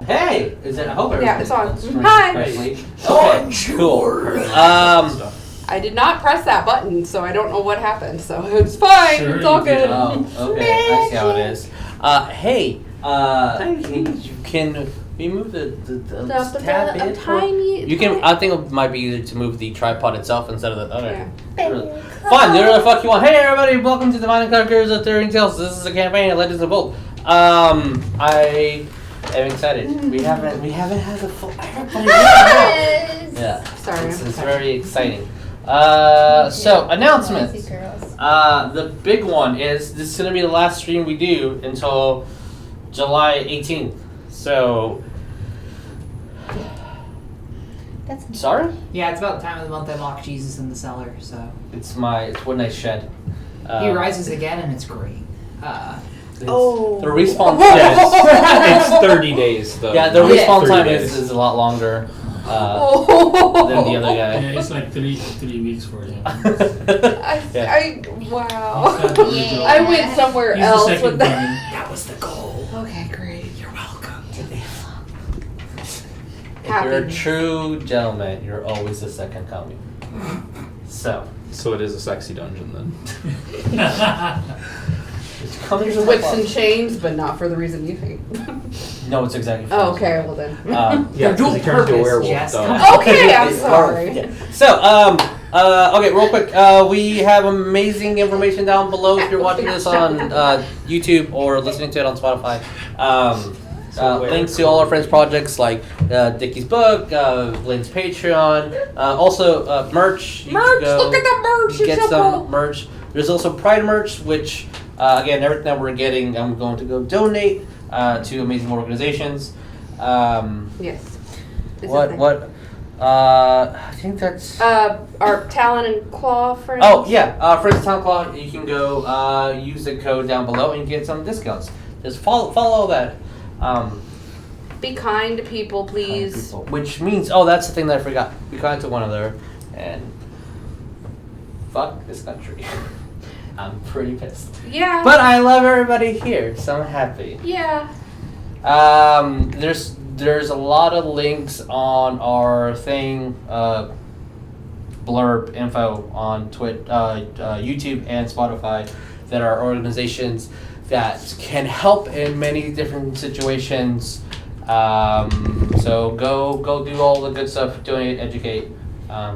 Hey, is it? I hope everything's Yeah, it's on. streaming Hi. correctly. Okay, cool. I did not press that button, so I don't know what happened. So it's fine. Sure It's all you did. good. Oh, okay. I see how it is. Hey, can we move the tab a bit? tiny. You can. I think it might be easier to move the tripod itself instead of the other. Yeah. Fine. Whatever the fuck you want. Hey, everybody! Welcome to the Divine Conquerors of Arthurian Tales. This is a campaign of Legends of Old. I am excited. We haven't had a full. Everybody. Yeah. Sorry. This is very exciting. So announcements. The big one is this is gonna be the last stream we do until July 18th. So. Sorry? Yeah, it's about the time of the month I lock Jesus in the cellar, so. It's one I shed. He rises again and it's great. The respawn It's 30 days though. Yeah, the respawn 30 time days. is a lot longer than the other guy. Yeah, it's like 3 weeks for him. Wow. Yeah. I went somewhere He's the else second with that. coming. That was the goal. Okay, great. You're welcome. If you're a true gentleman, you're always the second coming. So it is a sexy dungeon then. There's whips and chains, but not for the reason you think. No, it's exactly. Oh, okay, well then. Yeah, because he turns into a werewolf. Yes. Okay, I'm sorry. Yeah. So, okay, real quick. We have amazing information down below if you're watching this on YouTube or listening to it on Spotify. Links to all our friends' projects like Dickie's book, Lynn's Patreon, also merch. You Merch! can go Look at the merch! Get It's so some cool. merch. There's also Pride merch, which again, everything that we're getting, I'm going to go donate to amazing organizations. Yes. I think that's. Our Talon and Claw friends. Oh yeah, Friends of Town Claw. You can go use the code down below and get some discounts. Just follow that. Be kind to people, please. Which means, that's the thing that I forgot. Be kind to one another, and fuck this country. I'm pretty pissed. Yeah. But I love everybody here, so I'm happy. Yeah. There's a lot of links on our thing, blurb info on YouTube and Spotify that are organizations that can help in many different situations. So go do all the good stuff, donate, educate,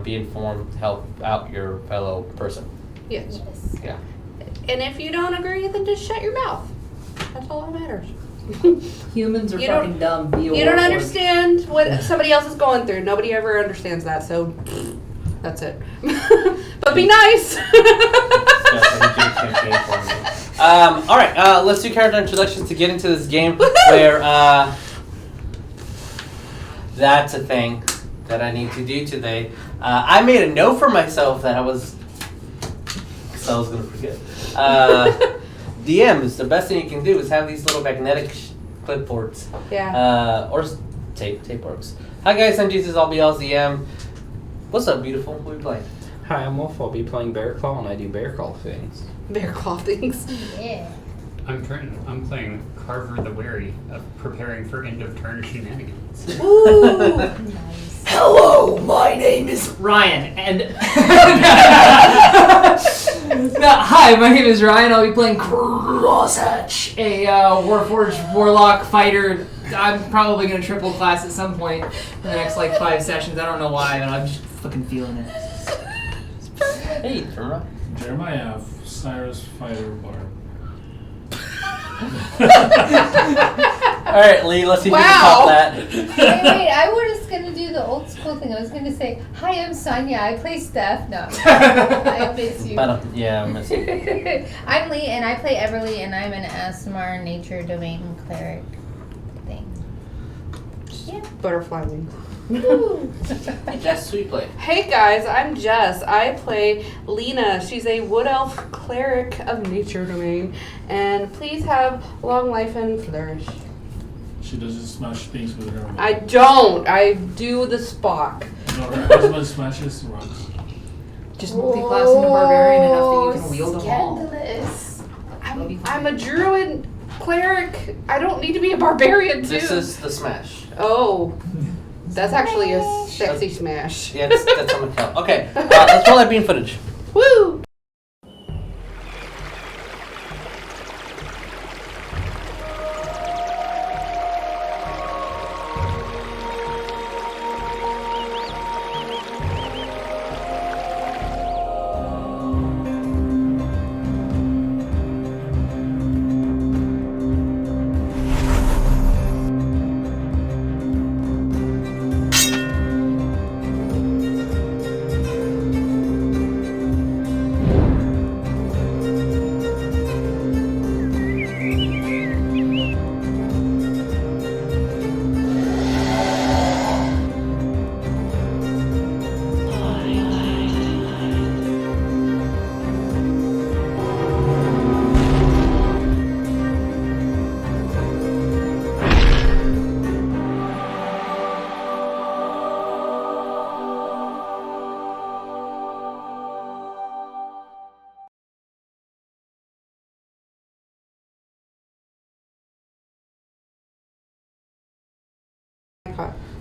be informed, help out your fellow person. Yes. Yeah. And if you don't agree, then just shut your mouth. That's all that matters. Humans are You fucking dumb. Be a You don't warforged. understand what somebody else is going through. Nobody ever understands that, so that's it. But be nice. All right, let's do character introductions to get into this game where that's a thing that I need to do today. I made a note for myself that I was going to forget. DMs, the best thing you can do is have these little magnetic clipboards. Yeah. Or tape works. Hi guys, I'm Jesus, I'll be LZM. What's up, beautiful? What are we playing? Hi, I'm Wolf. I'll be playing Bear Claw, and I do Bear Claw things. Bear claw things. Yeah. I'm Trent. I'm playing Carver the Wary, preparing for end of turn shenanigans. Ooh. Nice. Hello, my name is Ryan, and hi, my name is Ryan. I'll be playing Crosshatch, a Warforged Warlock fighter. I'm probably gonna triple class at some point in the next 5 sessions. I don't know why, but I'm just fucking feeling it. Hey, Jeremiah, Saerus Fighter Barb. Alright, Lee, let's see if you can top that. Wait, I was gonna do the old school thing. I was gonna say, hi, I'm Sonia. I play Steph. No. I miss you. But, I miss you. I'm Lee, and I play Everlee, and I'm an Aasimar nature domain cleric thing. Yeah. Butterfly wings. Jess, who you play? Hey guys, I'm Jess. I play Lena. She's a wood elf cleric of nature domain. And please have long life and flourish. She doesn't smash things with her. I don't. I do the Spock. No, her husband smashes rocks. Just multi-class into barbarian enough that you can wield them all. Scandalous. I'm It'll be I'm fine. a druid cleric. I don't need to be a barbarian too. This is the smash. Oh, that's actually a sexy smash. Yeah, that's on the count. Okay, let's roll that beam footage. Woo!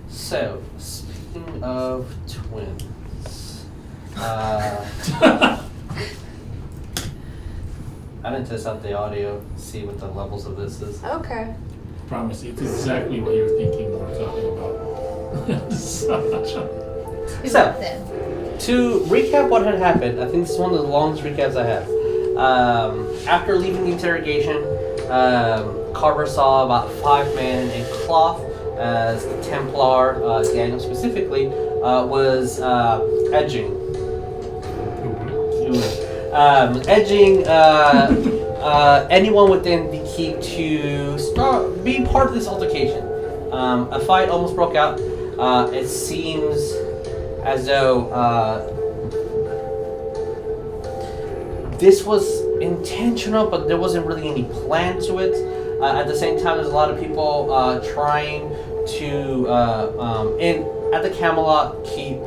So, speaking of twins, I didn't test out the audio, see what the levels of this is. Okay. Promise, it's exactly what you're thinking we're talking about. So, to recap what had happened, I think this is one of the longest recaps I have. After leaving the interrogation, Carver saw about 5 men in cloth as the Templar, Daniel specifically, was edging. Edging anyone within the keep to be part of this altercation. A fight almost broke out. It seems as though this was intentional, but there wasn't really any plan to it. At the same time, there's a lot of people trying to, at the Camelot keep,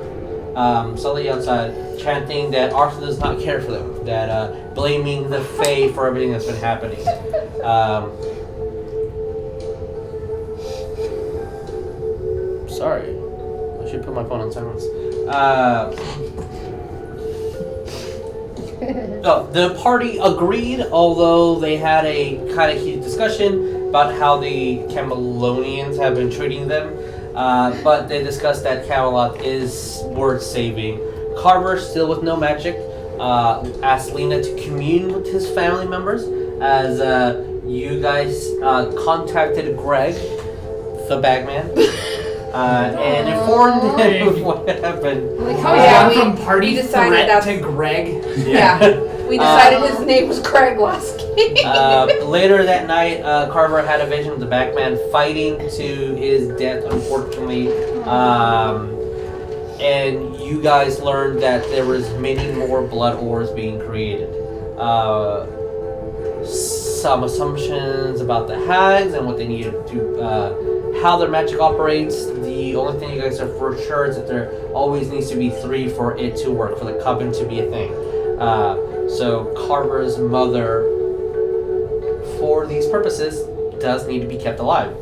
solely outside, chanting that Arthur does not care for them, that blaming the Fae for everything that's been happening. Sorry, I should put my phone on silence. The party agreed, although they had a kind of heated discussion about how the Camelonians have been treating them. But they discussed that Camelot is worth saving. Carver, still with no magic, asked Lena to commune with his family members as you guys contacted Greg, the bagman, and informed him of what happened. Like how Yeah, he's gone from party we decided threat that's- to Greg. Yeah. We decided his name was Craig last game. Later that night, Carver had a vision of the Batman fighting to his death, unfortunately. And you guys learned that there was many more blood ores being created. Some assumptions about the hags and what they needed to, how their magic operates. The only thing you guys are for sure is that there always needs to be 3 for it to work, for the coven to be a thing. So Carver's mother, for these purposes, does need to be kept alive.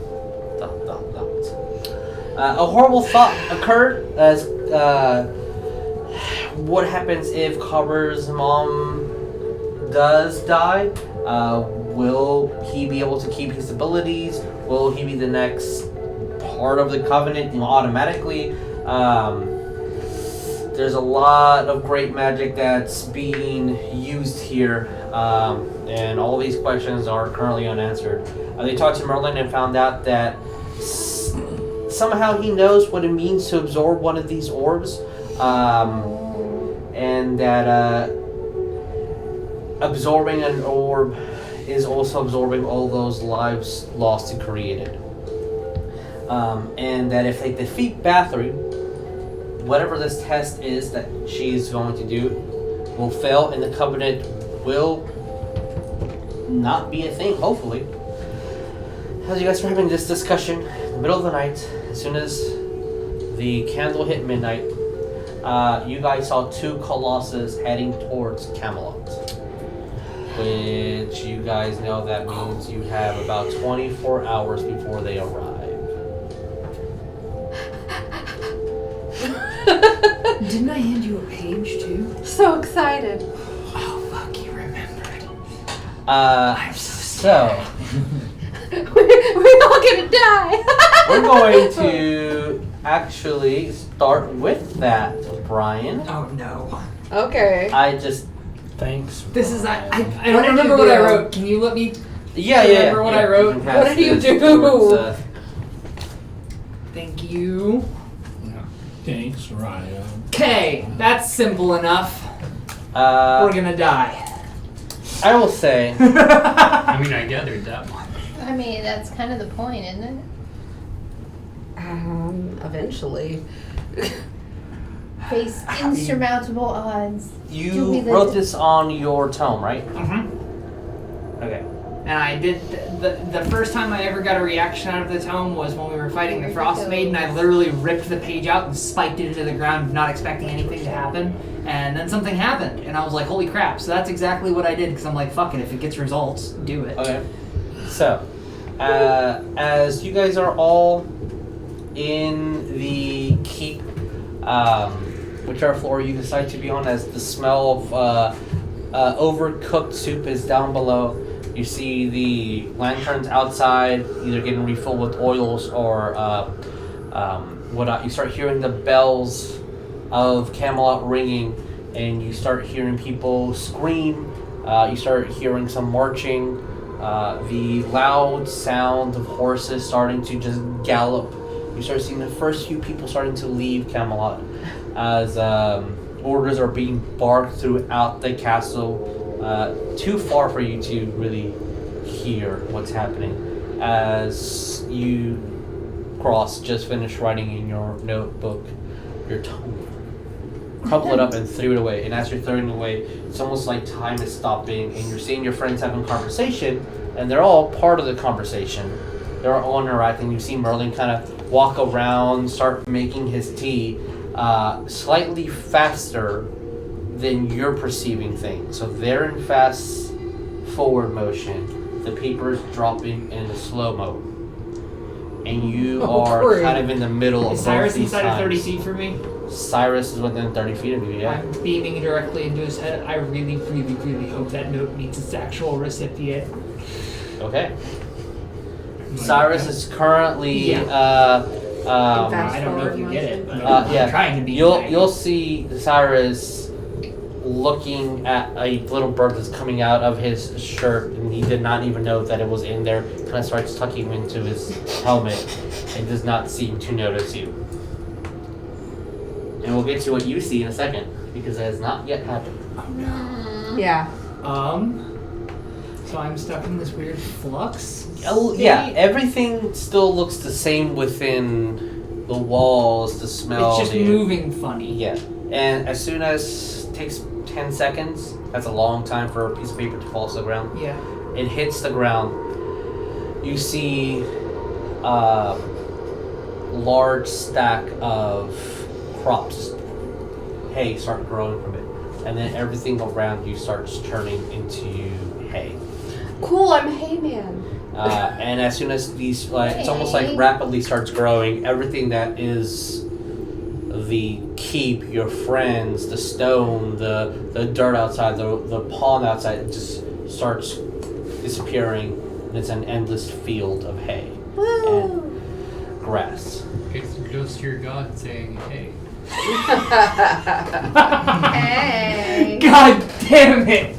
A horrible thought occurred as what happens if Carver's mom does die? Will he be able to keep his abilities? Will he be the next part of the Covenant automatically? There's a lot of great magic that's being used here, and all these questions are currently unanswered. They talked to Merlin and found out that somehow he knows what it means to absorb one of these orbs, and that absorbing an orb is also absorbing all those lives lost and created. And that if they defeat Bathory, whatever this test is that she's going to do will fail, and the Covenant will not be a thing, hopefully. As you guys were having this discussion in the middle of the night, as soon as the candle hit midnight, you guys saw 2 colossus heading towards Camelot. which you guys know that means you have about 24 hours before they arrive. Didn't I hand you a page too? So excited. Oh fuck, you remembered. I'm so We're all gonna die. we're going to actually start with that, Brian. Oh no. Okay. I just Thanks. This is I What don't did remember you what I do? wrote. Can you let me yeah. Remember what I wrote? You can pass What did you this do? towards, thank you? Thanks, Ryan. Okay, that's simple enough. We're gonna die. I will say, I mean, I gathered that one. I mean, that's kind of the point, isn't it? Eventually. Face insurmountable odds. Do we you live wrote to- this on your tome, right? Mm-hmm. Okay. And I did the first time I ever got a reaction out of the tome was when we were fighting the Frost Maiden. I literally ripped the page out and spiked it into the ground, not expecting anything to happen. And then something happened, and I was like, "Holy crap!" So that's exactly what I did because I'm like, "Fuck it, if it gets results, do it." Okay. So, as you guys are all in the keep, whichever floor you decide to be on, as the smell of overcooked soup is down below, you see the lanterns outside either getting refilled with oils or whatnot. You start hearing the bells of Camelot ringing, and you start hearing people scream. You start hearing some marching. The loud sound of horses starting to just gallop. You start seeing the first few people starting to leave Camelot as orders are being barked throughout the castle. Too far for you to really hear what's happening. As you, Cross, just finished writing in your notebook your tome. Crumpled it up and threw it away. And as you're throwing it away, it's almost like time is stopping, and you're seeing your friends having conversation, and they're all part of the conversation. They're all interacting. You see Merlin kind of walk around, start making his tea, slightly faster than you're perceiving things. So they're in fast forward motion. The paper's dropping in a slow-mo. And you are great. kind of in the middle Is of Cyrus both these inside of 30 times. feet from me? Cyrus is within 30 feet of you, yeah? I'm beaming directly into his head. I really, really, really hope that note meets its actual recipient. Okay. Cyrus is currently Yeah. Fast I don't know if forward you get it, but yeah. I'm trying to be. You'll see Cyrus looking at a little bird that's coming out of his shirt, and he did not even know that it was in there. Kind of starts tucking into his helmet and does not seem to notice you. And we'll get to what you see in a second, because that has not yet happened. Yeah. So I'm stuck in this weird flux. Yeah, state? everything still looks the same within the walls, the smell. It's just the moving funny. Yeah, and as soon as it takes 10 seconds, that's a long time for a piece of paper to fall to the ground. Yeah. It hits the ground. You see a large stack of crops, hay, start growing from it, and then everything around you starts turning into hay. Cool, I'm Hay Man. And as soon as these, it's almost like rapidly starts growing, everything that is the keep, your friends, the stone, the dirt outside, the pond outside, it just starts disappearing, and it's an endless field of hay and grass. It's just your god saying, hey. Hey. God damn it!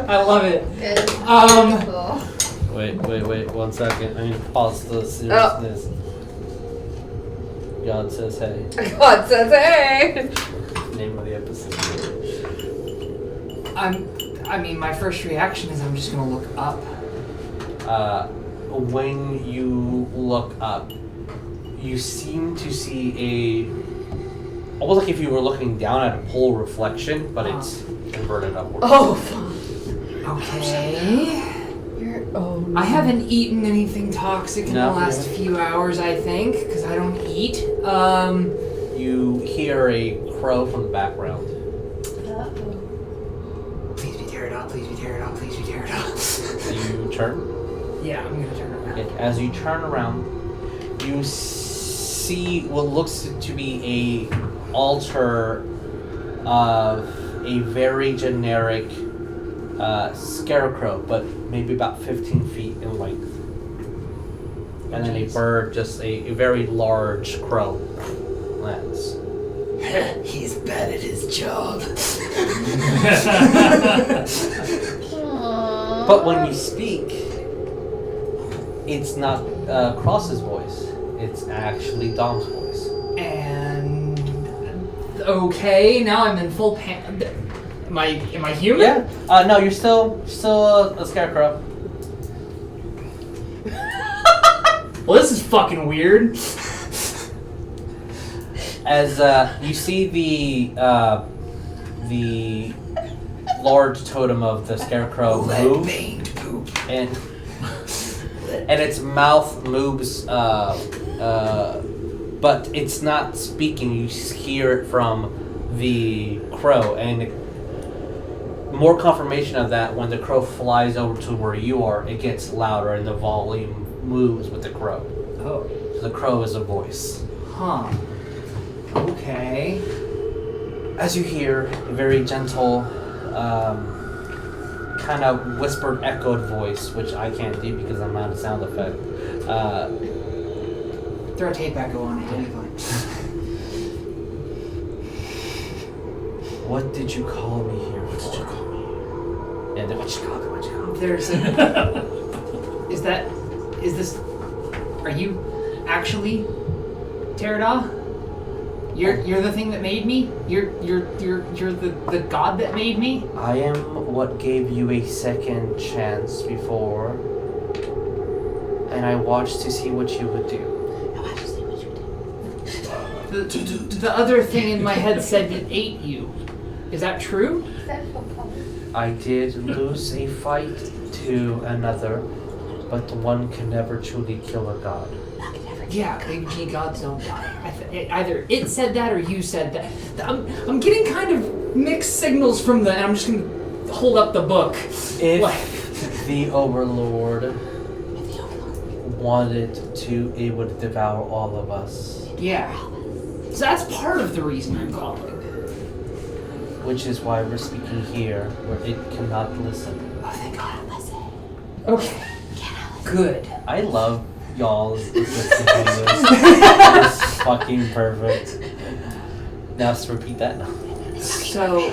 I love it. It's Um, beautiful. Wait, 1 second. I need to pause the seriousness. God says hey. God says hey. Name of the episode. I mean, my first reaction is I'm just gonna look up. When you look up, you seem to see almost like if you were looking down at a pool reflection, but it's converted upwards. Oh, Okay. oh. I haven't eaten anything toxic in No. the last few hours, I think, because I don't eat. You hear a crow from the background. Uh-oh. Please be Pterodon, please be turn? Yeah, I'm gonna turn around. Okay, as you turn around, you see what looks to be a altar of a very generic scarecrow, but maybe about 15 feet in length. And then a bird, just a very large crow, lands. He's bad at his job. But when you speak, it's not Cross's voice. It's actually Dom's voice. And okay, now I'm in full pan. Am I human? Yeah. No, you're still a scarecrow. Well, this is fucking weird. As you see the large totem of the scarecrow move, and its mouth moves, but it's not speaking. You hear it from the crow, and more confirmation of that when the crow flies over to where you are. It gets louder, and the volume moves with the crow. Oh. So the crow is a voice. Huh. Okay. As you hear a very gentle, kind of whispered, echoed voice, which I can't do because I'm not a sound effect. Throw a tape echo on it, anyway. What did you call me here? What did you call me? Yeah, what you call me? What you call me? There's a... Is this... Are you actually Terada? You're the thing that made me? You're the god that made me? I am what gave you a second chance before, and I watched to see what you would do. The other thing in my head said it ate you. Is that true? I did lose a fight to another, but one can never truly kill a god. Yeah, big G gods don't die. Either it said that or you said that. I'm getting kind of mixed signals from and I'm just gonna hold up the book. If the Overlord wanted to, it would devour all of us. Yeah. So that's part of the reason I'm calling. Which is why we're speaking here, where it cannot listen. Oh, thank God. Okay. Good. I love y'all's existence in this. It's fucking perfect. Now let's repeat that now. So...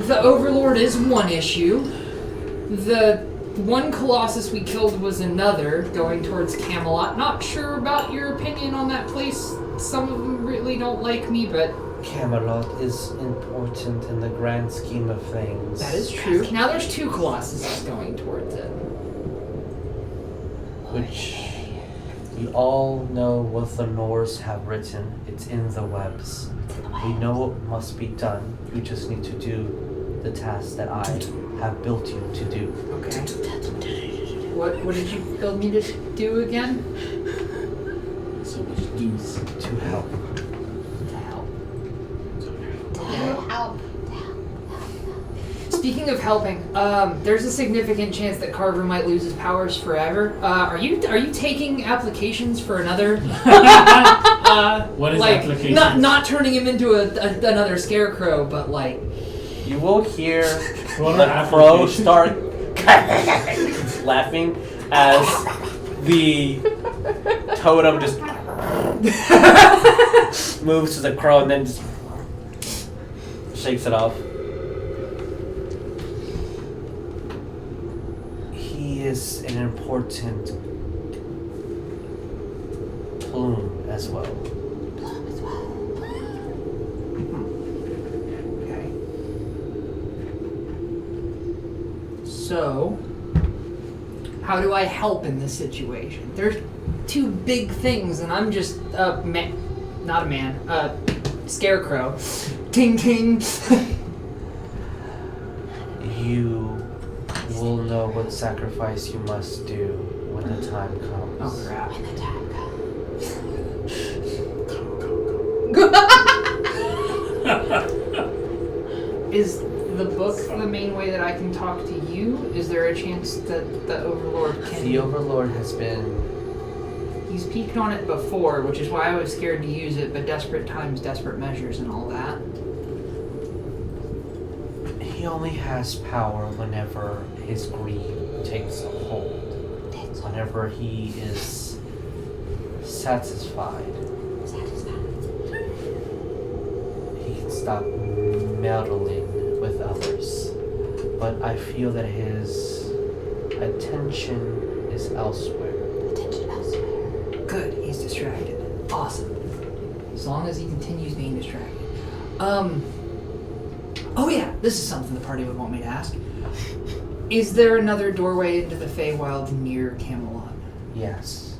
The Overlord is one issue. The one Colossus we killed was another, going towards Camelot. Not sure about your opinion on that place. Some of them really don't like me, but... Camelot is important in the grand scheme of things. That is true. Now there's two Colossuses going towards it. Which we all know what the Norse have written. It's in the webs. We know what must be done. You just need to do the task that I have built you to do. Okay. What did you build me to do again? So much dues. To help. Help. Speaking of helping, there's a significant chance that Carver might lose his powers forever. Are you taking applications for another? What is like, application? Not turning him into another scarecrow, but like. You will hear What the are crow applications? start laughing as the totem just moves to the crow and then just shakes it off. He is an important plume as well. Okay. So, how do I help in this situation? There's two big things, and I'm just not a man, scarecrow. Ting ting. You will know what sacrifice you must do when the time comes. Oh crap. When the time comes. Is the book that the main way that I can talk to you? Is there a chance that the Overlord can... The Overlord has been... He's peeked on it before, which is why I was scared to use it, but desperate times, desperate measures and all that. He only has power whenever his greed takes a hold. Whenever he is satisfied. He can stop meddling with others. But I feel that his attention is elsewhere. Good, he's distracted. Awesome. As long as he continues being distracted. Oh yeah, this is something the party would want me to ask. Is there another doorway into the Feywild near Camelot? Yes.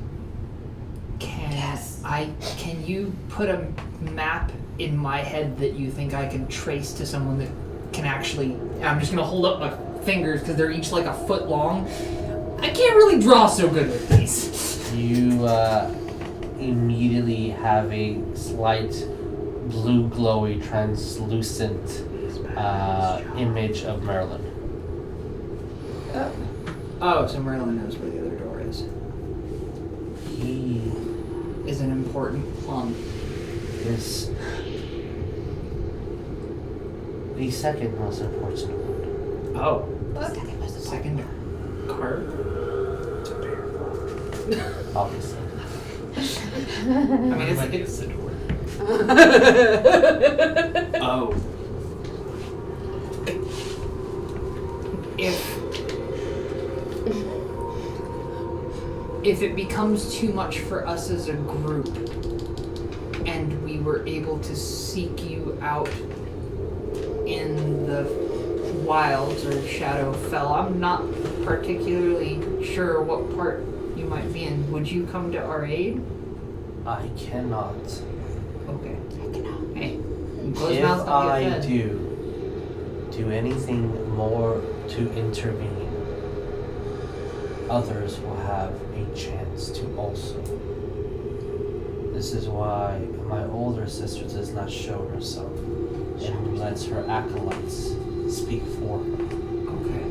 Can you put a map in my head that you think I can trace to someone that can actually... I'm just gonna hold up my fingers because they're each like a foot long. I can't really draw so good with these. You immediately have a slight blue glowy translucent image of Merlin. Oh, so Merlin knows where the other door is. He Is an important plum. is the second most important one. Oh. Second card? Obviously. I mean, It's the door. Oh. If it becomes too much for us as a group, and we were able to seek you out in the wilds or Shadowfell, I'm not particularly sure what part you might be in. Would you come to our aid? I cannot. Okay. Hey, closed If mouths don't I get fed. do anything more to intervene, others will have a chance to also. This is why my older sister does not show herself and lets her acolytes speak for her. Okay.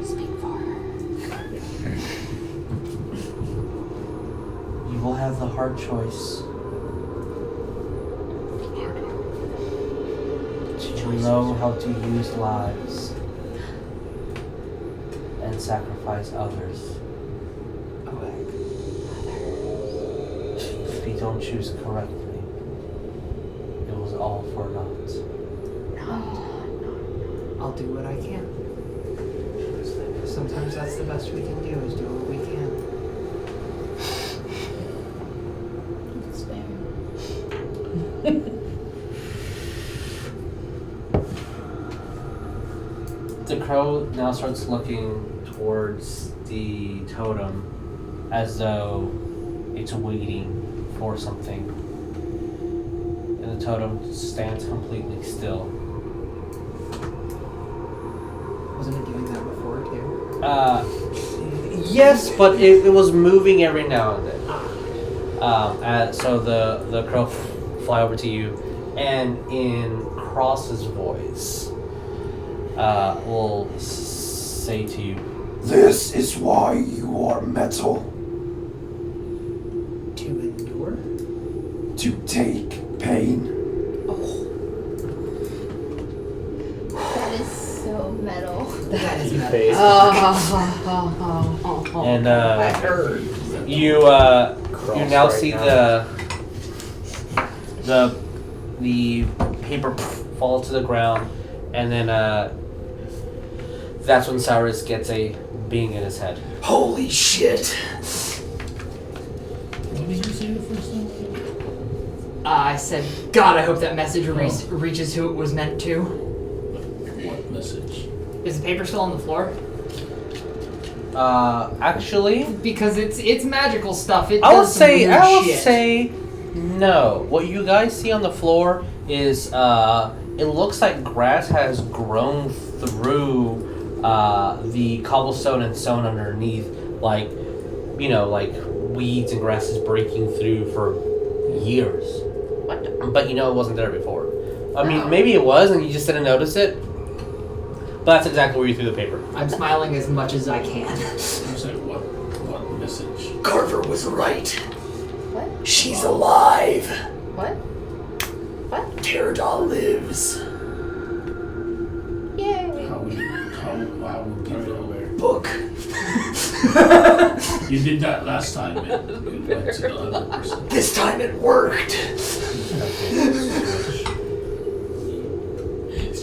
You will have the hard choice to know how to use lives and sacrifice others. If you don't choose correctly, it was all for naught. I'll do what I can. Sometimes that's the best we can do, is do what we can. The crow now starts looking towards the totem as though it's waiting for something. And the totem stands completely still. Wasn't it doing that before, too? Yes, but it was moving every now and then. So the crow fly over to you, and in Cross's voice, will say to you, "This is why you are metal, To endure? to take pain." That is so metal. That is metal. Face. and I heard. you now see the paper fall to the ground, and then that's when Saerus gets a bing in his head. Holy shit! What did you say the first time? I said, God, I hope that message reaches who it was meant to. What message? Is the paper still on the floor? Actually, Because it's magical stuff. It I would does some weird shit. say no. What you guys see on the floor is it looks like grass has grown through the cobblestone and stone underneath, like weeds and grass is breaking through for years. But it wasn't there before. I mean, maybe it was and you just didn't notice it. But that's exactly where you threw the paper. I'm smiling as much as I can. You said what message? Carver was right. What? She's alive. What? What? Pterodon lives. Yay. How would you get over? Book. You did that last time. And you went to the other person. This time it worked. He's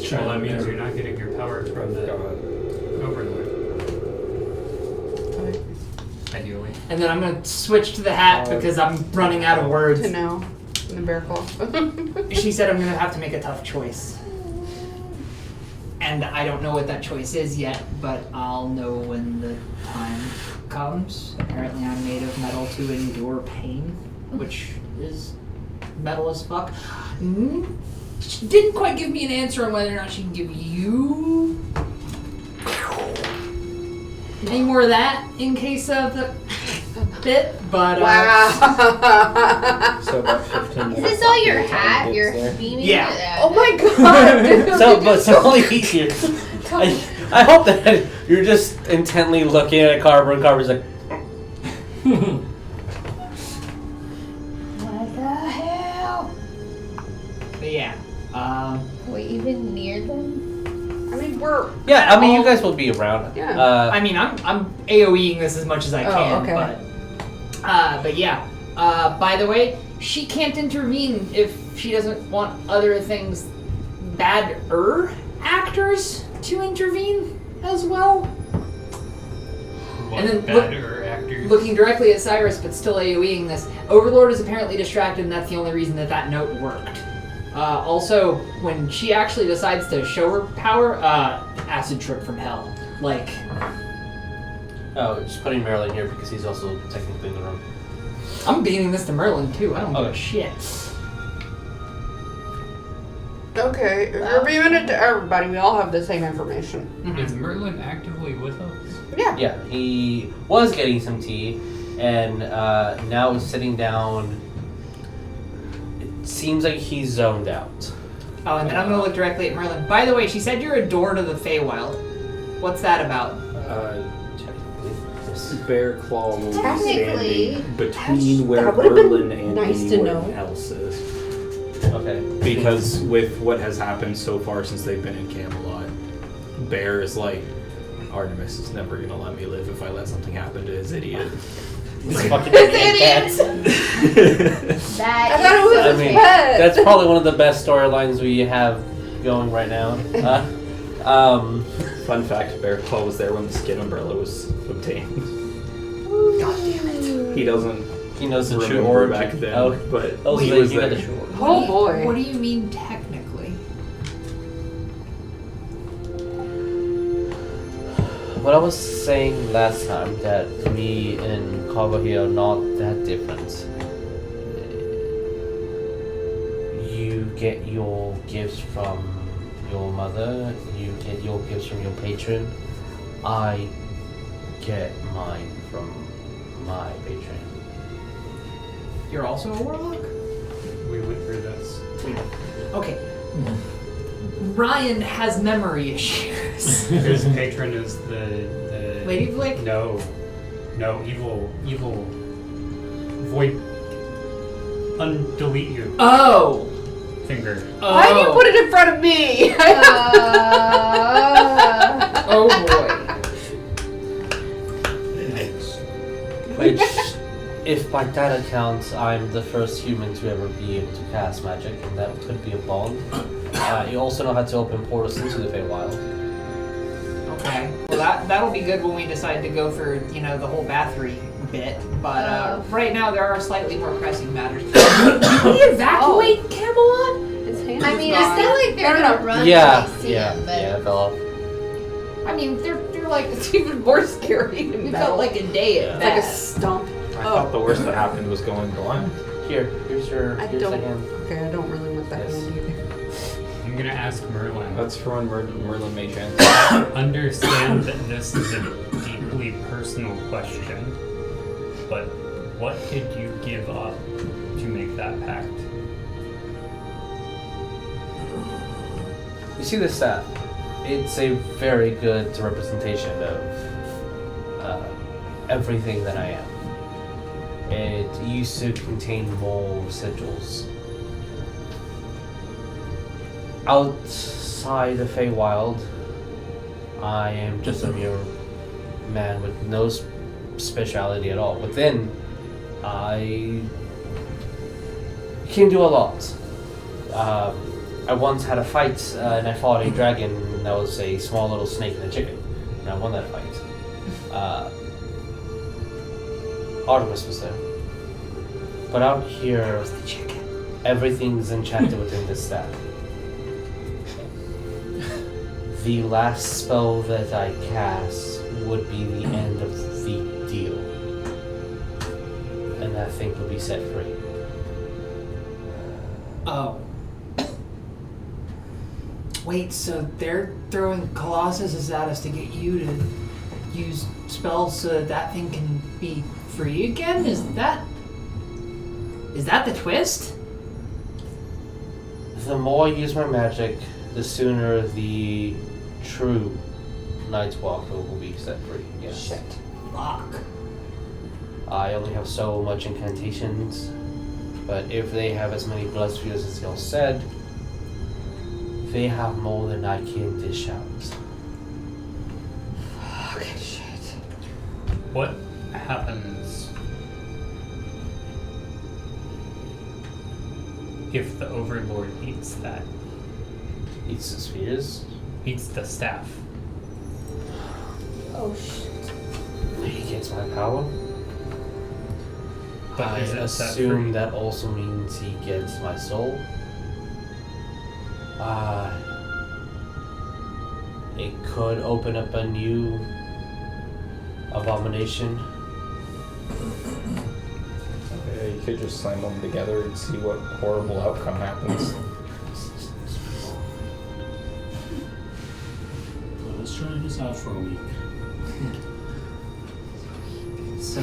Well, trying that to means you're not getting your power from the Overlord. Ideally. And then I'm gonna switch to the hat because I'm running out of words. Tenau. In the bear claw. She said I'm gonna have to make a tough choice. And I don't know what that choice is yet, but I'll know when the time comes. Apparently I'm made of metal to endure pain, which is metal as fuck. She didn't quite give me an answer on whether or not she can give you any more of that in case of the bit, but Wow. So about 15 Is minutes this all your after the time hat? gets You're there. beaming Yeah. it at? Oh my god. So only easier. I hope that you're just intently looking at Carver, and Carver's like, What the hell? but yeah. Were you even near them? I mean, we're. yeah. I mean, you guys will be around. Yeah. I mean, I'm AOEing this as much as I Oh, can, okay. but yeah. By the way, she can't intervene if she doesn't want other things, bad-er actors to intervene as well. What And then better actors? Looking directly at Saerus, but still AOEing this, Overlord is apparently distracted, and that's the only reason that note worked. Also, when she actually decides to show her power, acid trip from hell. Like, Oh, just putting Marilyn here because he's also technically in the room. I'm beating this to Merlin too. I don't give a Okay. shit. Okay, if you're beaming it to everybody, we all have the same information. Is Merlin actively with us? Yeah. Yeah, he was getting some tea, and now is sitting down. It seems like he's zoned out. Oh, and then I'm gonna look directly at Merlin. By the way, she said you're a door to the Feywild. What's that about? Technically, this. Bear Claw will be Technically. standing between where that would've been Merlin and nice to anyone know. else is. Okay. Because with what has happened so far since they've been in Camelot, Bear is like, Artemis is never gonna let me live if I let something happen to his idiot. This fucking idiot. That I thought it was I his mean, pet. that's probably one of the best storylines we have going right now. Fun fact, Bear Claw was there when the skin umbrella was obtained. God damn it. He doesn't He knows the true remember origin. back then, Oh, but oh, he so was you know there. the true origin. Oh boy. What do you mean technically? What I was saying last time, that me and Carver here are not that different. You get your gifts from your mother, you get your gifts from your patron. I get mine from my patron. You're also a warlock? We went through this. Okay. Ryan has memory issues. His patron is the Lady Flick? No, evil void. Undelete you Oh! finger. Why do you put it in front of me? Oh boy. Which, if by that account, I'm the first human to ever be able to cast magic, and that could be a bond. You also know how to open portals into the Feywild. Okay. Well, that'll be good when we decide to go for, the whole Bathory bit. But right now there are slightly more pressing matters. Did we evacuate Camelot? His hand I is mean, gone. I feel like they're No, no, gonna no. run Yeah, when they see him, but it fell off. I mean, they're like, It's even more scary. we felt like a day at like a best. stump. I thought the worst that happened was going blind. Here's the hand. Okay, I don't really want that Yes. hand either. I'm gonna ask Merlin. That's for when Merlin made chance. Understand that this is a deeply personal question, but what did you give up to make that pact? You see this staff? it's a very good representation of everything that I am. It used to contain more residuals. Outside the Feywild, I am just a mere man with no speciality at all. Within, I can do a lot. I once had a fight and I fought a dragon that was a small little snake and a chicken, and I won that fight. Artemis was there. But out here, everything's enchanted within this staff. The last spell that I cast would be the end of the deal. And that thing would be set free. Oh. Wait, so they're throwing Colossus at us to get you to use spells so that that thing can be free again? Is that the twist? The more I use my magic, the sooner the true Nightwalker will be set free. Yes. Shit. Fuck. I only have so much incantations, but if they have as many blood spheres as y'all said, they have more than I can dish out. Okay, shit. What happens if the Overlord eats that? Eats the spheres. Eats the staff? Oh shit. He gets my power. But I is it set assume free? that also means he gets my soul. It could open up a new abomination. Yeah, you could just slam them together and see what horrible outcome happens. Well, let's try this out for a week. So...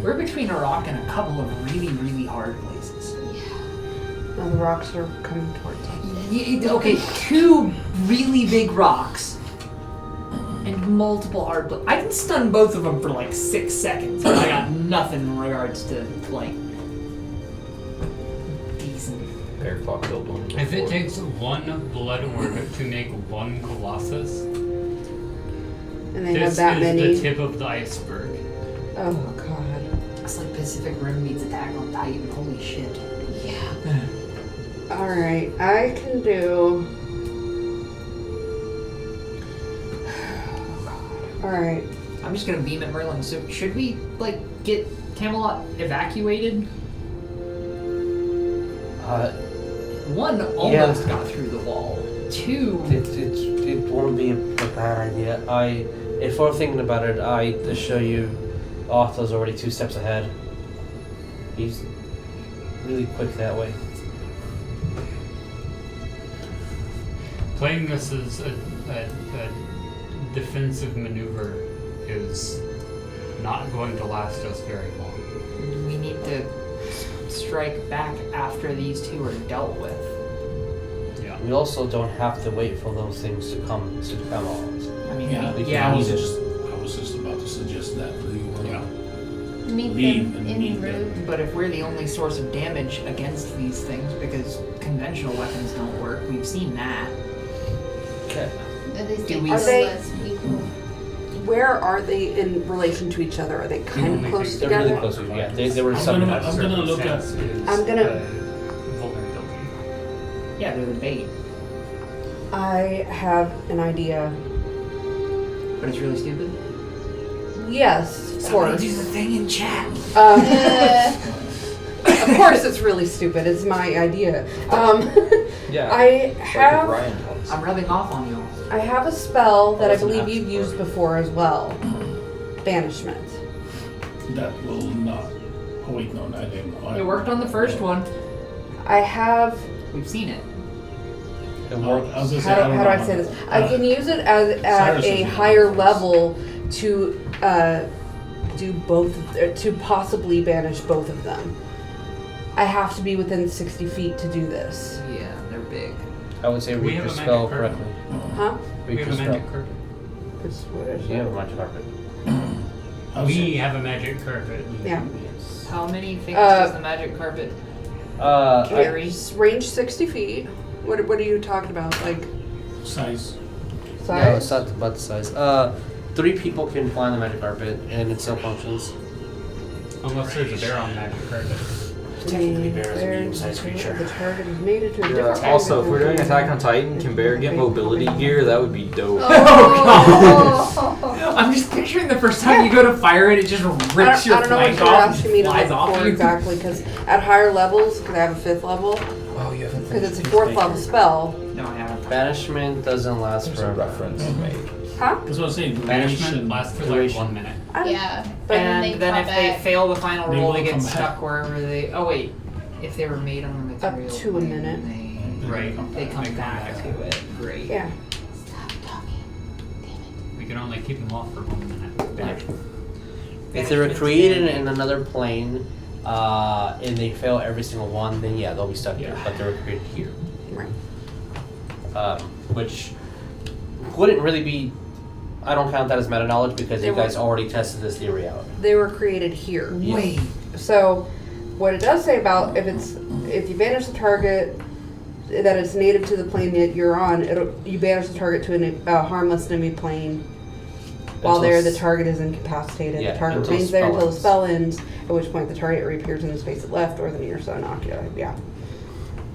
we're between a rock and a couple of really, really hard places. Now the rocks are coming towards us. Okay, 2 really big rocks and multiple hard places. I can stun both of them for like 6 seconds, but I got nothing in regards to like decent. Bear Claw killed one. If it before. takes one blood orb to make one Colossus, And they this have that is many. the tip of the iceberg. Oh god. It's like Pacific Rim meets Attack on Titan. Holy shit. Yeah. Alright, I can do. Alright. I'm just gonna beam at Merlin. So should we like get Camelot evacuated? 1 almost got through the wall. 2. It won't be a bad idea. If we're thinking about it, I assure you, Arthur's already 2 steps ahead. He's really quick that way. Playing this as a defensive maneuver is not going to last us very long. We need to strike back after these 2 are dealt with. Yeah. We also don't have to wait for those things to come on. I mean, Yeah, we yeah. can I use it. was just about to suggest that. Do you want to Meet leave them and en meet route. them? But if we're the only source of damage against these things, because conventional weapons don't work, we've seen that. Okay. At least Do they we- kill Are they- less people. Where are they in relation to each other? Are they kind only of close thing- They're together? really close. Yeah, they were I'm summoned. gonna- I'm gonna look at- Circumstance is, I'm gonna- vulnerability. Yeah, they're the bait. I have an idea. But it's really stupid. Yes, of Somebody course. do the thing in chat. Of course it's really stupid. It's my idea. Yeah. I Like if have Ryan tells. I'm rubbing off on you. I have a spell that I was an believe you've axe used for it. before as well. Banishment. That will not. Oh wait, no, I didn't. It worked on the first one. I have. We've seen it. It I works. was gonna say, How do don't I know. say this? I can use it as at Saerus a is the higher one. level to do both, to possibly banish both of them. I have to be within 60 feet to do this. Yeah, they're big. I would say We read have your a spell magic carpet. correctly. Huh? We Read have your a spell. magic carpet. It's, what is You have a it? magic carpet. We have a magic carpet. Yeah. Yes. How many fingers does the magic carpet carry? Range 60 feet. What are you talking about? Like Size. size? No, it's not about the size. 3 people can fly on the magic carpet, and it still functions. Unless there's a bear on the magic carpet. Technically, bear is a medium-sized creature. The target is mated to a Yeah, different also, if target we're doing than- Attack on Titan, can Bear get mobility gear? That would be dope. Oh, I'm just picturing the first time you go to fire it, it just rips your I don't know what flank you're off asking me and to flies look off for you. exactly, because at higher levels, because I have a 5th level, Oh, you haven't because it's a 4th level spell. No, I haven't. Banishment doesn't last There's a forever. reference made. Huh? That's what I'm saying. Banishment Duration. lasts for like Duration. 1 minute. yeah. But And then come if they back. fail the final They roll, will they get come back. stuck wherever they. Oh wait, if they were made on the material. to a plane, minute. Right. They come back to it. Great. Yeah. Stop talking. Damn We can only keep them off for 1 minute. If they were created in another plane, and they fail every single one, then yeah, they'll be stuck here. But they were created here, Right. which wouldn't really be. I don't count that as meta knowledge because They you were- guys already tested this theory out. They were created here. Wait. So, what it does say about if you banish the target that is native to the plane that you're on, you banish the target to a harmless enemy plane. While Until there, the s- target is incapacitated. Yeah, the target until remains there spell until the ends. spell ends, at which point the target reappears in the space it left or the near zone occupied. Yeah.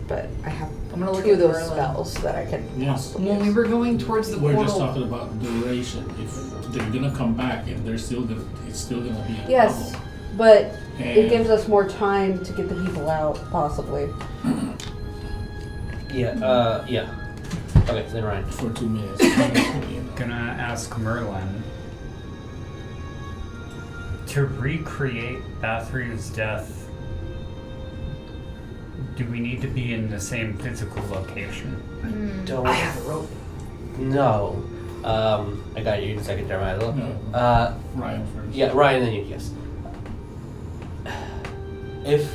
But I have I'm gonna look 2 of at those Merlin. spells that I can Yes. possibly When we use. were going towards the We're just portal, talking about duration. If they're gonna come back and they're still gonna, it's still gonna be a Yes, problem. but it And- gives us more time to get the people out, possibly. Yeah. Yeah. Okay, then Ryan. For 2 minutes. Gonna ask Merlin to recreate Bathory's death. Do we need to be in the same physical location? Don't. I have a rope. No. I got you in a second, Jeremiah. No. Ryan first. Yeah, Ryan, then you. Yes. If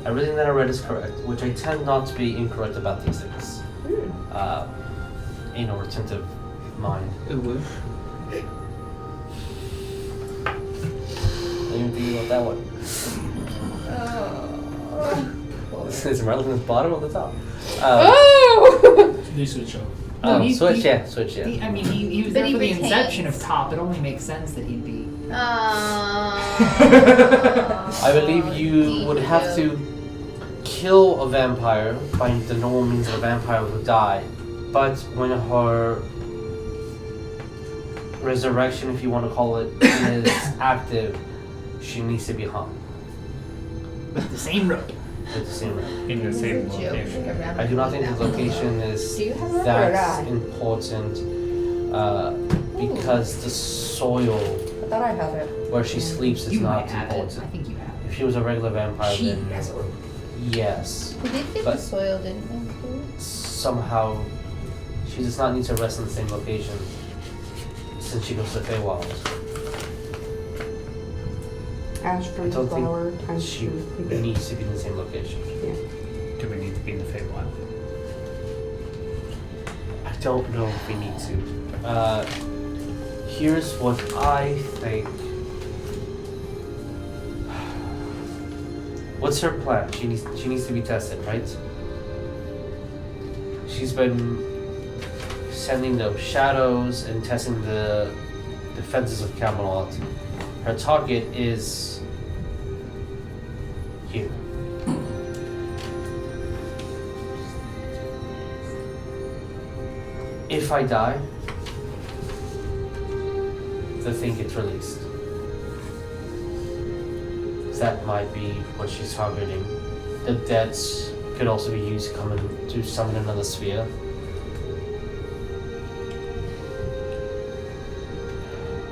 everything that I read is correct, which I tend not to be incorrect about these things, retentive mind. I didn't even think about that one. Is Merlin's bottom or the top? Oh! They switch up. No, he- switch, he- yeah, switch, yeah. I mean, he was But there he for the retains. inception of top. It only makes sense that he'd be. I believe you would have to kill a vampire by the normal means that a vampire would die, but when her resurrection, if you want to call it, is active, she needs to be hung The same rope. with the same rope. In the same location. I do not think the location is Do you have that or that not? important because the soil I thought I had it. where she sleeps is You not might have it. I important. think you have If she was a regular vampire, it. She then has a rope. yes. We did get But- the soil, didn't we? Somehow, she does not need to rest in the same location since she goes to Feywild. Ash from I the don't flower think times she 2. needs to be in the same location. Do we need to be in the Feywild? I don't know if we need to. Here's what I think. What's her plan? She needs to be tested, right? She's been sending the shadows and testing the defenses of Camelot. Her target is here. If I die, the thing gets released. That might be what she's targeting. The deads could also be used to summon another sphere.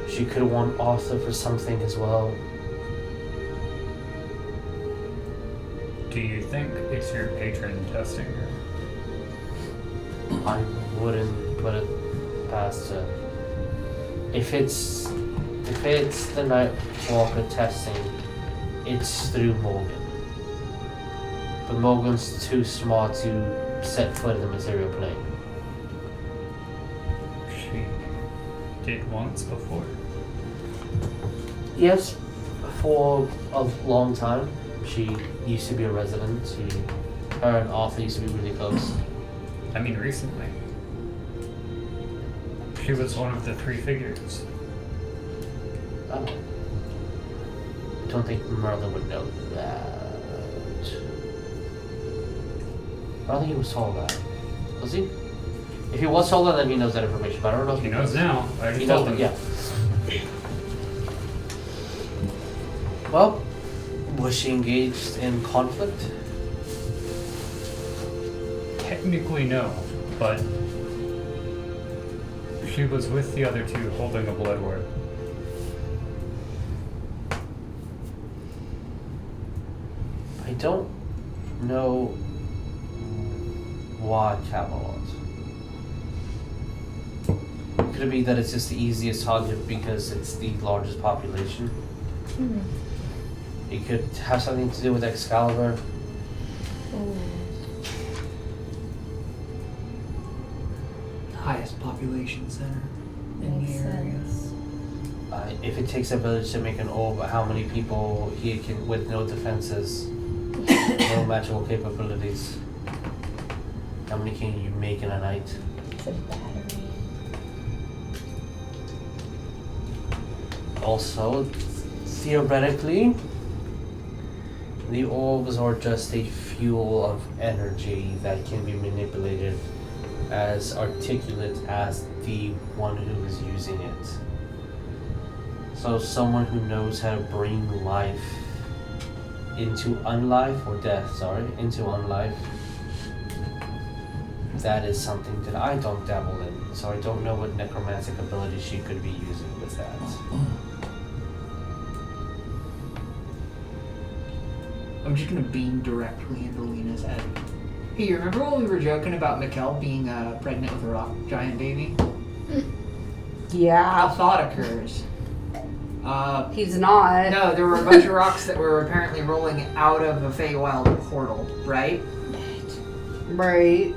She could want Arthur for something as well. Do you think it's your patron testing her? I wouldn't put it past her. If it's the Night Walker testing, it's through Morgan. but Mogun's too small to set foot in the material plane. She did once before. Yes, for a long time. She used to be a resident. Her and Arthur used to be really close. I mean, recently. She was one of the 3 figures. Oh. I don't think Merlin would know that. I don't think he was told that. Was he? If he was told that, then he knows that information. But I don't know if He knows now. I already He told knows him. that, yeah. Well, was she engaged in conflict? Technically, no, but she was with the other 2 holding a blood ward. I don't know why Camelot. Could it be that it's just the easiest target because it's the largest population? It could have something to do with Excalibur. Highest population center in Makes the area. sense. If it takes a village to make an orb, how many people he can, with no defenses, no magical capabilities, how many can you make in a night? It's a battery. Also, theoretically, the orbs are just a fuel of energy that can be manipulated as articulate as the one who is using it. So someone who knows how to bring life into unlife, or death, sorry, into unlife, that is something that I don't dabble in. So I don't know what necromantic ability she could be using with that. I'm just gonna beam directly into Lena's head. Hey, you remember when we were joking about Mikkel being pregnant with a rock giant baby? A Yeah. thought occurs. He's not. No, there were a bunch of rocks that were apparently rolling out of a Feywild portal, right? Right.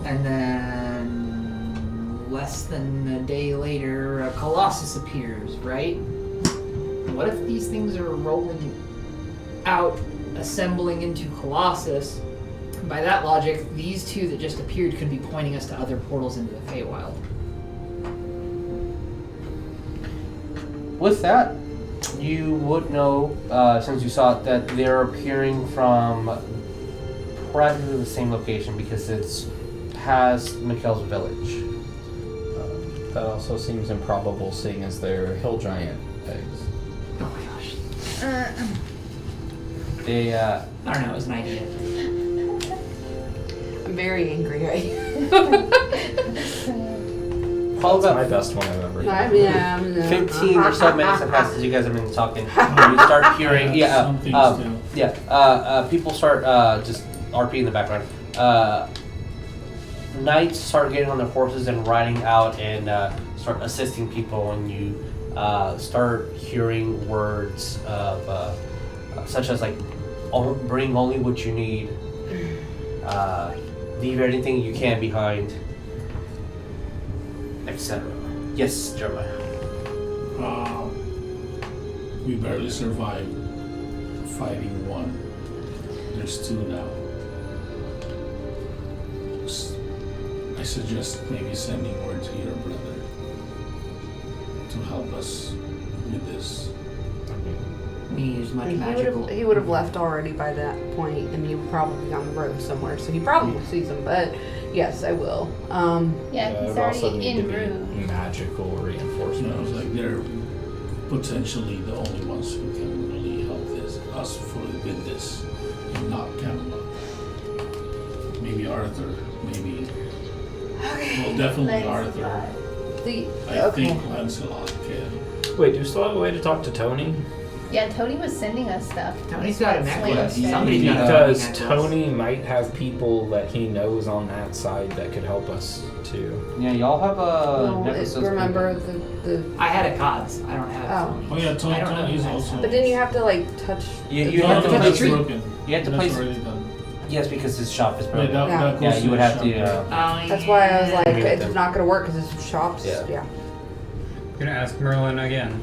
And then less than a day later, a Colossus appears, right? What if these things are rolling out, assembling into Colossus? By that logic, these 2 that just appeared could be pointing us to other portals into the Feywild. With that, you would know, since you saw it, that they're appearing from practically the same location because it's past Mikkel's village. That also seems improbable, seeing as they're hill giant eggs. Oh my gosh. They, I don't know, it was an idea. I'm very angry right probably That's my about best one I've ever done. now. Yeah. 15 or so minutes have passed as you guys have been talking. You start hearing, people start just RP in the background. Knights start getting on their horses and riding out and start assisting people, and you start hearing words of such as like, bring only what you need, leave anything you can behind, etc. Yes, Jeremiah. We barely survived fighting one. There's 2 now. I suggest maybe sending word to your brother to help us with this. We use much magical. He would have left already by that point, and he would probably be on the road somewhere, so he probably sees him. But yes, I will. Yeah, It he's would also already need to en be route. magical You know, reinforcements. it's like they're potentially the only ones who can really help us with this, and not Camelot. Maybe Arthur, maybe. Well, definitely Arthur. I think Lancelot can. Wait, do you still have a way to talk to Tony? Yeah, Tony was sending us stuff. Tony's got a That's necklace. Slane's Somebody's thing. got a Because necklace. Tony might have people that he knows on that side that could help us too. Yeah, y'all have Well, necklaces. remember the. I had a CODS. I don't have. Oh. Oh yeah, I don't know Tony is if that's- also. But didn't you have to like touch? You the- have to No, place that's broken. You have to That's place. already done. Yes, because his shop is Wait, broken. that Yeah. goes Yeah, to you would the have shop, to. yeah. That's why I was like, Agree with it's them. not going to work because it's shops. Yeah. Yeah. I'm gonna ask Merlin again.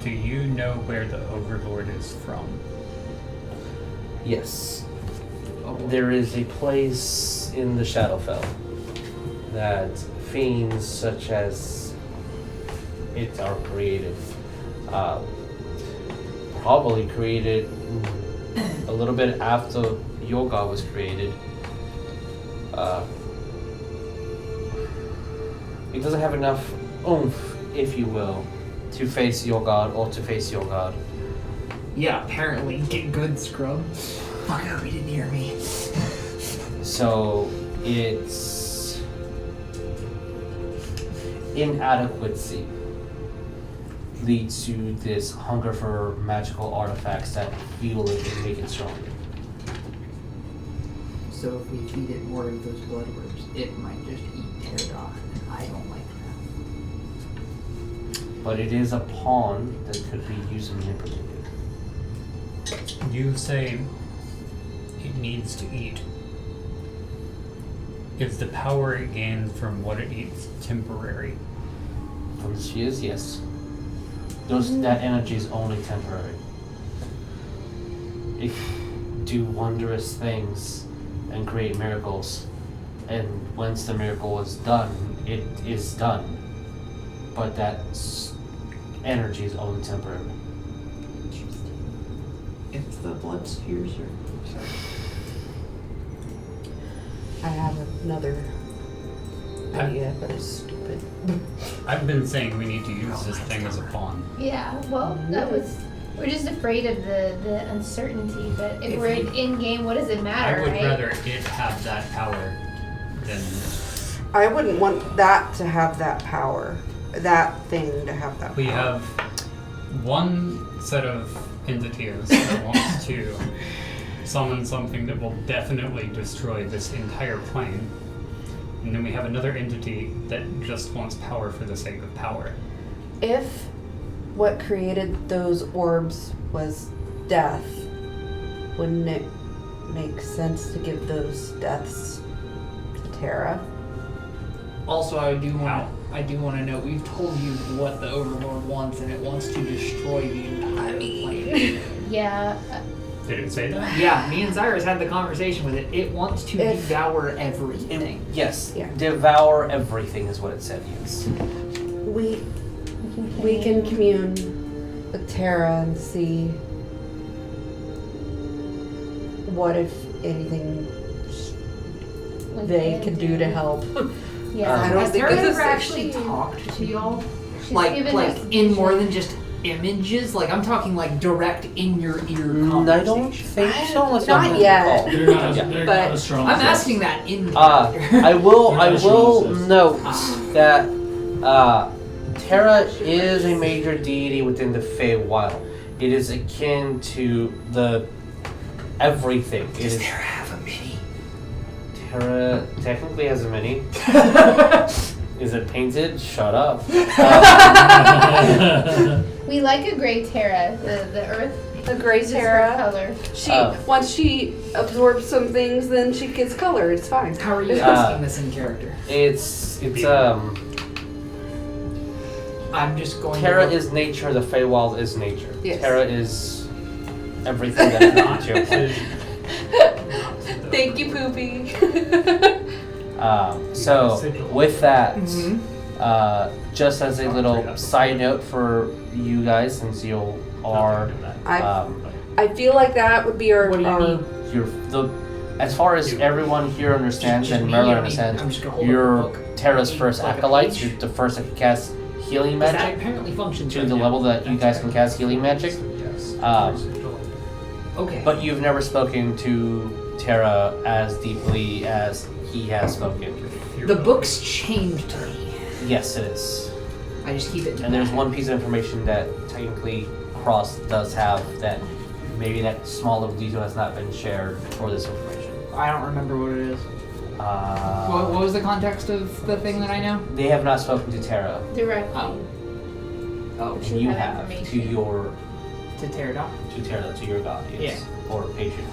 Do you know where the Overlord is from? Yes. There is a place in the Shadowfell that fiends such as it are created. Probably created a little bit after Yoga was created. It doesn't have enough oomph, if you will, to face your god or to face your god. Yeah, apparently. Get good, scrub. Fuck out, he didn't hear me. So it's inadequacy leads to this hunger for magical artifacts that fuel it and make it stronger. So if we feed it more of those blood orbs, it might just eat Pterodon, and I don't like that. But it is a pawn that could be used and manipulated. You say it needs to eat. Is the power it gains from what it eats temporary? From the shears, yes. That energy is only temporary. It can do wondrous things and create miracles. And once the miracle is done, it is done. But that energy is only temporary. It's the blood spheres or... Sorry. I have another idea, but it's stupid. I've been saying we need to use this thing as a pawn. Yeah, well, we're just afraid of the uncertainty, but if we're in game, what does it matter, I would right? rather it have that power than I wouldn't want that to have that power. That thing to have that we power. have one set of entities that wants to summon something that will definitely destroy this entire plane. And then we have another entity that just wants power for the sake of power. If what created those orbs was death, wouldn't it make sense to give those deaths to Terra? Also, I do want to note, we've told you what the Overlord wants, and it wants to destroy the entire plane. Yeah. Did it say that? Yeah, me and Cyrus had the conversation with it. It wants to If- devour everything. Yes, Yeah. devour everything is what it said, yes. We can commune with Terra and see what, if anything, We they can can do to help. Yeah. I don't Has think Terra this is ever actually sexy. talked to y'all? She's Like given like us in more vision. than just images? Like I'm talking like direct in your ear conversation. I don't think so. Unless Not I'm yet. They're not, Yeah. they're But not as strong I'm as us. asking that in I will They're not note sure that Terra is a major deity within the Feywild. It is akin to the everything. Does Terra have a mini? Terra technically has a mini. Is it painted? Shut up. We like a gray Terra, the earth. The gray This is her Terra. color. She once she absorbs some things, then she gets color. It's fine. How are you asking this in character? It's I'm just going Terra to is nature. The Feywild is nature. Yes. Terra is everything that Not is nature. Thank you, Poopy. So with that, Mm-hmm. just as a little side note for you guys, since you are, I feel like that would be our. What do you our mean? as far as everyone here understands Just and me, Merlin I mean, I'm just gonna understands, hold you're up the book. Terra's first Like a acolytes. page? You're the first that can cast healing That magic apparently functions to right the now. level that you guys can cast healing magic. Okay. But you've never spoken to Terra as deeply as he has spoken. The book's chained to me. Yes, it is. I just keep it in And the there's bag. one piece of information that technically Cross does have that maybe that small little detail has not been shared for this information. I don't remember what it is. What was the context of the thing that I know? They have not spoken to Terra, Directly. Oh. and She you had have to information. your To Pterodon. To Terra, to your god, yes. Or patient.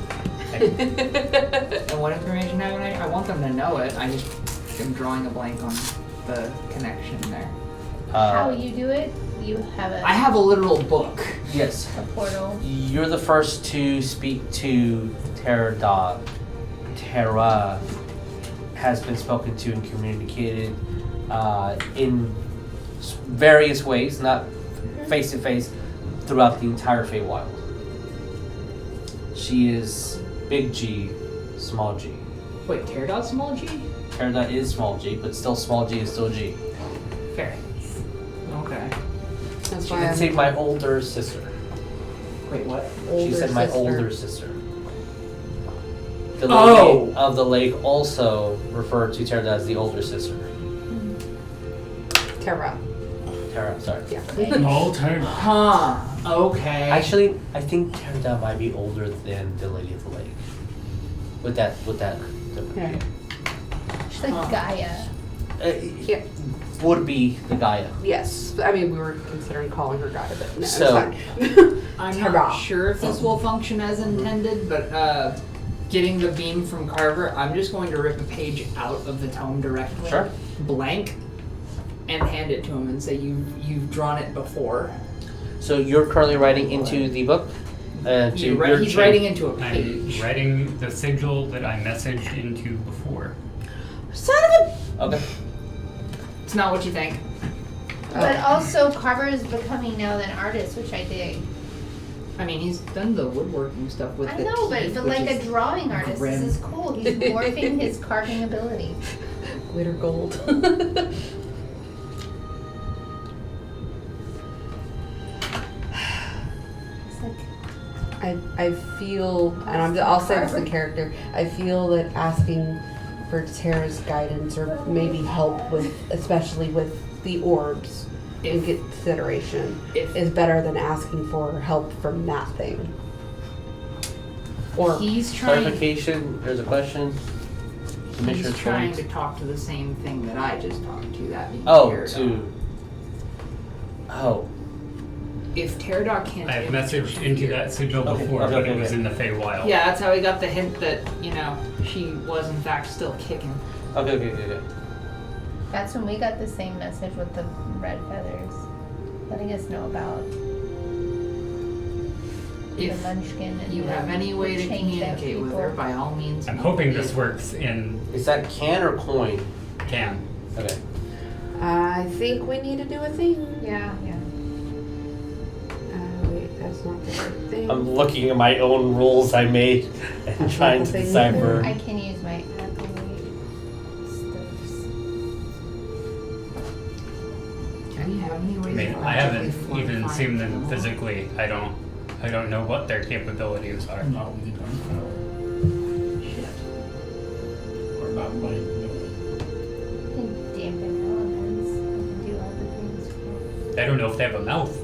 And what information haven't I want them to know it. I just am drawing a blank on the connection there. How you do it? You have I have a literal book. Yes. a portal. You're the first to speak to Pterodon. Terra has been spoken to and communicated in various ways, not face to face, throughout the entire Feywild. She is big G, small G. Wait, Pterodon small G? Pterodon is small G, but still small G is still G. Fair. Okay. That's She why did I'm say my older sister. Wait, what? She said my older sister. The lady Oh! of the lake also referred to Terra as the older sister. Terra. Terra, sorry. Yeah. No, turn. Huh. Okay. Actually, I think Terra might be older than the lady of the lake. With that. Yeah. She's like Gaia. Yeah. Would be the Gaia. Yes. I mean, we were considering calling her Gaia, but no, So- it's fine. I'm Terra. not sure if this will function as intended, but getting the beam from Carver, I'm just going to rip a page out of the tome directly, Sure. blank, and hand it to him and say, you've drawn it before. So you're currently writing into the book? He's writing into a I'm page. writing the sigil that I messaged into before. Son of Okay. It's not what you think. But also, Carver is becoming now an artist, which I dig. I mean, he's done the woodworking stuff with I the know, teeth, but which like a is drawing artist, grim. this is cool. He's morphing his carving ability. a glitter gold. It's like, I feel, and I'll say this in character, I feel that asking for Terra's guidance or maybe help with, especially with the orbs in consideration, If- is better than asking for help from that thing. Or he's trying. Clarification, there's a question. Commissioner's He's trying point. to talk to the same thing that I just talked to. That being Oh, Pterodon. to... Oh. If Pterodon can't. I have messaged into that sigil Okay, before, okay, but okay, it was okay. in the Feywild. Yeah, that's how we got the hint that she was in fact still kicking. Okay. that's when we got the same message with the red feathers, letting us know about If the munchkin and you the have any way to change that communicate with her, people. by all means. I'm hoping this works in Is that can or coin? can. Okay. I think we need to do a thing. Yeah. Wait, that's not the right thing. I'm looking at my own rules I made and trying to Thing. decipher. I can use my accolade stuffs. Do you have any I ways mean, of I haven't actively even fortifying seen them wall? physically. I don't know what their capabilities are. Not with the gunpowder. Shit. Or not by doing. I can dampen elements. I can do other things. I don't know if they have a mouth.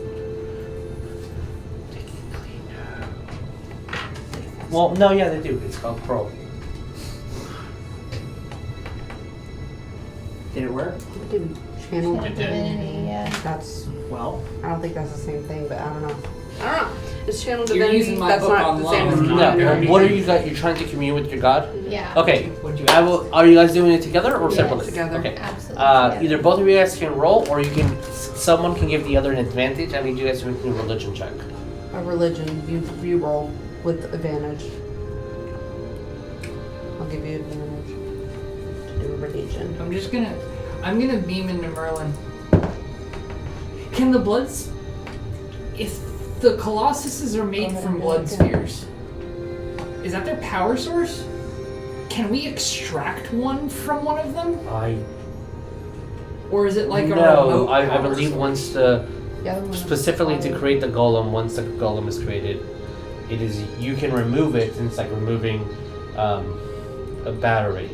Well, no, yeah, they do. It's called Crow. Did it work? We did channel. It did. Divinity, yeah. That's, Well, I don't think that's the same thing, but I don't know. It's channel You're divinity. using my That's book not the same as online. No, community. what are you guys? You're trying to commune with your god? Yeah. Okay. what'd you I ask? will. Are you guys doing it together or Yes. separately? Together. Okay. Absolutely. together. Either both of you guys can roll, or you can. Someone can give the other an advantage. I need you guys to make a religion check. A religion. You roll with advantage. I'll give you advantage to do a religion. I'm gonna beam into Merlin. Can the bloods, if the Colossuses are made from blood spheres, is that their power source? Can we extract one from one of them? Or is it like a no, remote I power believe source? once the The other one is specifically to fire. create the golem. Once the golem is created, it is you can remove it, and it's like removing a battery,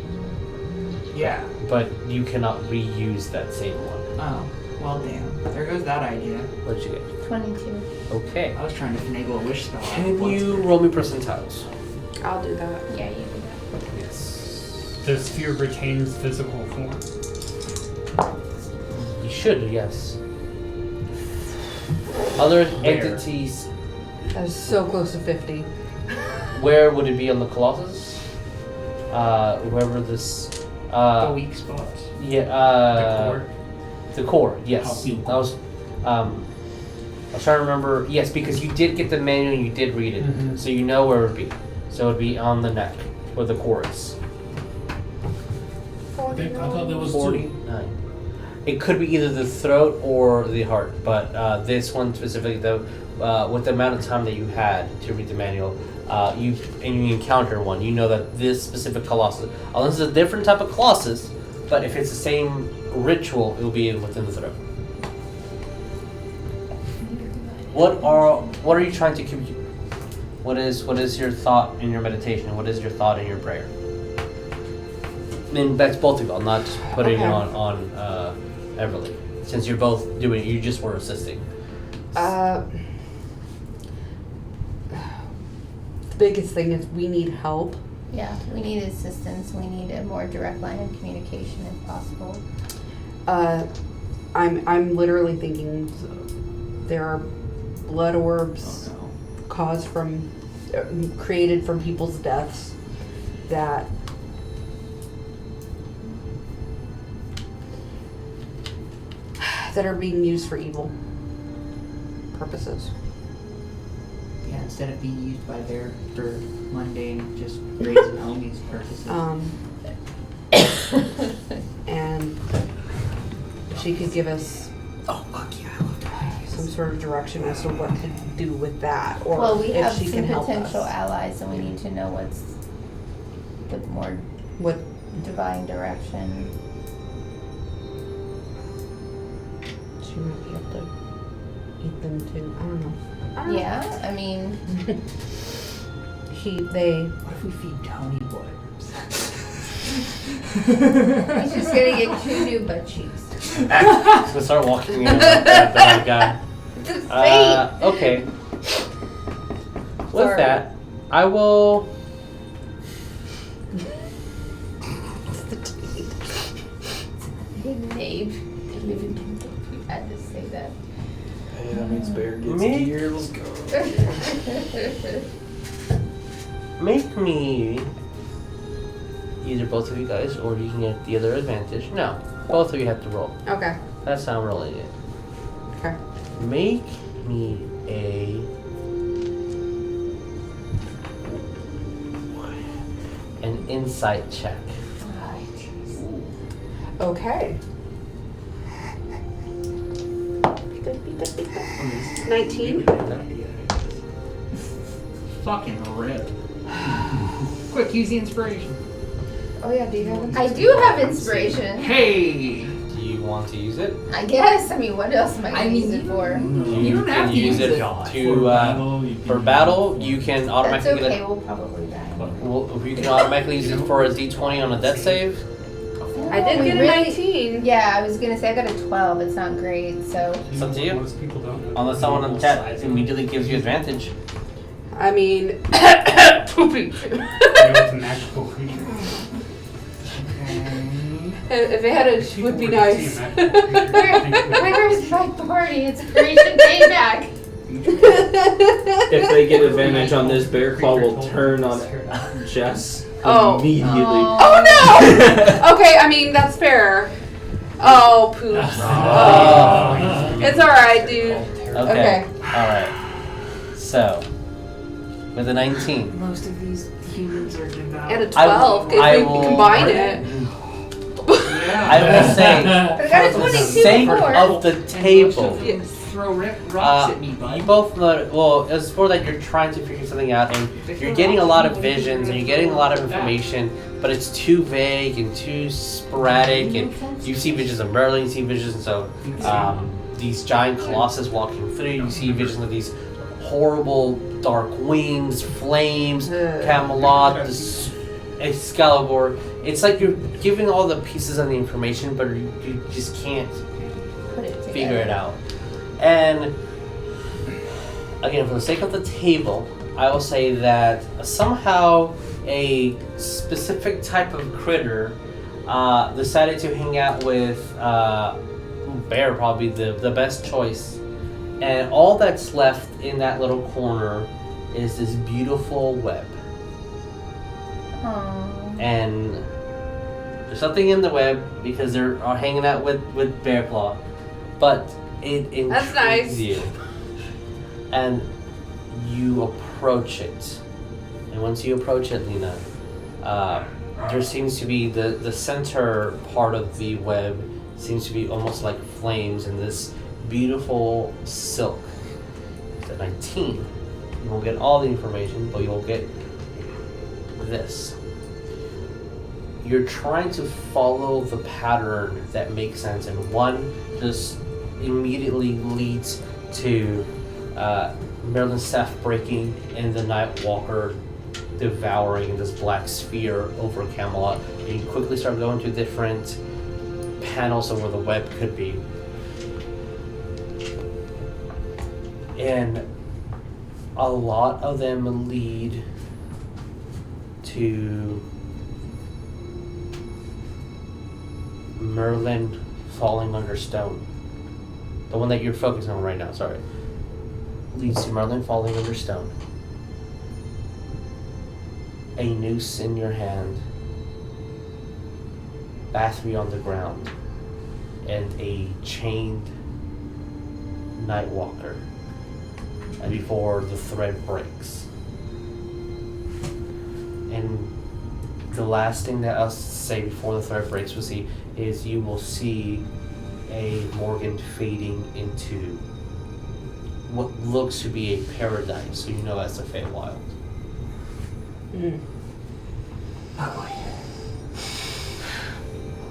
Yeah. but you cannot reuse that same one. Oh, well damn. There goes that idea. What did you get? 22. Okay. I was trying to finagle a wish spell. out of Can blood you spirit. roll me percentiles? I'll do that. Yeah, you do that. Yes. The sphere retains physical form. You should, yes. Other Where? entities That is so close to 50. Where would it be on the Colossus? Wherever this. The weak spots. Yeah. The core. How Yes. you- That was. I was trying to remember. Yes, because you did get the manual and you did read it, so you know where it would be. So it would be on the neck, where the core is. I thought there was 49. It could be either the throat or the heart, but this one specifically, though, with the amount of time that you had to read the manual, you encounter one, you know that this specific Colossus, unless it's a different type of Colossus, but if it's the same ritual, it will be within the throat. What are you trying to communicate? What is your thought in your meditation? What is your thought in your prayer? I mean, that's both of you. I'm not just putting it on Everlee. Since you're both doing it, you just were assisting. The biggest thing is we need help. Yeah, we need assistance. We need a more direct line of communication if possible. I'm literally thinking there are blood orbs caused from created from people's deaths that are being used for evil purposes. Yeah, instead of being used by Bear for mundane, just raising homies purposes. And she could give us Oh fuck yeah, I love that. some sort of direction as to what to do with that, or Well, we if have she some can help potential us. allies, and we need to know what's the more What divine direction. she might be able to eat them too. I don't know. Yeah, I mean, What if we feed Tony blood? he's just gonna get 2 new butt cheeks. He's gonna start walking in like that bad guy. It's fate. Okay. With Sorry. that, I will. Nave. You had to say that. Hey, that means Bear gets Me? gear. Let's go. Make me either both of you guys, or you can get the other advantage. No, both of you have to roll. Okay. That's how I'm rolling it. Okay. Make me an insight check. Okay. 19. Fucking rip. Quick, use the inspiration. Oh yeah, do you have I do have inspiration. Hey! Do you want to use it? I guess. I mean, what else am I I gonna mean, use it for? You don't have can to use use it it. for battle. You can That's automatically okay. We'll probably die. you can automatically use it for a D20 on a death save. I did We get a really- 19. Yeah, I was gonna say I got a 12. It's not great, so. It's up to you. Most people don't know. Unless someone in the chat immediately gives you advantage. I mean, poopy. You know, it's a magical creature. If it had a, would be nice. Where's my party? It's Creation Day back. If they get advantage on this, Bear Claw will turn on Jess Oh. immediately. Oh no! Okay, I mean that's fair. Oh poops. Oh. It's alright, dude. Okay. Alright. So, with a 19. Most of these humans are devout. And a 12 if we combine it. I will say, But I got a for the 22 sake before. of the table, Yes. Throw rocks at me, you bud. both know, well, it's more that you're trying to figure something out, and you're getting a lot of visions, and you're getting a lot of information, but it's too vague and too sporadic, and you see visions of Merlin, you see visions of these giant colossus walking through, you see visions of these horrible dark wings, flames, Camelot, Excalibur. It's like you're giving all the pieces of the information, but you just can't Put it together. figure it out. And again, for the sake of the table, I will say that somehow a specific type of critter decided to hang out with Bear, probably the best choice, And all that's left in that little corner is this beautiful web. Aww. And there's something in the web because they're hanging out with Bearclaw, but it intrigues That's nice. you. And you approach it. And once you approach it, Lena, there seems to be the center part of the web seems to be almost like flames and this beautiful silk. It's at 19. You won't get all the information, but you'll get this. You're trying to follow the pattern that makes sense, and one just immediately leads to Merlin Seth breaking and the Nightwalker devouring this black sphere over Camelot. And you quickly start going to different panels of where the web could be. And a lot of them lead to Merlin falling under stone. The one that you're focusing on right now, sorry. Leads to Merlin falling under stone. A noose in your hand. Battery on the ground. And a chained Nightwalker. And before the thread breaks. And the last thing that I'll say before the thread breaks is you will see a Morgan fading into what looks to be a paradise, so you know that's a Feywild.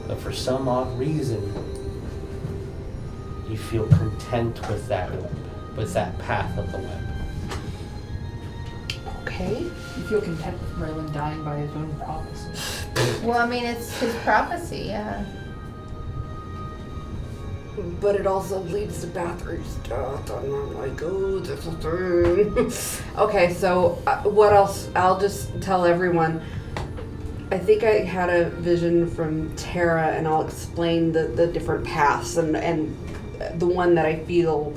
But for some odd reason, you feel content with that path of the web. Okay. You feel content with Merlin dying by his own prophecy. Well, I mean, it's his prophecy, yeah. But it also leads to Bathory's death, and I'm like, oh, that's a thing. Okay, so what else? I'll just tell everyone. I think I had a vision from Tara, and I'll explain the different paths, and the one that I feel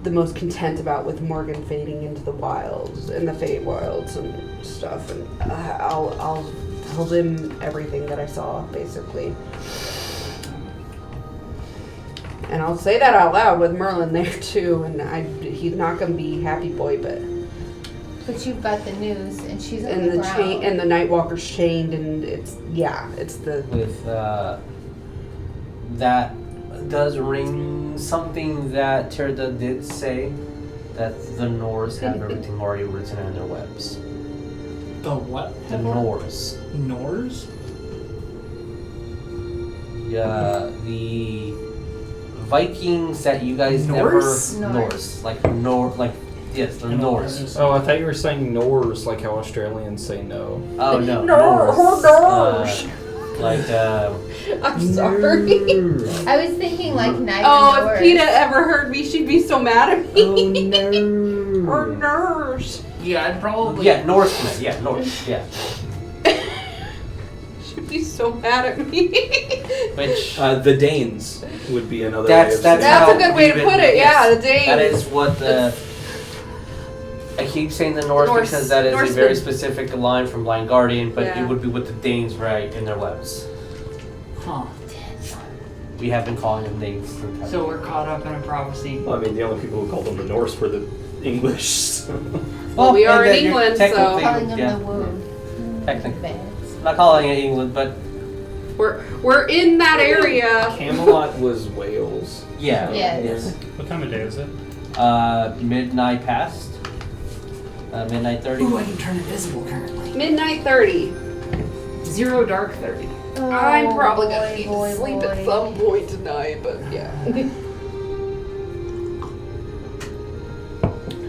the most content about with Morgan fading into the wilds, and the Fate wilds and stuff, and I'll tell them everything that I saw, basically. And I'll say that out loud with Merlin there too, and he's not gonna be happy boy, but you've got the news, and she's on and the the ground. chain and the Nightwalker's chained, and it's the With that does ring something that Terda did say, that the Norse have everything already written on their webs. The what? The Norse. Norse? Yeah, the Vikings that you guys Norse? never Norse, like yes, the Norse. Oh, I thought you were saying Norse, like how Australians say no. Oh no, Norse. I'm sorry. I was thinking like Night Oh, Norse. if PETA ever heard me, she'd be so mad at me. Oh no. Or nurse. Yeah, I'd probably. Yeah, Norseman. Yeah, Norse. Yeah. She'd be so mad at me. Which The Danes would be another That's way of saying how That's a good way to Riven- put it. yes. Yeah, the Danes. That is what the. I keep saying the Norse Norse- because that is Norsemen. a very specific line from Blind Guardian, but Yeah. it would be what the Danes write in their webs. Huh. We have been calling them Danes. So we're caught up in a prophecy. Well, I mean, the only people who called them the Norse were the English. Well, we are and in then you're England, so technically- Calling them yeah. the womb. Technically. Beds. I'm not calling it England, but we're in that area. Camelot was Wales. yeah. Yes. What time of day is it? Midnight past. Midnight 30. Ooh, I can turn invisible currently. Midnight 30. 0 dark 30. I'm probably gonna boy, need boy, to sleep boy. at some point tonight, but yeah.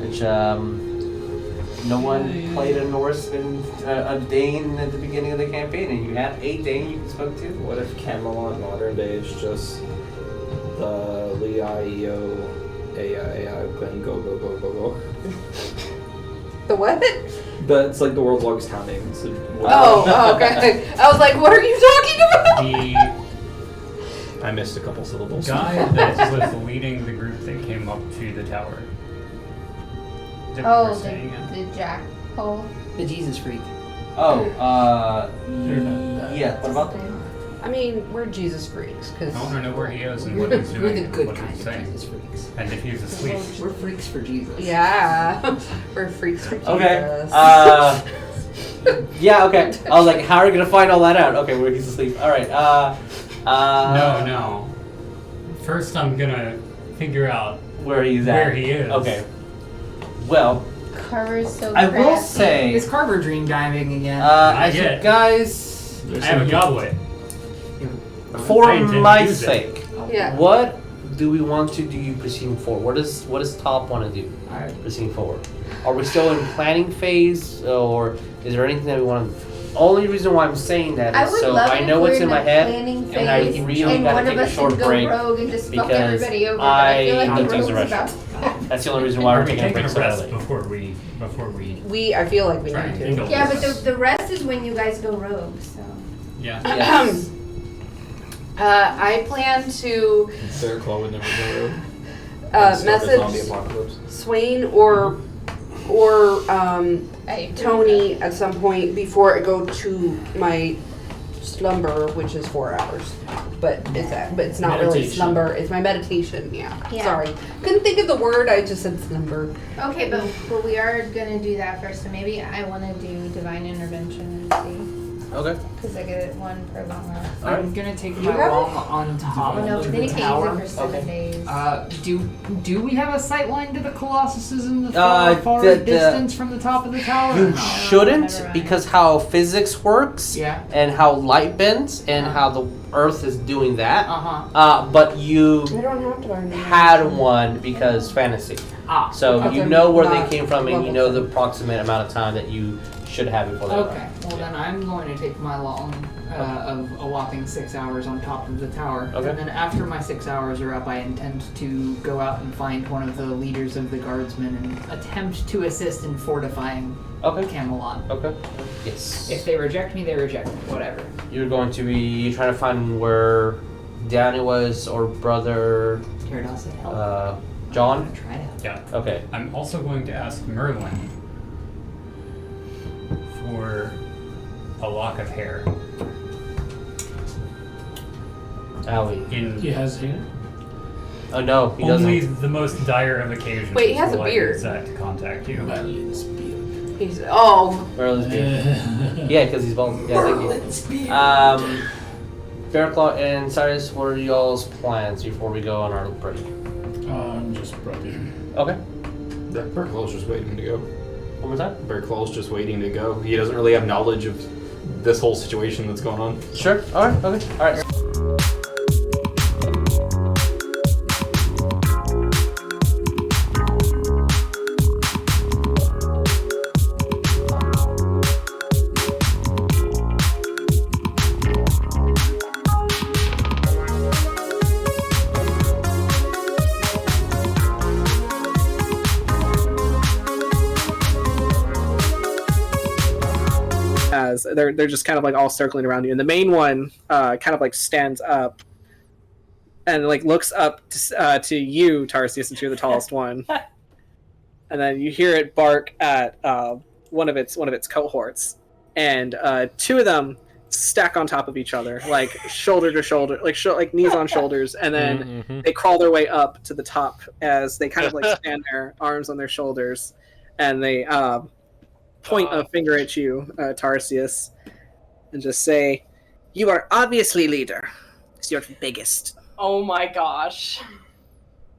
Which no one played a Norseman, a Dane at the beginning of the campaign, and you have a Dane you spoke to. What if Camelot modern day is just the L-I-E-O A-I-A-I Quinn go go go go go? The what? But it's like the world's longest town name. So Oh, okay. I was like, what are you talking about? I missed a couple syllables. Guy that was leading the group that came up to the tower. That we Oh, were staying in. the jack hole. The Jesus freak. Oh, yeah. What about them? I mean, we're Jesus freaks, because I want to know where he is and We're what the, he's doing. we're the and good what kind he's of saying. Jesus freaks. And if he's asleep. We're freaks for Jesus. yeah, we're freaks for Jesus. Okay. Yeah. Okay. I was like, how are we gonna find all that out? Okay, where he's asleep. All right. No. First, I'm gonna figure out Where he's at. where he is. Okay. Well, Carver's so I will crafty. say, Is Carver dream diving again? as you yet. guys, I have a goblet. for I intend to my use it. sake, Yeah. what do we want to do proceeding forward? What does Top want to do proceeding forward? Are we still in planning phase, or is there anything that we want to? Only reason why I'm saying that I is would so love I if know we're what's in my the head, planning and I phase, really and gotta one take of a us short can go break rogue and just fuck because everybody over. But I feel like I the need to use the rogue's restroom. about. That's the only reason why Are we're we taking a break taking a so rest early. before we I feel like we try need and to. kill Yeah, but this? the rest is when you guys go rogue. So. Yeah. Yes. I plan to Sarah Claw would never go rogue. message Zombie apocalypse. Swain or I Tony at some point before I go to my slumber, which is 4 hours. But it's not really Meditation. slumber. It's my meditation. Yeah. Yeah. Sorry, couldn't think of the word. I just said slumber. Okay, but we are gonna do that first. So maybe I want to do divine intervention and Okay. see, because I get one per long rest. I'm gonna take You my have long on top Oh no, of but then the you can't tower. use it for 7 days. Do we have a sight line to the Colossuses in the Uh, far the- distance from the top of the tower? You No. shouldn't, never mind. because how physics works Yeah. and how light bends and Uh-huh. how the Earth is doing that. Uh-huh. But you I don't have to learn. had one because fantasy. Ah. So Okay. you know where they Not came from, and you level know the 10. approximate amount of time that you should have before they Okay. Well, then I'm going to take my long of a whopping 6 hours on top of the tower. Okay. And then after my 6 hours are up, I intend to go out and find one of the leaders of the guardsmen and attempt to assist in fortifying Okay. Camelot. Okay. Yes. If they reject me, they reject me. Whatever. You're going to be trying to find where Danny was, or brother Gyarados said help. John. I'm gonna try to help. Yeah. Okay. I'm also going to ask Merlin for a lock of hair. Owie. He has hair. Oh no, he Only doesn't. the most dire of occasions. Wait, he has a will I beard. use that to contact you. Madeline's beard. He's Merlin's beard. Yeah, because he's bald. Yeah, thank you. Bearclaw and Saerus, what are y'all's plans before we go on our break? I'm just prepping. Okay. Bear Claw's just waiting to go. One more time. Bear Claw's just waiting to go. He doesn't really have knowledge of this whole situation that's going on. Sure. All right. Okay. All right. As they're just kind of like all circling around you, and the main one kind of like stands up and like looks up to you, Tarsius, since you're the tallest one, and then you hear it bark at one of its cohorts, and two of them stack on top of each other, like shoulder to shoulder, like knees on shoulders, and then they crawl their way up to the top as they kind of like stand there, arms on their shoulders, and they point a finger at you, Tarsius, and just say, "You are obviously leader. It's your biggest." Oh my gosh.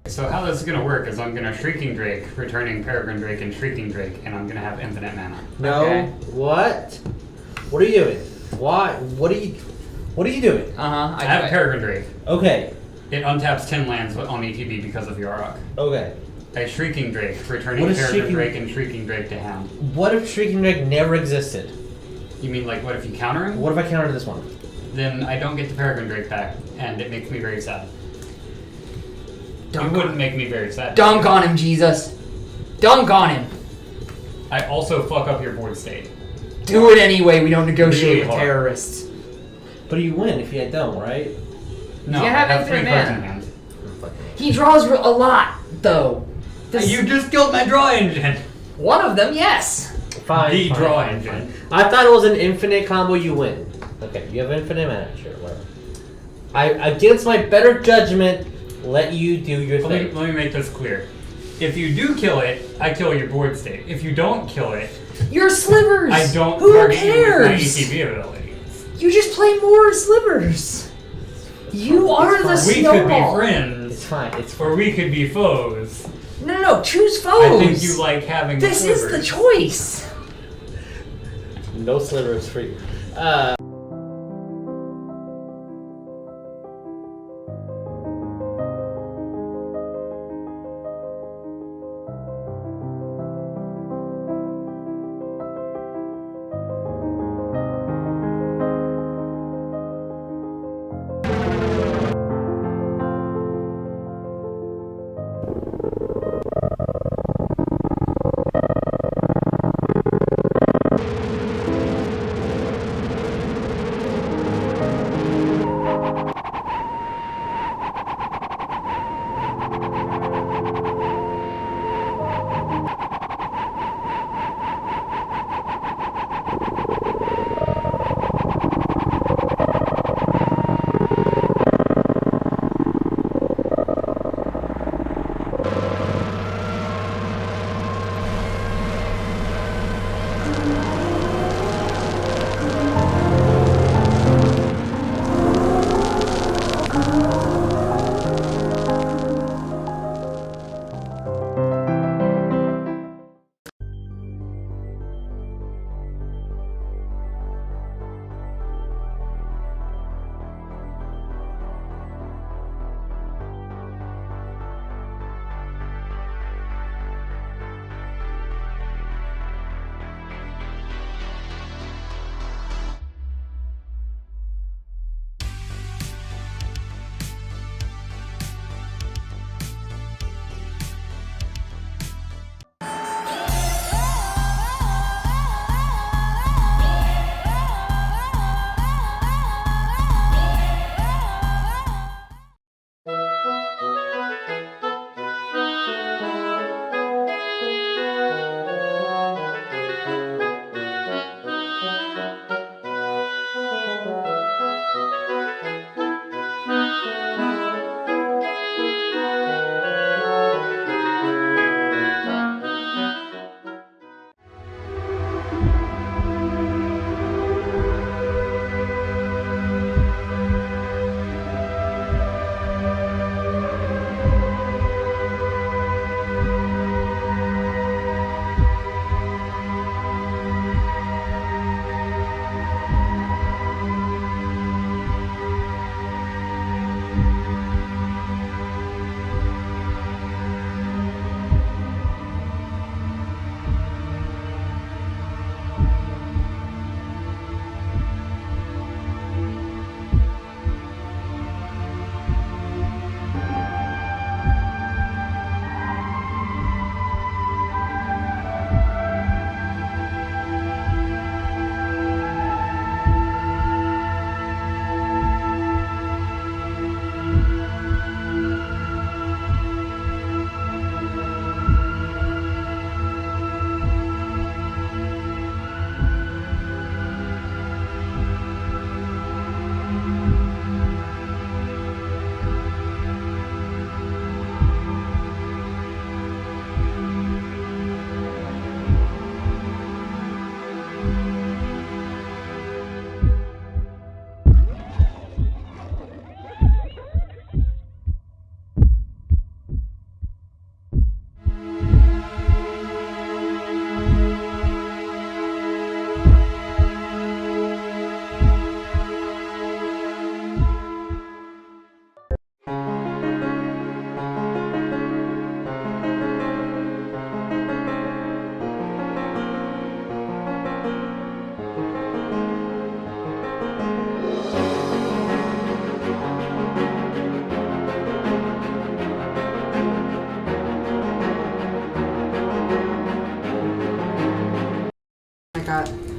So how this is going to work is I'm going to Shrieking Drake, returning Peregrine Drake and Shrieking Drake, and I'm going to have infinite mana. No. Okay. What? What are you doing? Why? What are you doing? I have Peregrine Drake. Okay. It untaps 10 lands on ETB because of Yarok. Okay. A Shrieking Drake, returning What is Peregrine Shrieking- Drake and Shrieking Drake to hand. What if Shrieking Drake never existed? You mean like what if you counter him? What if I countered this one? Then I don't get the Peregrine Drake back, and it makes me very sad. Dunk It wouldn't make me very sad. Dunk on him, Jesus. Dunk on him. I also fuck up your board state. Do it anyway. We don't negotiate Really with hard. terrorists. But you win if you don't, right? No, You I have have 3 infinite cards in mana. hand. He draws a lot, though. You just killed my draw engine. One of them, yes. Fine. The fine, draw fine, engine. fine. I thought it was an infinite combo. You win. Okay, you have infinite mana. Sure, whatever. I, against my better judgment, let you do your thing. Let me make this clear. If you do kill it, I kill your board state. If you don't kill it, Your slivers. I don't Who target you with my cares? ETB abilities. You just play more slivers. You are the We could be snowball. friends, It's fine. It's or fine. we could be foes. No, choose foes. I think you like having This is the slivers. choice. No slivers for you.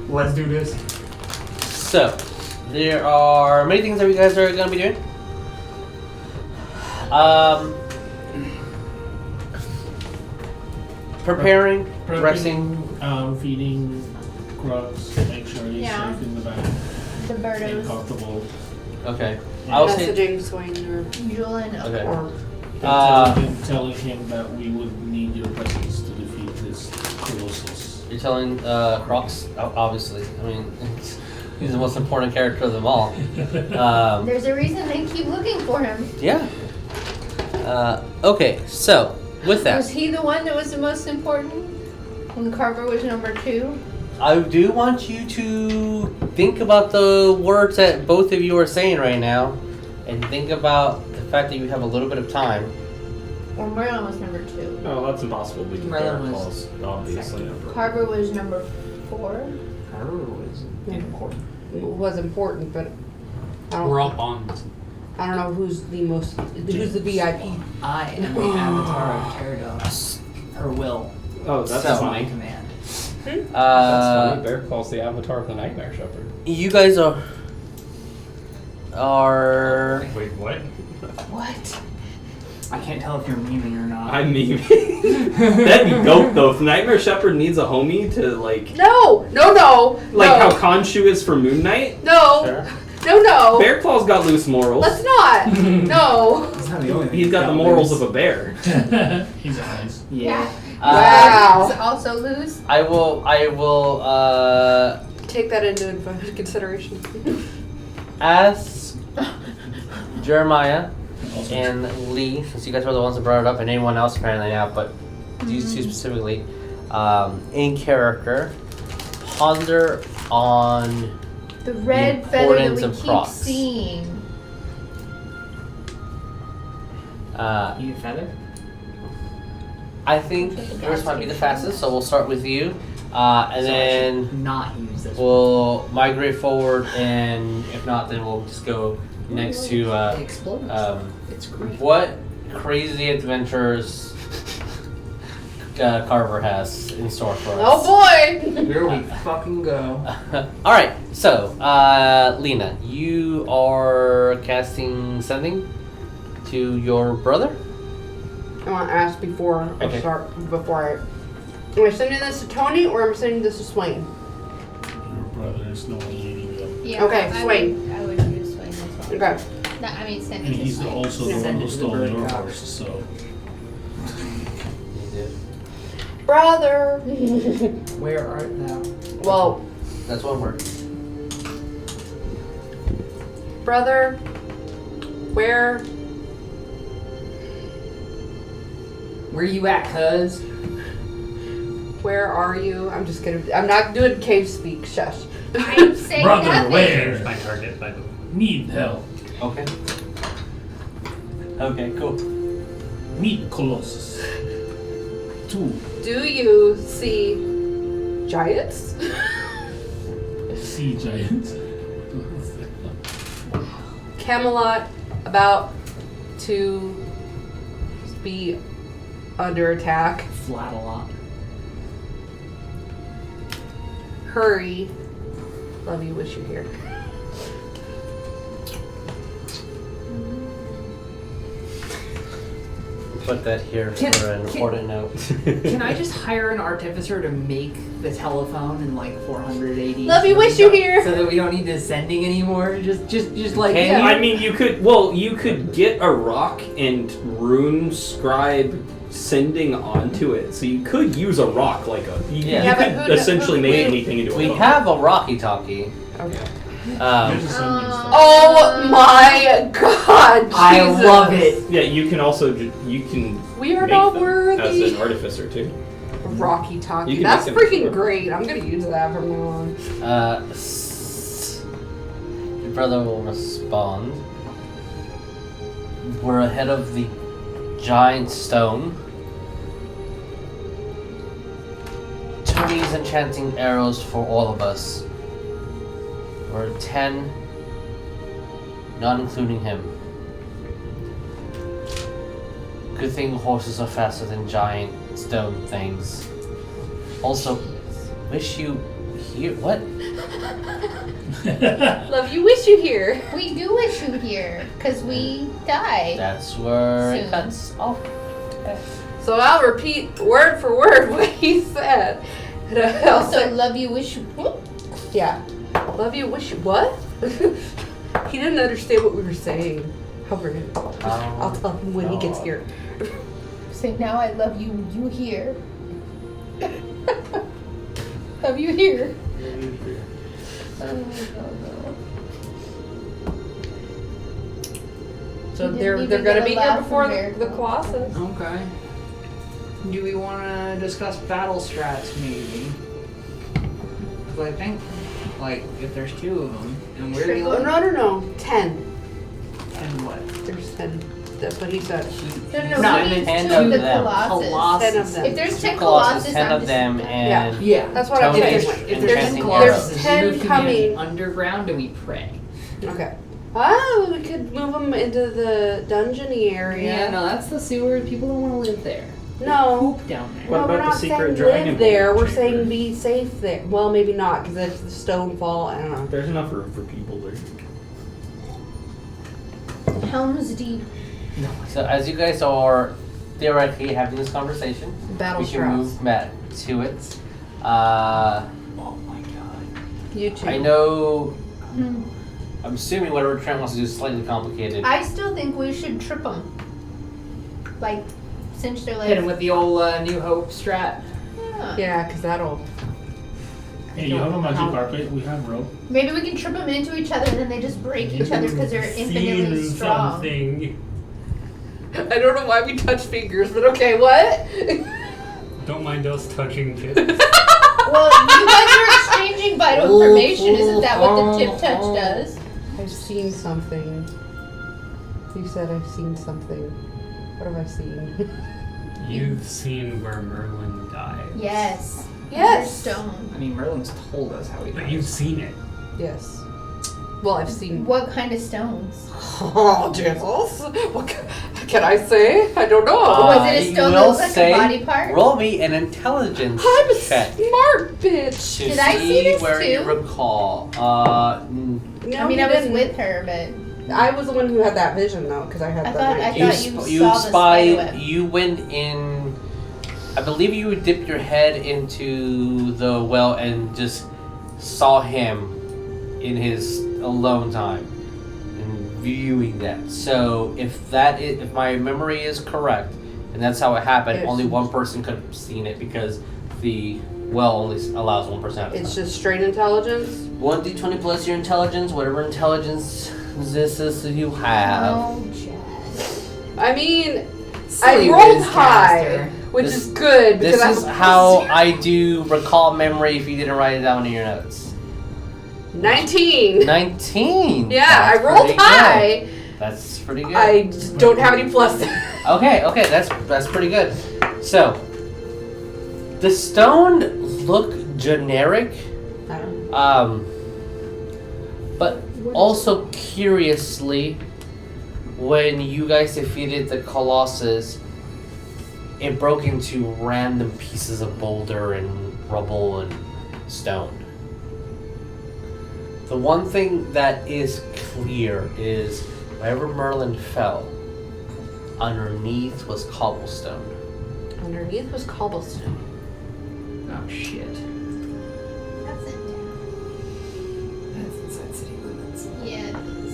Let's do this. So, there are many things that you guys are going to be doing. Preparing, resting. Feeding Crux, make sure he's Yeah. safe in the back. The And birdos. comfortable. Okay. I'll say. Messaging Swain or Usual and Okay. or Telling him that we would need your presence to defeat this Colossus. You're telling Crocs, obviously. I mean, he's the most important character of them all. there's a reason they keep looking for him. Yeah. Okay, so with that, Was he the one that was the most important? When Carver was number 2? I do want you to think about the words that both of you are saying right now, and think about the fact that you have a little bit of time. Or Merlin was number 2. Oh, that's impossible. We can Merlin bear was claws, obviously. Carver was number 4. Carver was important. it was important, but I We're don't. all bonds. I don't know who's the VIP. I am the avatar of Paradox. Her will. Oh, that's So- My funny. command. That's funny. Bear Claw's the avatar of the Nightmare Shepherd. You guys are Wait, what? What? I can't tell if you're memeing or not. I'm memeing. That'd be dope though. If Nightmare Shepherd needs a homie to like No. how Khonshu is for Moon Knight, No. Sure. No. Bear Claw's got loose morals. Let's not. No. It's not the only thing He's got the morals of a bear. He's eyes. Yeah. Wow. Is also lose. I will Take that into consideration. ask Jeremiah Also, and Lee, since you guys were the ones that brought it up, and anyone else apparently now, but these two specifically, in character, ponder on The red feather that importance we of keep Crocs. seeing. You feather? I think yours might be the fastest, so we'll start with you, and So I then should not use this. we'll migrate forward, and if not, then we'll just go next to It explodes. It's great. what crazy adventures Carver has in store for us. Oh boy. Here we fucking go. All right, so Lena, you are casting sending to your brother. I want to ask before I Okay. start. Am I sending this to Tony or am I sending this to Swain? your brother is no one leading you. Yeah, Okay, I Swain. would use Swain as well. Okay. No, I mean, send And it to he's Swain. also the Yeah. one Send who it to the stole bird your cops. horse, so Brother. Where art thou? Well, That's one word. brother, where you at, cuz? where are you? I'm just gonna. I'm not doing cave speak. Shush. I'm saying Brother, nothing. where? Change my target, by the way. need help. Okay. Okay, cool. Meet Colossus. 2. Do you see giants? Sea giant. Camelot about to be under attack. Flat a lot. Hurry. Love you, wish you here. Put that here Can- for an important note. Can I just hire an artificer to make the telephone in like 480? Love you, so that wish we you don't- here. So that we don't need the sending anymore. Just like Can yeah. you- I mean, you could get a rock and rune scribe sending onto it. So you could use a rock like a. You, Yeah. you Yeah, but could who- essentially make we- anything into a We book. have a Rocky Talkie. Okay. There's a sending stuff. Oh my God! I Jesus. love it. Yeah, you can also you can. We are make not them worthy. as an artificer too. Rocky You talkie. can That's make them freaking sure. great. I'm gonna use that from now on. Your brother will respond. We're ahead of the giant stone. Tony's enchanting arrows for all of us. We're 10, not including him. Good thing horses are faster than giant stone things. Also, wish you here. What? Love you, wish you here. We do wish you you here because we die. That's where it Soon. cuts off. So I'll repeat word for word what he said. And I'll Also, say, love you, wish you. Whoop. yeah. Love you, wish you. What? He didn't understand what we were saying. How rude. I'll tell him when he gets here. Say now I love you. You here? Love you here. So He they're didn't even gonna get a be here laugh before from the Miracle. Colossus. Okay. Do we want to discuss battle strats, maybe? 'Cause I think, like, if there's 2 of them, and we're the Oh, only... no. 10. And what? There's 10. That's what he said. No, No, we need 10 two of of the them. Colossus. 10 of them. If there's 10 Colossus, Colossus, 10 I'm of just them, and Yeah. That's what I'm Tony thinking. is Like, If there's there's 10 Interesting. Colossus, There's we 10 move humanity coming. underground and we pray. Okay. Oh, we could move them into the dungeony area. Yeah, no, that's the sewer. People don't want to live there. No. Poop down there. What No, we're about the not secret saying dragon live there. bolt We're chamber? saying be safe there. Well, maybe not, because it's the stone fall. I don't know. There's enough room for people there. Helm's Deep. so as you guys are theoretically having this conversation, Battle we can straps. move Matt to it. Oh my god. You too. I know. I'm assuming whatever Trent wants to do is slightly complicated. I still think we should trip them. Like, cinch their legs. Hit him with the old New Hope strat. Yeah. Yeah, because that'll. Hey, you have a magic carpet? We have rope. Maybe we can trip them into each other and then they just break each other because they're infinitely Seen strong. something. I don't know why we touch fingers, but okay, what? Don't mind us touching tips. Well, you guys are exchanging vital information. Isn't that what the tip touch does? I've seen something. You said I've seen something. What have I seen? You've seen where Merlin died. Yes. Yes. Stone. I mean, Merlin's told us how he But died. you've seen it. Yes. Well, I've seen. What kind of stones? Oh, Jesus. What can I say? I don't know. Was it a I stone that will looked like a say, body part? roll me an intelligence I'm a check smart bitch. to Did I see this where you too? recall. No, I mean, you I was didn't. with her, but I was the one who had that vision, though, because I had I the thought- night. I thought you saw the spied. spiderweb. You went in. I believe you dipped your head into the well and just saw him in his alone time and viewing that. So if my memory is correct, and that's how it happened, It's- only one person could have seen it because the well only allows one person at a It's time. just straight intelligence. 1d20 plus your intelligence, whatever intelligence this is that you have. oh, Jess. I mean, Silly I rolled whiz high, caster. which This- is good because This is how I do recall memory if you didn't write it down in your notes. 19. 19! Yeah, That's I rolled pretty high. good. That's pretty good. I just don't have any plus. Okay, that's pretty good. So, the stone look generic, I don't know. but also curiously, when you guys defeated the Colossus, it broke into random pieces of boulder and rubble and stone. The one thing that is clear is wherever Merlin fell, underneath was cobblestone. Underneath was cobblestone. Oh shit. That's it. That's inside city limits. Yeah, it is.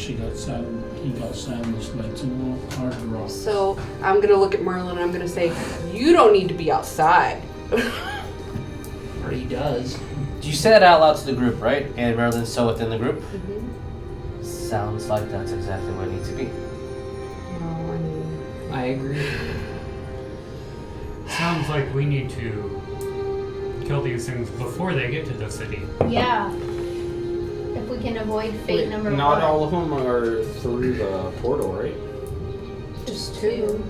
He got sandwiched by 2 hard rocks. So I'm gonna look at Merlin and I'm gonna say, "You don't need to be outside." Or he does. You said it out loud to the group, right? And Merlin's still within the group? Mhm. Sounds like that's exactly where I need to be. No, I mean, I agree. Sounds like we need to kill these things before they get to the city. Yeah. If we can avoid fate number Not one. all of them are through the portal, right? just 2.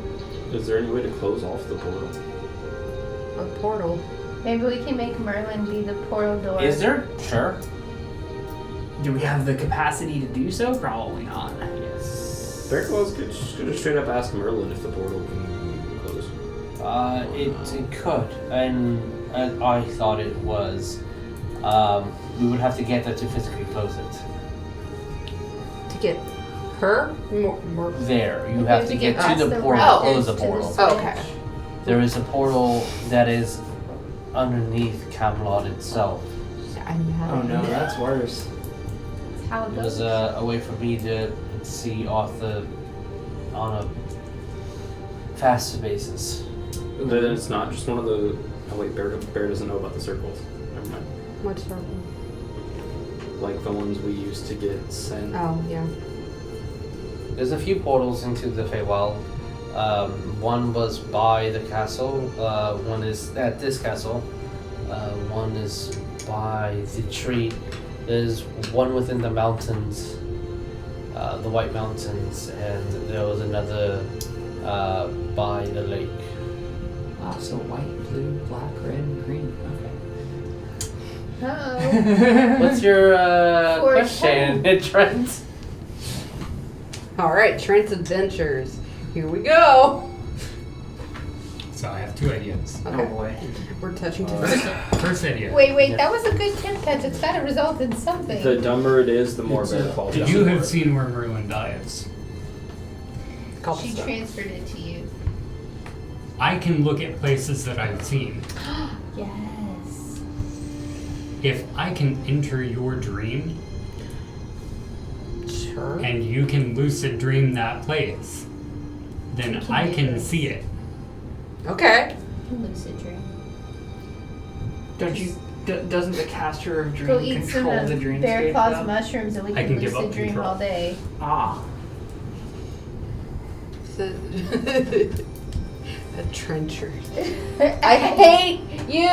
Is there any way to close off the portal? A portal. Maybe we can make Merlin be the portal door. Is there? Sure. Do we have the capacity to do so? Probably not. Yes. Farincala could just straight up ask Merlin if the portal can close. It could. And I thought it was. We would have to get there to physically close it. To get her? More. There. You have to get to past the the portal. rock Close the to the portal. switch. Okay. There is a portal that is underneath Camelot itself. Oh no, that's worse. That's how it It goes. was a way for me to see Arthur on a faster basis. Then it's not just one of the. Oh wait, Bear doesn't know about the circles. Never mind. What's her? Like the ones we used to get sent. Oh, yeah. There's a few portals into the Feywild. One was by the castle. One is at this castle. One is by the tree. There's one within the mountains, the White Mountains, and there was another by the lake. Ah, so white, blue, black, red, and green. Okay. Uh-oh. What's your For question, Trent? Alright, Trent's Adventures. Here we go. So I have two ideas. Okay. Oh boy. We're touching First idea. Wait, Yeah. that was a good tip catch. It's got to result in something. The dumber it is, the more It's Bear a- falls Did down. you have seen where Merlin dies? She transferred it to you. I can look at places that I've seen. Yes. If I can enter your dream Sure. and you can lucid dream that place, then We can I do can this. see it. Okay. Lucid dream. Don't you? Doesn't the caster of Go dream eat some control of the dream Bear state? Claw's though? mushrooms and we I can can give lucid up dream control. all day. Ah. Adventures. I hate you!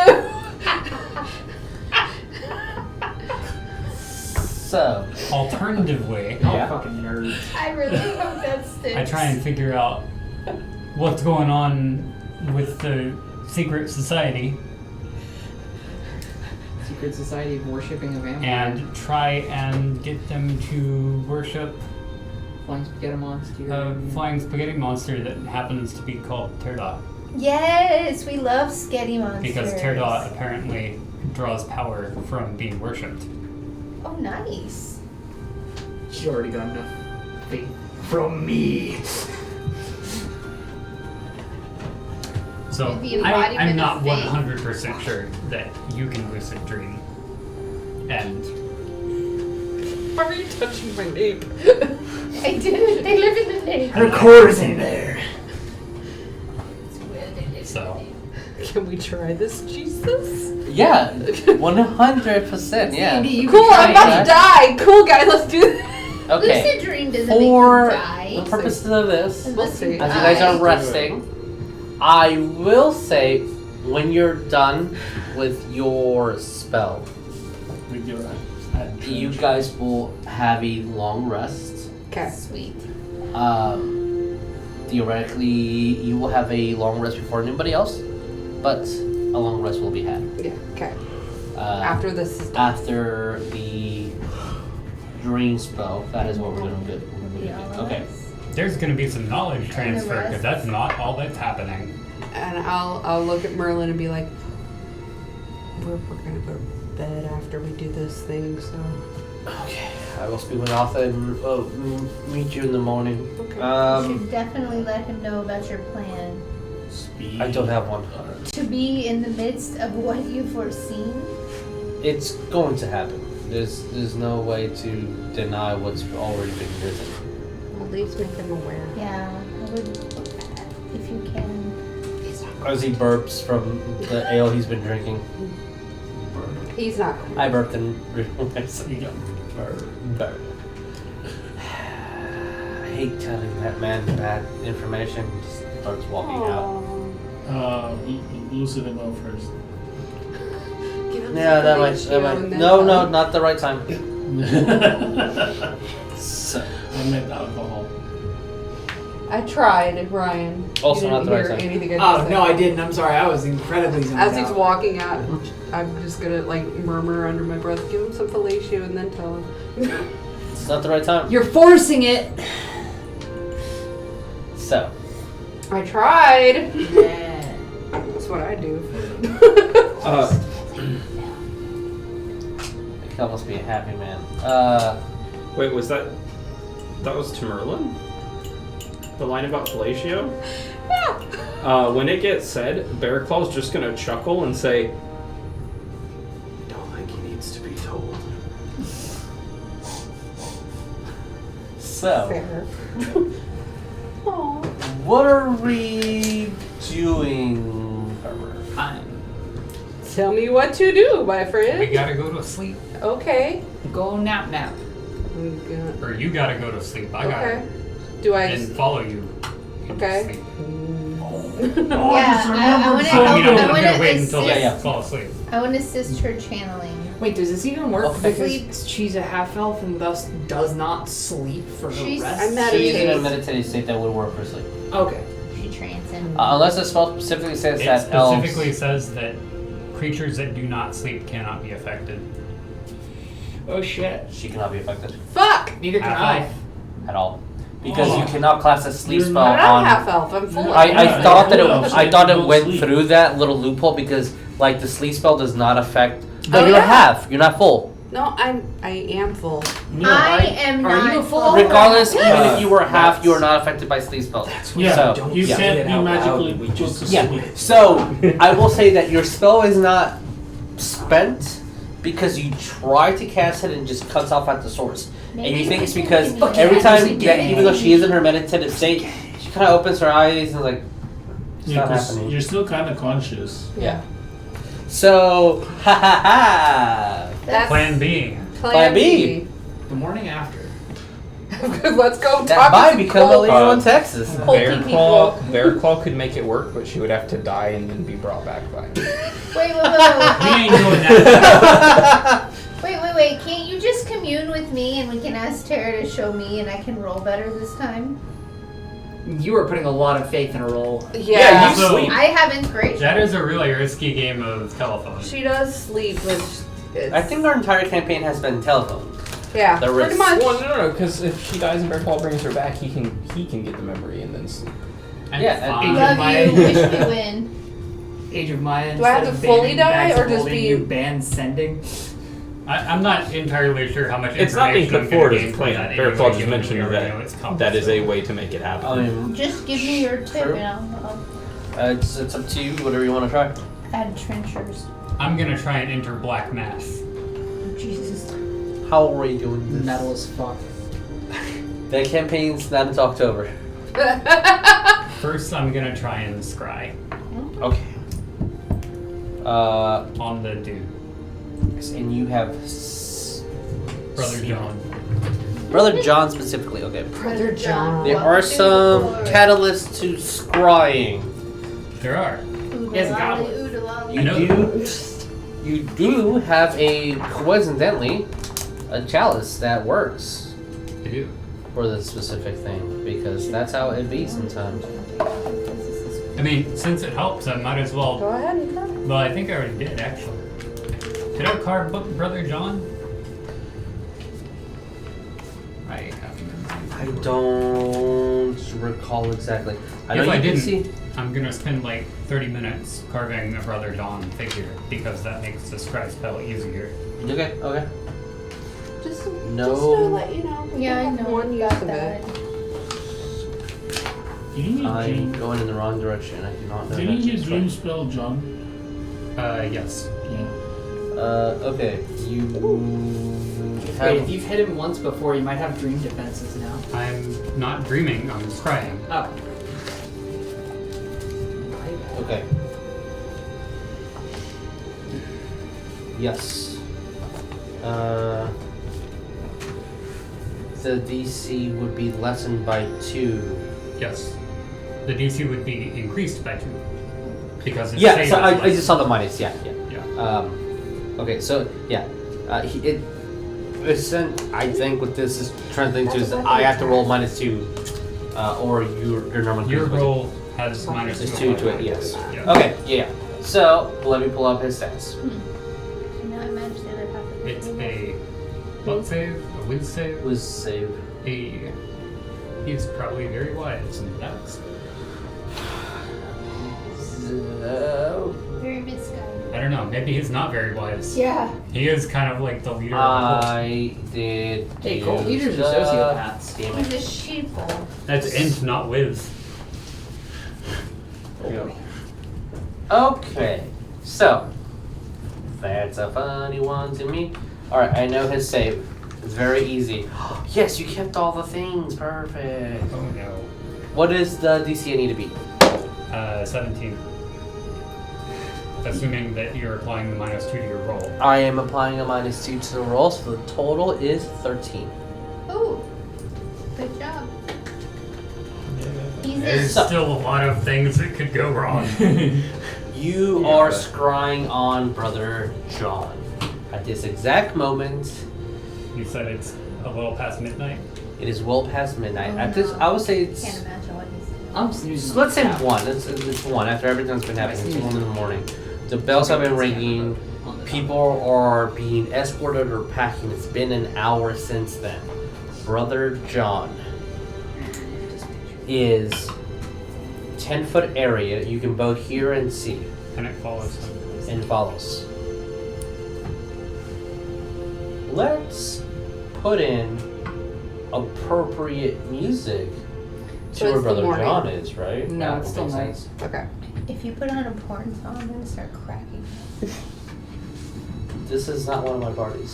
So, Alternatively, Y'all Yeah. fucking nerds. I really hope that sticks. I try and figure out what's going on with the secret society Secret Society of Worshipping a Vampire. and try and get them to worship Flying Spaghetti Monster. a flying spaghetti monster that happens to be called Terdot. Yes, we love sketty monsters. Because Terdot apparently draws power from being worshipped. Oh, nice. She's already got enough faith from me. So The embodiment I'm of not faith. 100% sure that you can lucid dream. And Why are you touching my nape? I did. They live in the name. Her core's in there. It's where they live So- in Can we try this, Jesus? yeah, 100%, yeah. Sandy, you Cool, can I'm try about it. to die. Cool, guys, let's do this. Okay, Lucid dream doesn't for make you die. the purposes of this, We'll see. as you guys are Die. resting, I will say when you're done with your spell, With your you guys will have a long rest. Okay. Sweet. Theoretically, you will have a long rest before anybody else, but a long rest will be had. Yeah, okay. After After this is done. after the dream spell, that is what we're gonna do. Okay. there's going to be some knowledge transfer rest. because that's not all that's happening. And I'll look at Merlin and be like, we're gonna go to bed after we do this thing, so. Okay. I will speak with Arthur and meet you in the morning. Okay. You should definitely let him know about your plan. speed. I don't have one. To be in the midst of what you've foreseen. It's going to happen. There's no way to deny what's already been written. At least make them aware. Yeah, I would, if you can. As he burps from the ale he's been drinking. He's not. I burped and realized. You got Burp. I hate telling that man bad information. He just starts walking out. Lucid him out first. Yeah, that might. No, not the right time. So, I meant alcohol. I tried, Ryan. Also you not didn't the right hear time. anything I Oh just said. no, I didn't. I'm sorry. I was incredibly zoned As he's out. walking out, I'm just gonna like murmur under my breath, give him some fellatio and then tell him. it's not the right time. You're forcing it. So, I tried. Yeah. That's what I do. I could almost be a happy man. Wait, was that That was to Merlin? The line about fellatio? Yeah. When it gets said, Bearclaw's just gonna chuckle and say, I don't think he needs to be told. So, Fair. Aw. what are we doing, Carver? Tell me what to do, my We friend. gotta go to sleep. Okay. Go nap nap. I'm gonna- Or you gotta go to sleep. I Okay. gotta Do I and just... follow you. into Okay. sleep. Yeah, I want to I mean, I'm I gonna want wait to until Yeah, they yeah. fall asleep. I want to assist her channeling. Wait, does this even work? Okay. Because she's a half elf and thus does not sleep for her She's- rest. I'm She's in a meditating. meditative state that would work for sleep. Okay. She transcends. Unless the spell specifically says It that elves... specifically says that creatures that do not sleep cannot be affected. Oh shit. She cannot be affected Fuck! Neither can Half I. elf. at all. Because Oh. you cannot class a sleep You're spell I'm not on... half elf. I'm full I Yeah, thought that yeah, I thought it don't went sleep. through that little loophole because like the sleep spell does not affect. But Oh, you're yeah. half. You're not full. No, I am full. I am are not you full. full? Regardless, even if you were half, that's- you are not affected by sleep spells. Yeah, So, you yeah. can't Get it be out magically loud, we put just- to Yeah. sleep. So I will say that your spell is not spent because you try to cast it and it just cuts off at the source. Maybe And you think we it's can because continue. every time that, Again. even though she is in her meditative state, she kind of opens her eyes and like, it's Yeah, not 'cause happening. you're still kind of conscious. Yeah. So, ha ha ha. That's Plan B. Plan B. The morning after. Let's go That talk might to become people. illegal in Texas. Bearclaw could make it work, but she would have to die and then be brought back by him. Wait. We ain't doing that. Wait. Can't you just commune with me and we can ask Tara to show me and I can roll better this time? You are putting a lot of faith in a roll. Yeah. you sleep. I haven't great. That is a really risky game of telephone. She does sleep, which is... I think our entire campaign has been telephone. Yeah, the pretty risk. much. Well, no, because if she dies and Bearclaw brings her back, he can get the memory and then sleep. I'm Yeah, fine. and- Love Maya. you. Wish we win. Age of Maya. Do I have instead to of fully banning die bags or of just holding, be- you ban sending? I'm not entirely sure how much It's not being information put I'm forward gonna as a gain from plan. that Bearclaw anyway, just given mentioned we already know it's that is a complicated. way to make it happen. I mean, Just give me your tip True. and I'll it's up to you, whatever you want to try. add trenchers. I'm gonna try and enter black mass. Jesus. How are you doing this? Metal as fuck. The campaign's not until October. First, I'm gonna try and scry Okay. on the dude, And you have Brother John. Brother John specifically. Okay. Brother John. There Welcome are to some the floor. catalysts to scrying. There are. Yes, got it. You I know. You do have a coincidentally a chalice that works I do. for this specific thing because that's how it be sometimes. I mean, since it helps, I might as well. Go ahead and try. Well, I think I already did actually. Did I carve book Brother John? I I don't recall exactly. I know If you I can didn't, see. I'm gonna spend like 30 minutes carving a Brother John figure because that makes the scry spell easier. Okay. Okay. Just No. just to let you know. we Yeah, I have know. one use Got of that. it. Didn't you I'm dream? going in the wrong direction. I do not know. Didn't that you to dream try. spell, John? Yes. Yeah. Okay. You Wait, have. if you've hit him once before, you might have dream defenses now. I'm not dreaming, I'm scrying. Oh. Okay. Yes. The DC would be lessened by 2. Yes. The DC would be increased by 2. Because it's Yeah, saved so I as just saw the minus. Yeah. Yeah. Okay, so yeah, I think what this is translating to is that I have to roll -2, or your normal. Your increase roll has minus is 2 2 to it. Yes. Yeah. Okay. Yeah. So let me pull up his stats. Now I managed the other half of the It's table. a luck save, a win save, Was save. he's probably very wise and that's So Very misguided. I don't know. Maybe he's not very wise. Yeah. He is kind of like the leader of the I did. Hey, do cult leaders are the- sociopaths. Damn He's it. a sheeple. whole. That's int, not whiz. Okay, so that's a funny one to me. All right, I know his save. It's very easy. Yes, you kept all the things. Perfect. Oh no. What is the DC I need to beat? 17. Assuming that you're applying the -2 to your roll. I am applying a -2 to the roll, so the total is 13. Ooh. Good job. He's There's So- still a lot of things that could go wrong. You are scrying on Brother John. At this exact moment, You said it's a little past midnight. it is well past midnight. Oh, At this, no. I would say Can't it's. imagine what he's doing. I'm snoozing. So let's say on the couch. 1. It's 1 after everything's been happening. It's 1 in the morning. The bells have been ringing. On the People are being escorted or packing. It's been an hour since then. Brother John is 10-foot area. You can both hear and see, And it follows. and follows. Let's put in appropriate music to So where it's the Brother morning. John is, right? No, That it's would still make night. sense. Okay. If you put on a porn song, I'm gonna start cracking. This is not one of my parties.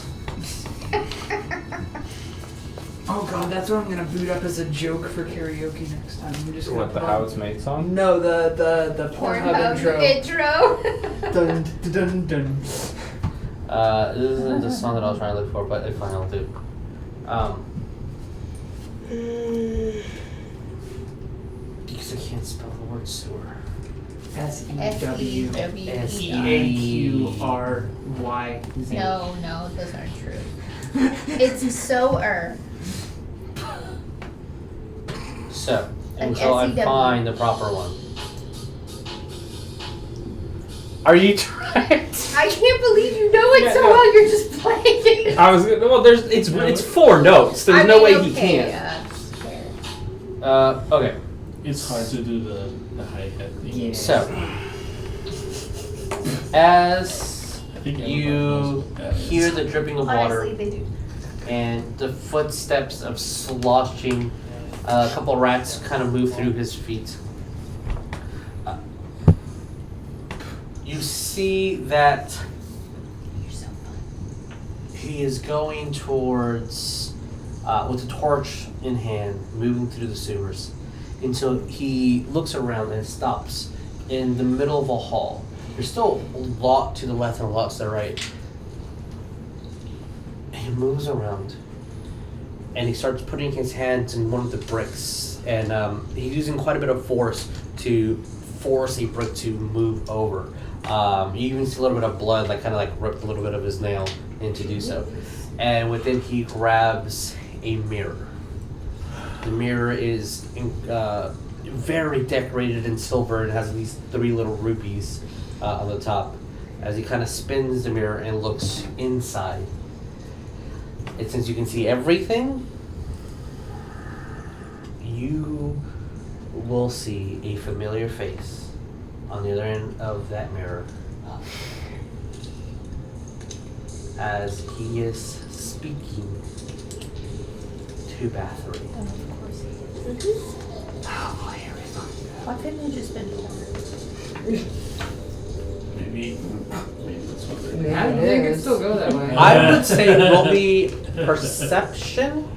Oh god, that's what I'm gonna boot up as a joke for karaoke next time. I'm just gonna What, the put on- Housemates song? No, the Pornhub intro. Dun dun dun dun. This isn't the song that I was trying to look for, but fine, I'll do. Because I can't spell the word sewer. SEWQRY. No, those aren't true. It's so-er. So, Like until I SEW. find the proper one. Are you trying? I can't believe you know it Yeah, so no. well. You're just playing it. I was it's 4 notes. There's no way he can't. Okay. It's hard to do the hi-hat thing. So, as I think everybody you knows what that is. hear the dripping of water Honestly, they do. and the footsteps of sloshing, a couple rats kind of move through his feet. You see that You're so fun. he is going towards, with a torch in hand, moving through the sewers until he looks around and stops in the middle of a hall. There's still a lot to the left and a lot to the right. He moves around and he starts putting his hands in one of the bricks, and he's using quite a bit of force to force a brick to move over. You even see a little bit of blood, kind of ripped a little bit of his nail in to do so. And within he grabs a mirror. The mirror is very decorated in silver and has these 3 little rupees on the top. As he kind of spins the mirror and looks inside. And since you can see everything, you will see a familiar face on the other end of that mirror as he is speaking to Bathory. And of course he is. Oh boy, here we go. Why couldn't you just been born? Maybe that's what they're I don't think it could still go that way. I would say roll me perception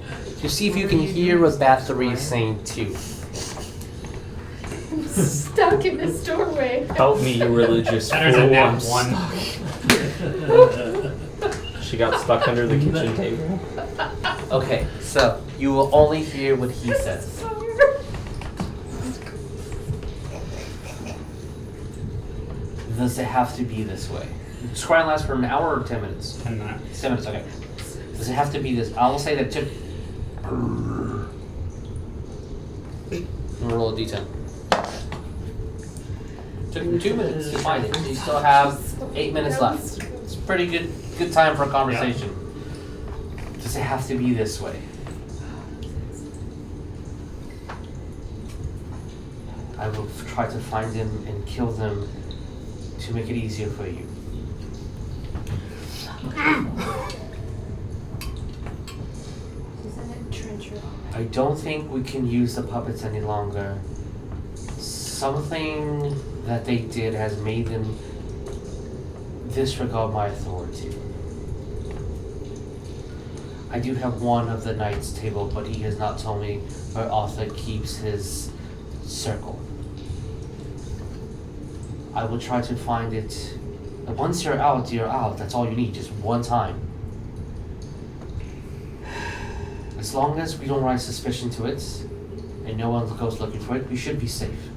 to see if you can hear what Bathory is saying too. I'm stuck in this doorway. Help me, you religious That is a fool. nat I'm 1. She got stuck under the kitchen table. Okay, so you will only hear what he says. Does it have to be this way? Scrying lasts for an hour or 10 minutes? 10 minutes. 10 minutes, okay. Does it have to be this? I will say that took. Roll a d10. Took him 2 minutes to find it. You still have 8 minutes left. It's pretty good time for a conversation. Does it have to be this way? I will try to find him and kill them to make it easier for you. I don't think we can use the puppets any longer. Something that they did has made them disregard my authority. I do have one of the knight's table, but he has not told me where Arthur keeps his circle. I will try to find it. Once you're out, you're out. That's all you need, just one time. As long as we don't raise suspicion to it, and no one goes looking for it, we should be safe.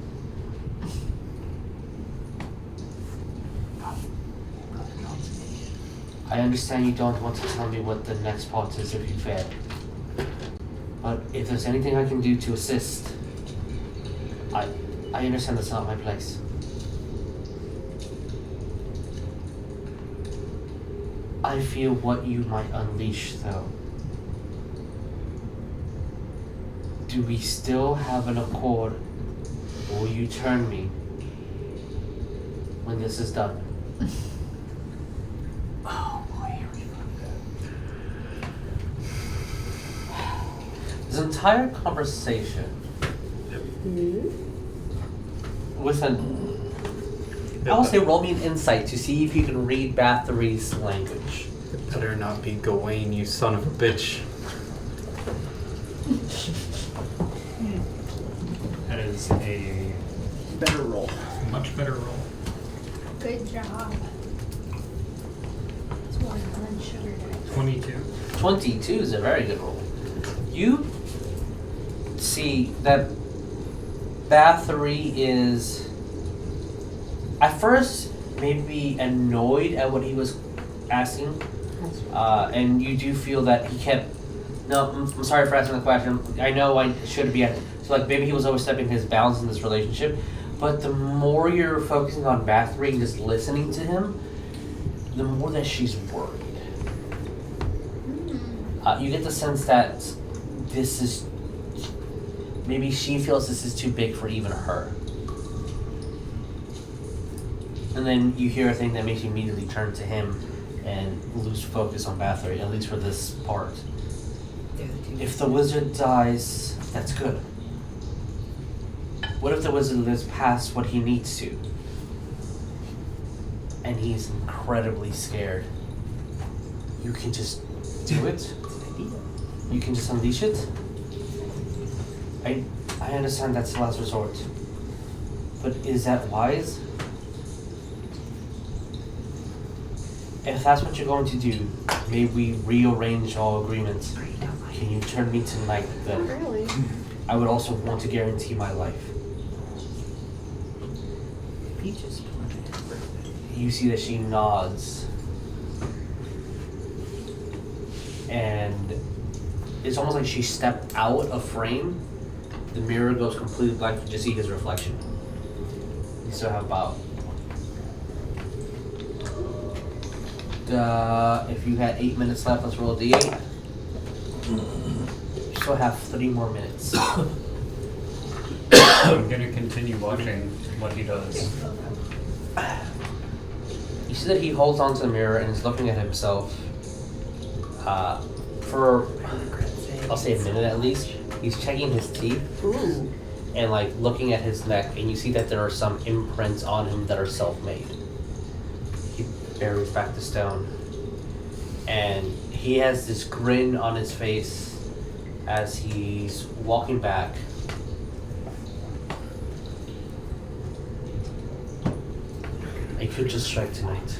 I understand you don't want to tell me what the next part is if you fail. But if there's anything I can do to assist, I understand that's not my place. I feel what you might unleash, though. Do we still have an accord, or will you turn me when this is done? Oh boy, here we go. This entire conversation with I'll say roll me an insight to see if you can read Bathory's language. It better not be Gawain, you son of a bitch. That is a Better roll. much better roll. Good job. It's one sugar dice. 22. 22 is a very good roll. You see that Bathory is at first maybe annoyed at what he was asking, and you do feel that he kept. No, I'm sorry for asking the question. I know I should be. So like maybe he was overstepping his bounds in this relationship, but the more you're focusing on Bathory and just listening to him, the more that she's worried. You get the sense that this is maybe she feels this is too big for even her. And then you hear a thing that makes you immediately turn to him and lose focus on Bathory, at least for this part. If the wizard dies, that's good. What if the wizard lives past what he needs to? And he's incredibly scared. You can just do it. You can just unleash it. I understand that's the last resort. But is that wise? If that's what you're going to do, may we rearrange all agreements. Can you turn me tonight then? Really? I would also want to guarantee my life. You see that she nods. And it's almost like she stepped out of frame. The mirror goes completely black. You just see his reflection. You still have about... if you had 8 minutes left, let's roll a d8. You still have 3 more minutes. I'm gonna continue watching what he does. You see that he holds onto the mirror and is looking at himself for, I'll say a minute at least. He's checking his teeth. Ooh. And like looking at his neck, and you see that there are some imprints on him that are self-made. He buries back the stone. And he has this grin on his face as he's walking back. I could just strike tonight.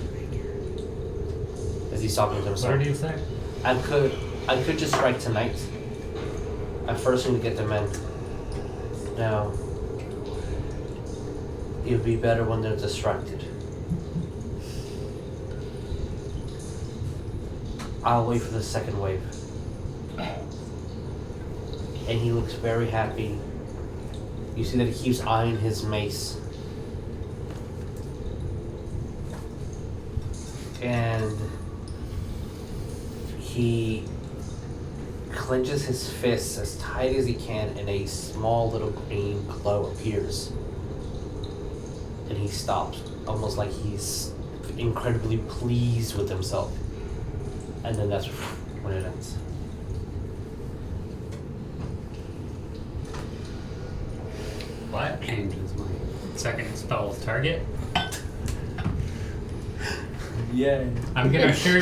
As he's talking to himself. What did you say? I could just strike tonight. I first need to get the men. Now, it would be better when they're distracted. I'll wait for the second wave. And he looks very happy. You see that he keeps eyeing his mace. And he clenches his fists as tight as he can, and a small little green glow appears. And he stops, almost like he's incredibly pleased with himself. And then that's when it ends. Well, that changes my second spell target. Yay. I'm gonna share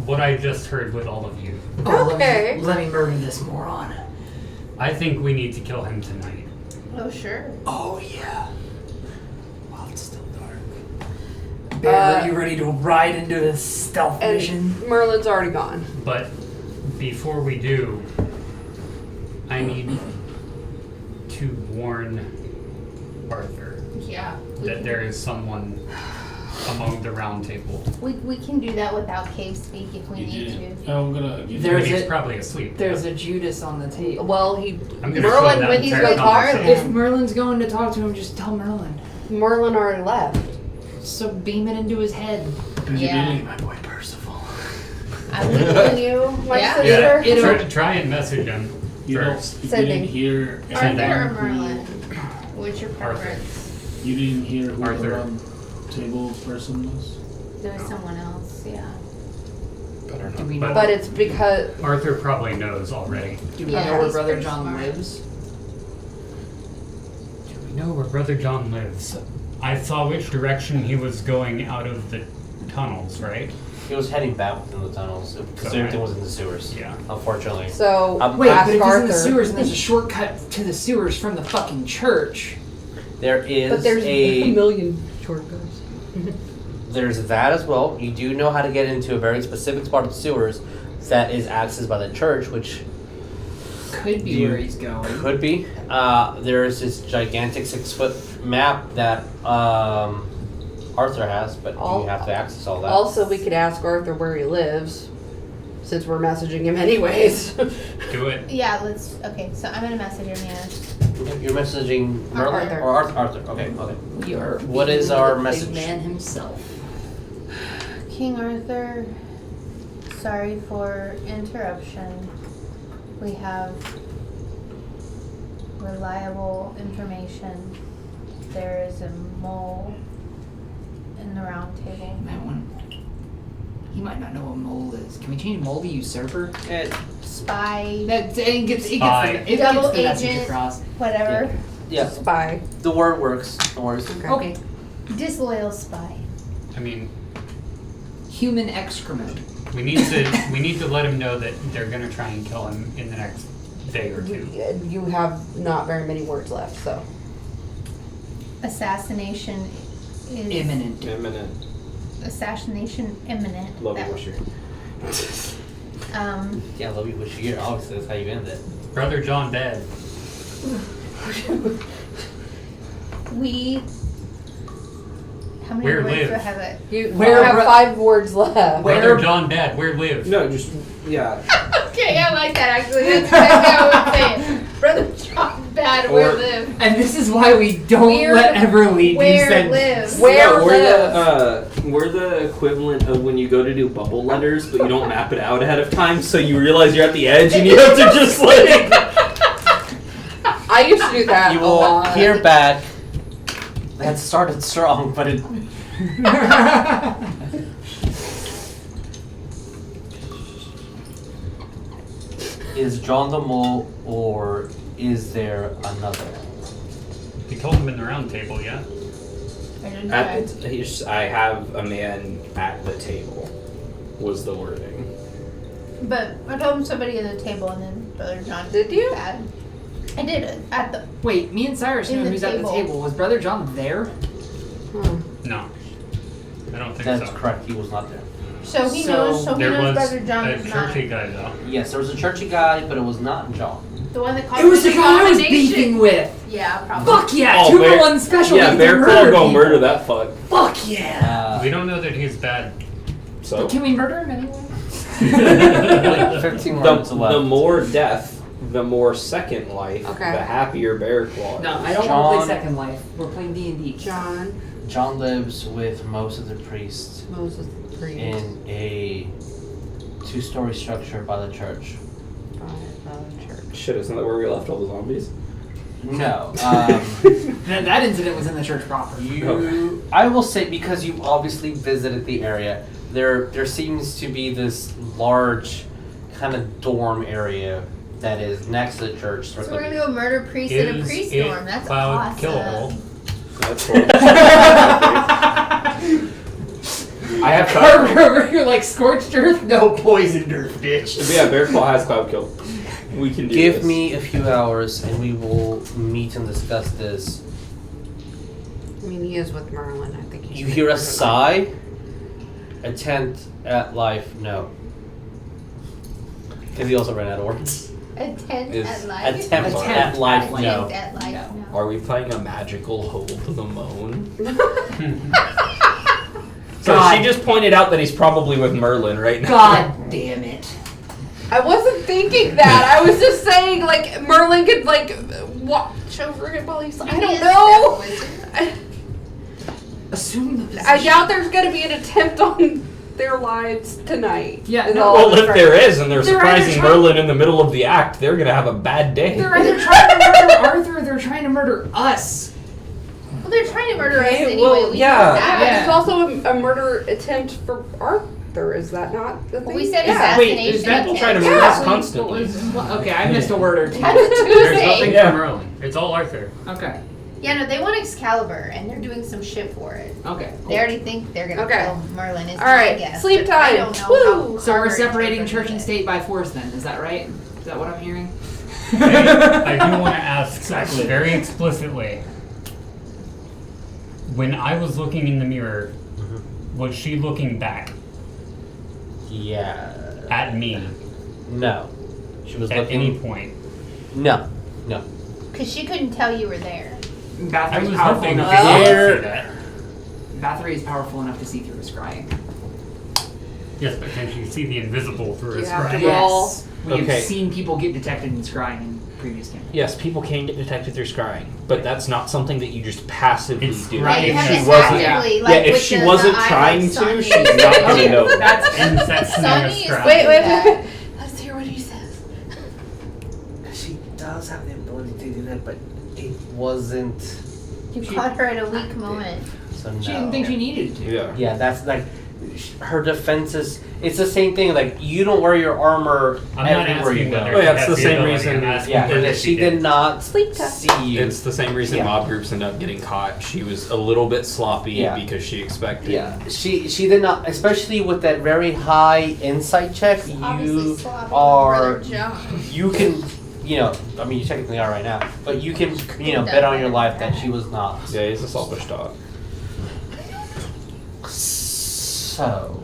what I just heard with all of you. Oh, Okay. let me murder this moron. I think we need to kill him tonight. Oh, sure. Oh yeah. While it's still dark. Bear, are you ready to ride into this stealth mission? And Merlin's already gone. But before we do, I need to warn Arthur Yeah. that there is someone among the round table. We can do that without cave speak if we need to. I'm gonna give There- There's He's a- probably asleep. There's a Judas on the table. Well, I'm gonna Merlin, show that when he's entire with conversation. Arthur, If Merlin's going to talk to him, just tell Merlin. Merlin already left. So beam it into his head. Yeah. my boy Percival. I will kill you, my Yeah. sister. Yeah, try and message him You first. you Sending. didn't hear Arthur or anyone Merlin? What's your Arthur. preference? You didn't hear who Arthur. the round table person was? There was someone else, yeah. Do we know? But it's because Arthur probably knows already. Do we Yeah, know where he's Brother pretty John smart. lives? Do we know where Brother John lives? I saw which direction he was going out of the tunnels, right? He was heading back within the tunnels because Okay. everything was in the sewers. Yeah. Unfortunately. so Wait, ask but if Arthur. he's in the sewers and there's a shortcut to the sewers from the fucking church. There is But there's a a million shortcuts. there's that as well. You do know how to get into a very specific part of the sewers that is accessed by the church, which Could be You- where he's going. could be. There is this gigantic 6-foot map that Arthur has, but you have to access all that. Also, we could ask Arthur where he lives, since we're messaging him anyways. Do it. Yeah, let's. Okay, so I'm gonna message him, yeah. You're messaging Merlin Arthur. or Arthur. Okay, okay. You're What is our the message? Big man himself. King Arthur, sorry for interruption. We have reliable information. There is a mole in the round table. He might not know what mole is. Can we change mole to usurper? Spy, That it gets Spy. it Double gets the message agent. across. whatever. Yeah, Spy. the word works. No worries. Okay. Disloyal spy. I mean, Human excrement. we need to let him know that they're gonna try and kill him in the next day or two. You have not very many words left, so. Assassination is Imminent. Imminent. Assassination imminent. Love That- you, Wisher. Yeah, love you, wish you here. Obviously, that's how you end it. Brother John dead. We. How many Where words live? do I have it? You Where have bro- 5 words left. Brother John dead. Where live? No, just yeah. Okay, I like that actually. That's exactly how I would say it. Brother John bad, where Or- live? And this is why we don't Where- let Everlee do Where sentences. live? Where No, live? we're the equivalent of when you go to do bubble letters, but you don't map it out ahead of time, so you realize you're at the edge and you have to just like. I used to do that You a will lot. hear back. That started strong, but it. Is John the Mole, or is there another? We told him in the round table, yeah? I didn't try. I have a man at the table. Was the wording? But I told him somebody at the table, and then Brother John Did you? bad. I did it at the. Wait, me and Saerus In knew the who's at the table. table. Was Brother John there? Hmm. No. I don't think That's so. correct. He was not there. So he So knows. So he There knows was Brother John a is not churchy guy though. Yes, there was a churchy guy, but it was not John. the one that It caused was the guy I was domination. beefing with. Yeah, probably. Fuck yeah! Oh, 2-for-1 special. Yeah, we Bear can Claw murder go people. murder that fuck. Fuck yeah! We don't know that he's bad. So But can we murder him anyway? Like 15 words the left. more death, the more second life, Okay. the happier Bear Claw. No, I don't John- want to play Second Life. We're playing D&D. John, John lives with most of the priests Moses the priest. in a 2-story structure by the church. Church. Shit, isn't that where we left all the zombies? No. That incident was in the church proper. I will say, because you obviously visited the area, there seems to be this large kind of dorm area that is next to the church. So we're gonna go murder priest in a priest dorm. That's cloud awesome. killable? That's cool. I have Carver over here like scorched earth, no poisoned earth, bitch. Yeah, Bearclaw has cloud kill. We can do Give this. me a few hours and we will meet and discuss this. I mean, he is with Merlin. I think You hear a sigh? Attempt at life, no. Because he also ran out of words. Attempt Is at life. attempt at life, no. Attempt at life. No. Are we playing a magical hold to the moan? So God. she just pointed out that he's probably with Merlin right now. God damn it. I wasn't thinking that. I was just saying, like, Merlin could, like, watch over him while he's. I Maybe don't it's know. that Assume the position. I doubt there's gonna be an attempt on their lives tonight. Yeah, is no. all Well, I'm if trying- there is, and they're They're either surprising trying- Merlin in the middle of the act, they're gonna have a bad day. They're either trying to murder Arthur or they're trying to murder us. Well, they're trying to murder us Okay, anyway. well, We yeah. know that. But it's also a murder attempt for Arthur. Is that not the thing? Well, we said yeah. assassination. Wait, is that People try to attempt. murder us Yeah. constantly. Okay, I missed a word or two. That's a There's Tuesday. nothing Yeah. for Merlin. It's all Arthur. Okay, Yeah, no, they want Excalibur, and they're doing some shit for it. okay. They already think they're gonna Okay. kill Merlin. Is All right, my guess, sleep but I time. don't know Woo. how So we're Carver separating interpreted church and it. state by force then, is that right? Is that what I'm hearing? I do want to ask very explicitly. When I was looking in the mirror, was she looking back Yeah. at me No. She was at looking. any point? No. No. Because she couldn't tell you were there. I Bathory's was powerful hoping enough to to see There- that. Bathory is powerful enough to see through his scrying. Yes, but can she see the invisible through You his have to scrying? roll. Yes. We have Okay. seen people get detected in scrying in previous campaigns. Yes, people can get detected through scrying, but that's not something that you just passively It's do. right. Yeah, you If have she to wasn't- actively, Yeah, like if with she the wasn't eye, trying like to, Sonny. she's not gonna know. That's And that's Sonny is scrying. Wait. that. Let's hear what he says. She does have the ability to do that, but it wasn't. You caught her at a weak moment. So no. She didn't think she needed to. Yeah. Yeah, that's like her defenses. It's the same thing. Like you don't wear your armor I'm not everywhere you asking go. whether Oh, yeah, she it's has the same ability, reason- I'm asking Yeah, whether because she did not Sleep test. see you. It's the same reason Yeah. mob groups end up getting caught. She was a little bit sloppy Yeah. because she expected. Yeah, she did not, especially with that very high insight check. Obviously You sloppy are, brother John. you can, I mean, you technically are right now, but you can, bet on your life that she was not. Yeah, he's a selfish dog. So,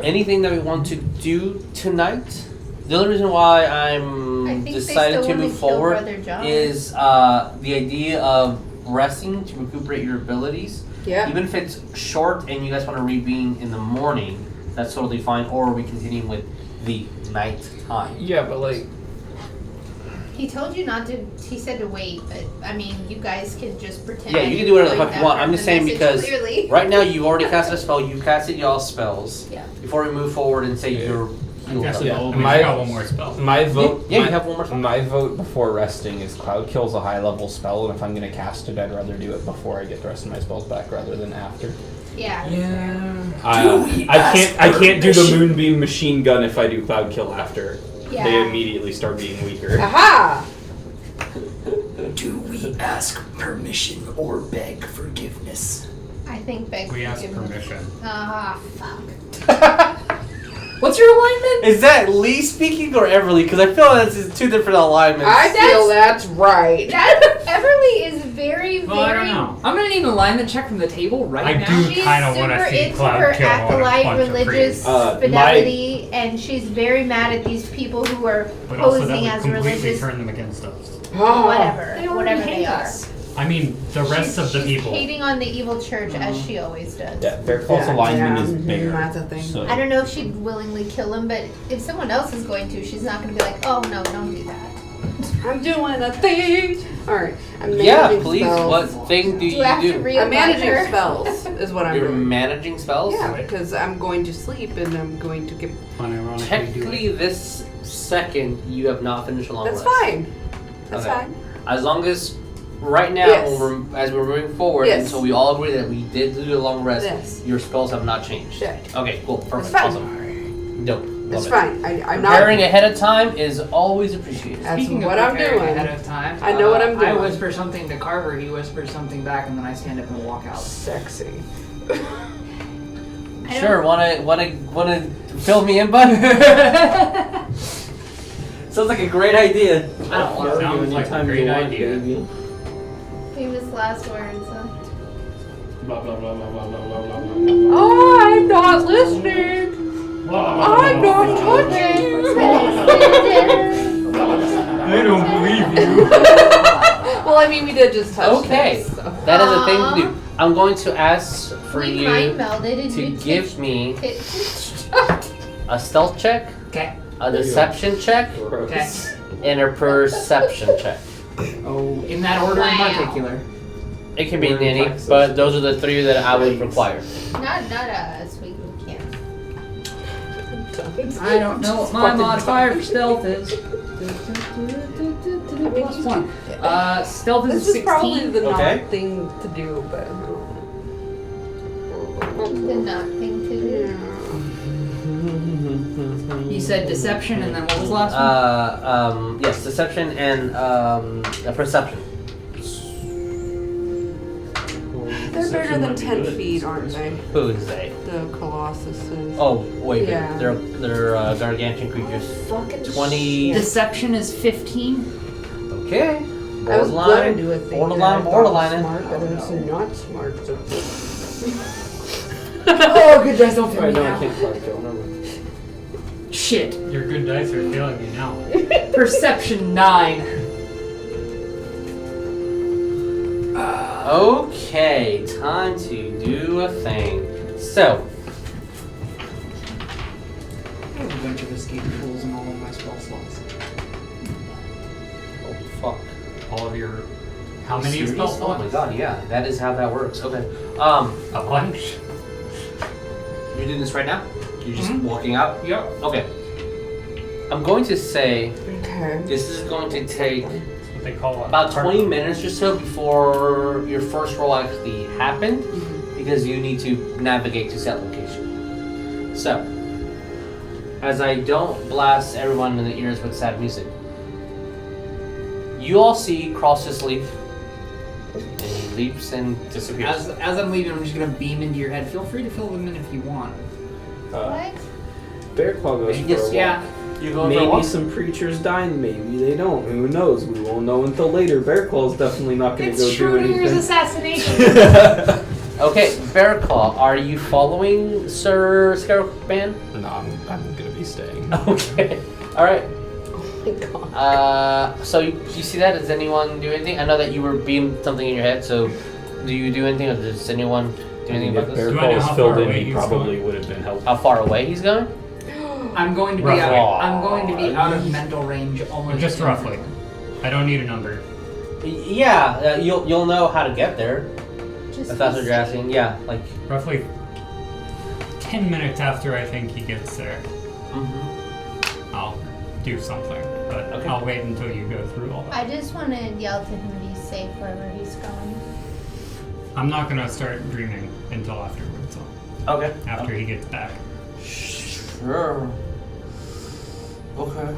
anything that we want to do tonight? The only reason why I I'm think they decided still to wanna move kill forward Brother John. is the idea of resting to recuperate your abilities. Yeah. Even if it's short and you guys want to reconvene in the morning, that's totally fine. Or we continue with the night time. Yeah, but like, He told you not to. He said to wait, but I mean, you guys can just pretend. Yeah, that you can you're do whatever the doing fuck you that want. I'm from just the saying message because clearly. right now you've already casted a spell. You casted y'all's spells. Yeah. Before we move forward and say you're I'm healed guessing up. Yeah. we My- got one more spell. my vote. Yeah, you my, have one more spell. My vote before resting is Cloud Kill's a high level spell, and if I'm gonna cast it, I'd rather do it before I get the rest of my spells back rather than after. Yeah. I can't do the Moonbeam machine gun if I do Cloud Kill after. Yeah. They immediately start being weaker. Aha! Do we ask permission or beg forgiveness? I think Beg We asked forgiveness. permission. Ah, fuck. What's your alignment? Is that Lee speaking or Everlee? Because I feel like this is two different alignments. I feel that's right. That Everlee is very, Well, I don't very. know. I'm gonna need an alignment check from the table right I now. do She's kind of want to super see into Cloud her kill on a acolyte bunch of religious priests. fidelity, and she's very mad at these people who are But also that posing would as completely religious. turn them against us. Whatever, They already whatever hate they are. us. I mean, the rest of the She's people. hating on the evil church as she always does. Yeah, Bear Claw's alignment is bigger. That's a thing. So. I don't know if she'd willingly kill him, but if someone else is going to, she's not going to be like, oh no, don't do that. I'm doing a thing. All right. I'm managing Yeah, please. spells. What thing do Do you have to do? realign I'm managing her? spells. Is what I'm You're doing. managing spells? Yeah, because I'm going to sleep and I'm going to get. Unironically Technically, this second, you have not finished a long That's rest. fine. That's Okay. fine. As long as right now, Yes. as we're moving forward, Yes. until we all agree that we did do a long rest, Yes. your spells have not changed. Yeah. Okay, cool, perfect, fine. awesome. Dope. It's Love it. fine. I'm not. Preparing ahead of time is always appreciated. That's Speaking what of I'm preparing doing. ahead of time, I know what I'm I doing. whisper something to Carver, he whispers something back, and then I stand up and walk out. Sexy. Sure, wanna fill me in, bud? Sounds like a great idea. I don't want to. Sounds like a Anytime great you want, idea. baby. Famous last words. Blah, blah, blah, blah, blah, blah, blah, blah, blah. Oh, I'm not listening. I'm not touching. I don't believe you. Well, I mean, we did just touch. Okay, this, so. that is a thing to do. I'm going to ask for We you mind melded and to you give me hit. a stealth check, Okay. a deception check, Okay. and a perception check. Oh, in that order in Wow. particular. It can be Or any, Texas. but those are the three that I would require. Not us. We can't. I don't know what my modifier for stealth is. Plus one. Stealth is This a is probably 16. the Okay. not thing to do, but. The not thing to do. You said deception, and then what was the last one? Yes, deception and a perception. They're bigger than 10 feet, aren't they? Who is they? The Colossuses. Oh, wait, Yeah. they're gargantuan creatures. Fucking 20. Deception is 15. Okay. I was gonna do a thing. Borderline, that I thought was borderline. Smart, but it's not smart. So. Oh, good dice, don't fail Right, me no, I now. can't clarify. Never mind. Shit. Your good dice are failing you now. Perception 9. Okay, time to do a thing. So, I have a bunch of escape tools in all of my spell slots. oh fuck. All of your. How many Serious? spell Oh slots? my god, yeah, that is how that works. Okay. A bunch. You're doing this right now? You're just Mhm. walking out? Yep. Okay. I'm going to say Okay. this is going to take That's what they call about 20 minutes or so before your first roll actually happened, Mm-hmm. because you need to navigate to set location. So, as I don't blast everyone in the ears with sad music, you all see Crosshatch leap, and he leaps and disappears. As I'm leaving, I'm just gonna beam into your head. Feel free to fill them in if you want. What? Bear Claw goes for a walk. Yeah. You're going for a Maybe walk? some preachers die, maybe they don't. Who knows? We won't know until later. Bear Claw's definitely not going to It's go do Schrodinger's anything. assassination. Okay, Bearclaw, are you following Sir Scarabman? No, I'm going to be staying. Okay, alright. Oh my god. So you see that? Does anyone do anything? I know that you were beamed something in your head, so do you do anything, or does anyone do anything about If this? Bear Do I Claw know was how filled far in, away he he's probably going? would have been helpful. How far away he's going? I'm going to be Roughly. I'm going to be out of mental range almost. Just roughly. I don't need a number. Yeah, you'll know how to get there, Just if that's what you're asking. Yeah, like. Roughly 10 minutes after I think he gets there, I'll do something. But Okay. I'll wait until you go through all that. I just want to yell to him to be safe wherever he's going. I'm not gonna start dreaming until afterwards. So Okay. after he gets back. Sure. Okay.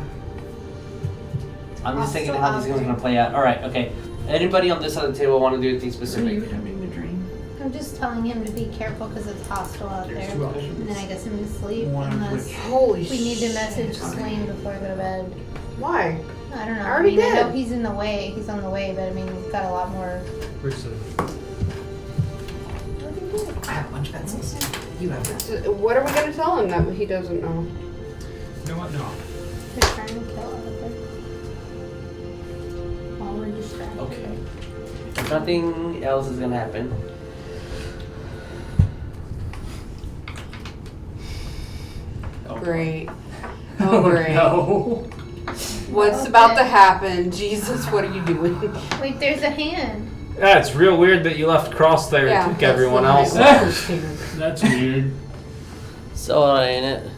I'm just thinking how these games are gonna play out. Alright, okay. Anybody on this side of the table want to do anything What are specific? you having to dream? I'm just telling him to be careful because it's hostile out there. There's 2 options. And then I guess him to sleep One of unless which- Holy we need to shit. message Swain before I go to bed. Why? I don't know. I already mean, I know did. he's in the way. He's on the way, but I mean, we've got a lot more. Where's the... I have a bunch of pencils. You have that. What are we gonna tell him that he doesn't know? You know what? No. They're trying to kill Arthur. While we're distracted. Okay. If nothing else is gonna happen. Great. Oh, great. No. What's about to happen? Jesus, what are you doing? Wait, there's a hand. Yeah, it's real weird that you left Cross there and took that's everyone the else. hand. That's weird. So ain't it?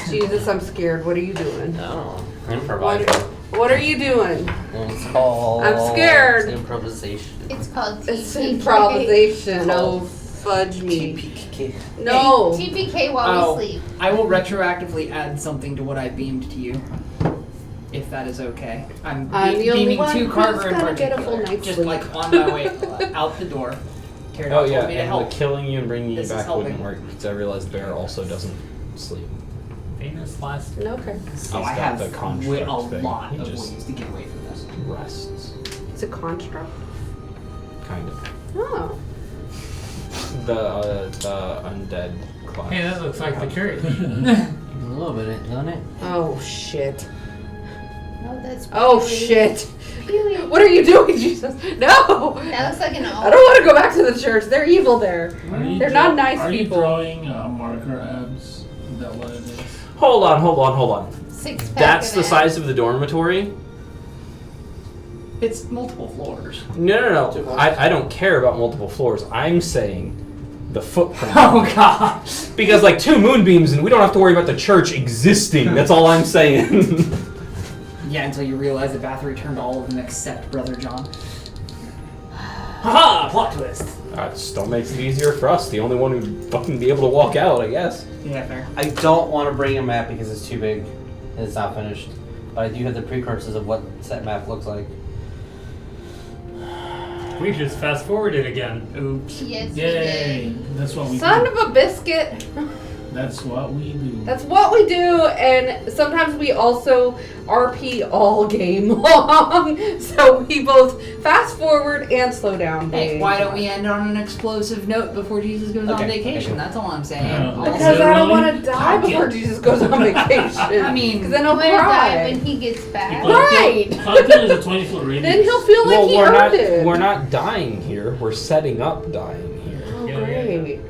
Jesus, I'm scared. What are you doing? No. What, Improvise. What are you doing? It's called. I'm scared. Improvisation. It's called TPK. It's improvisation. Oh, fudge me. TPK. No. TPK while we sleep. I will retroactively add something to what I beamed to you. If that is okay. I'm the only beaming one to who's Carver in gonna get a particular. full night's Just sleep. like on my way out the door. Oh Teradon yeah, told me to and help. the killing you and bringing you This is back wouldn't helping. work because I realized Bear also doesn't sleep. Famous last. Okay. He's Oh, I got have the a construct thing. lot He of just ways to get away from this. rests, It's a construct. kind of. Oh. The undead class. Hey, that looks like the church. A little bit, doesn't it? Oh shit. No, that's. Oh Peely. shit. Peely. What are you doing, Jesus? No. That looks like an I don't want to go back to the church. They're evil there. Are you They're not nice are people. you drawing marker abs? Is that what it is? Hold on. 6-pack. That's of the abs. size of the dormitory? It's multiple floors. No. I don't care about multiple floors. I'm saying the footprint. Oh god. Because like 2 moonbeams and we don't have to worry about the church existing. That's all I'm saying. Yeah, until you realize that Bathory turned all of them except Brother John. Haha! Plot twist. That still makes it easier for us. The only one who'd fucking be able to walk out, I guess. Yeah, fair. I don't want to bring a map because it's too big and it's not finished. But I do have the precursors of what that map looks like. We just fast forwarded again. Oops. Yes, we Yay! did. That's what we Son do. of a biscuit. That's what we do. That's what we do, and sometimes we also RP all game long. So we both fast forward and slow down. Hey, why don't we end on an explosive note before Jesus goes on Okay, vacation? okay. That's all I'm saying. Yeah. Also- Because I don't Really? want to die before Jesus goes on vacation. I mean, because then You he'll wanna die cry. when he gets back. Right. Cloudkill is a 20-foot radius. Then he'll feel like he earned it. we're not dying here. We're setting up dying here. Oh, Yeah, yeah, great.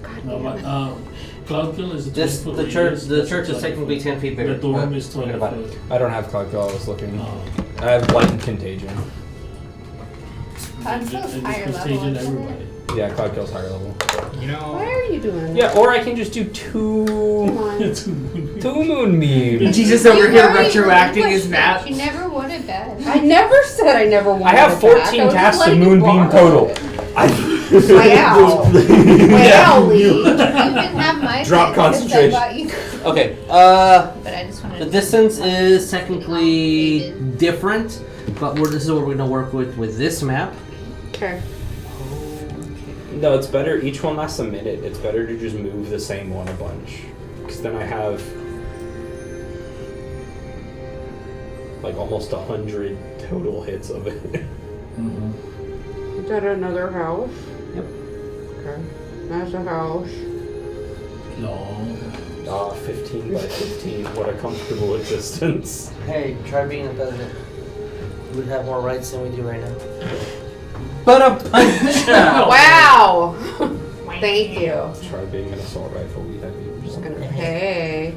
God No, damn it. Cloudkill is a 20-foot This the radius. church. The That's church is 20 technically foot. 10 feet bigger. The dorm but is forget 20 about it. foot. I don't have Cloudkill, I was looking. Oh. I have Light and Contagion. I'm And so just higher level, contagion isn't it? everybody. Yeah, Cloudkill's higher level. You know. Why are you doing Yeah, or I can just do Come 2 on. It's a moonbeam. moonbeams. Jesus over You here already retroacting relinquished his map. it. You never wanted that. I never said I never wanted I have it back. 14 I was just casts of letting you Moonbeam borrow total. it. Wow. Wow, Lee. You can have my Drop thing because I concentration. bought you. Okay. But I just wanted The to- distance is technically Complicated. different, but this is what we're going to work with this map. Okay. No, it's better. Each one lasts a minute. It's better to just move the same one a bunch. Because then I have like almost 100 total hits of it. Mhm. Is that another house? Yep. Okay. That's a house. No. 15 by 15. What a comfortable existence. Hey, try being a peasant. We'd have more rights than we do right now. But a punch! Wow. Thank you. Try being an assault rifle. We have you. Just gonna hey.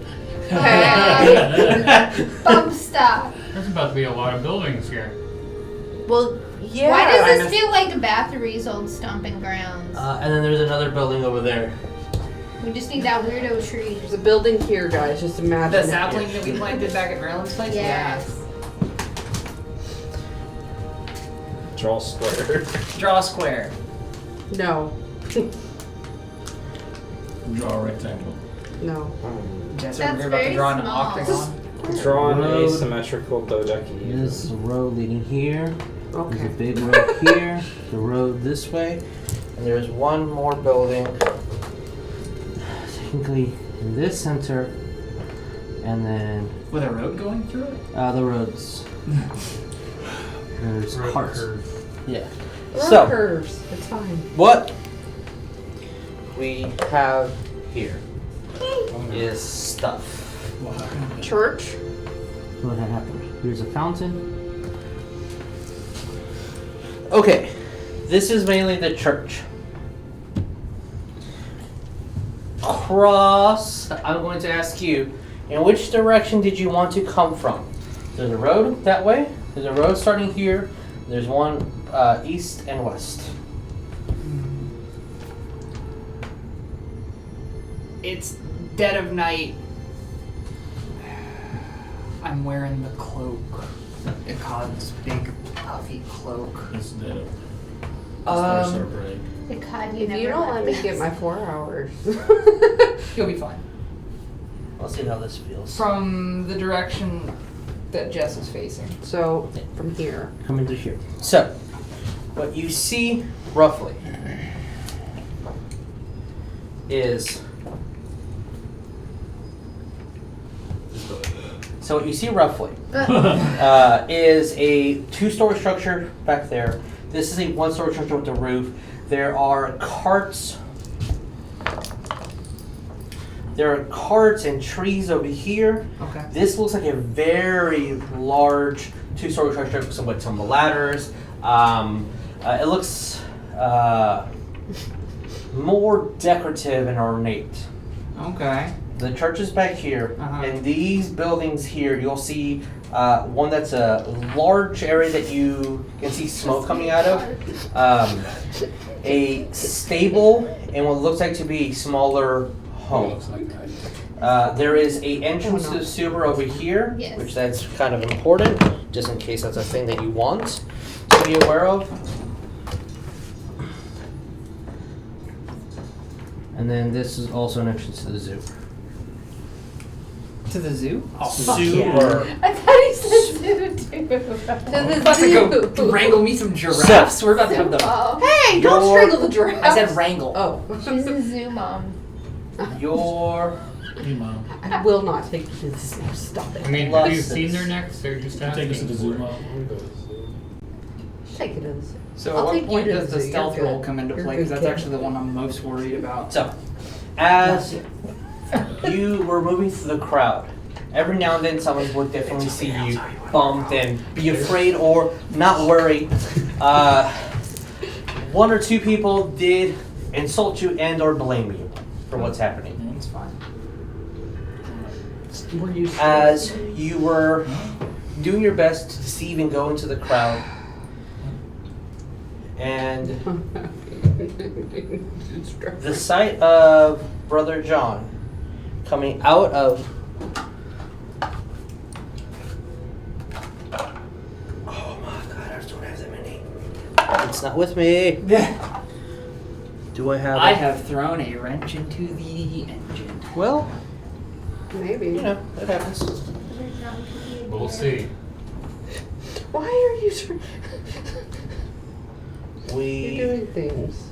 Bump stop. There's about to be a lot of buildings here. Well, yeah. Why does this feel like Bathory's old stomping grounds? And then there's another building over there. We just need that weirdo tree. There's a building here, guys. Just imagine. The it. sapling that we planted back at Maryland's place? Yes. Draw square. Yeah. Draw a square. No. Draw a rectangle. No. Jess That's over here about to very draw an small. octagon. Draw an Road. asymmetrical dodecahedron. This road leading here. There's a Okay. big road here. The road this way. And there's one more building. Technically in this center. And then With a road going through it? the roads. There's hearts. Yeah. Road So, curves. It's fine. what we have here is stuff. What happened? Church. What had happened? Here's a fountain. Okay, this is mainly the church. Cross. I'm going to ask you, in which direction did you want to come from? There's a road that way. There's a road starting here. There's one east and west. It's dead of night. I'm wearing the cloak. Ikad's big puffy cloak. Instead of our break. God, If you don't let me get my 4 hours. You'll be fine. Let's see how this feels. From the direction that Jess is facing. So, from here. Coming through here. So, what you see roughly is. So what you see roughly is a 2-story structure back there. This is a 1-story structure with a roof. There are carts. There are carts and trees over here. Okay. This looks like a very large 2-story structure with some ladders. It looks more decorative and ornate. Okay. The church is back here, Uh-huh. and these buildings here, you'll see one that's a large area that you can see smoke coming out of. A stable and what looks like to be a smaller home. Looks like that. There is a entrance to the sewer over here, Yes. which that's kind of important, just in case that's a thing that you want to be aware of. And then this is also an entrance to the zoo. To the zoo? Oh, Sewer. I thought he said zoo too. I'm about to go wrangle me some giraffes. We're about to have the. Oh, Hey, don't Your- strangle the giraffe. I said wrangle. Oh. she's a zoo mom. Your Hey, Mom. I will not take you to the zoo. Stop it. I mean, have you seen their necks? They're just Can you take us to the zoo, Mom? Take it to the zoo. So I'll at take what you point to does the the zoo. stealth You're roll good. come into You're play? a Because good that's kid. actually the one I'm most worried about. So, as you were moving through the crowd, every now and then someone would definitely see you bumped and be afraid or not worry. 1 or 2 people did insult you and or blame you for what's happening. It's fine. Were you As you were doing your best to deceive and go into the crowd, and the sight of Brother John coming out of oh my god, I don't have that many. It's not with me. Do I have I it? have thrown a wrench into the engine. Well, Maybe. you know, it happens. We'll see. Why are you You're We doing things.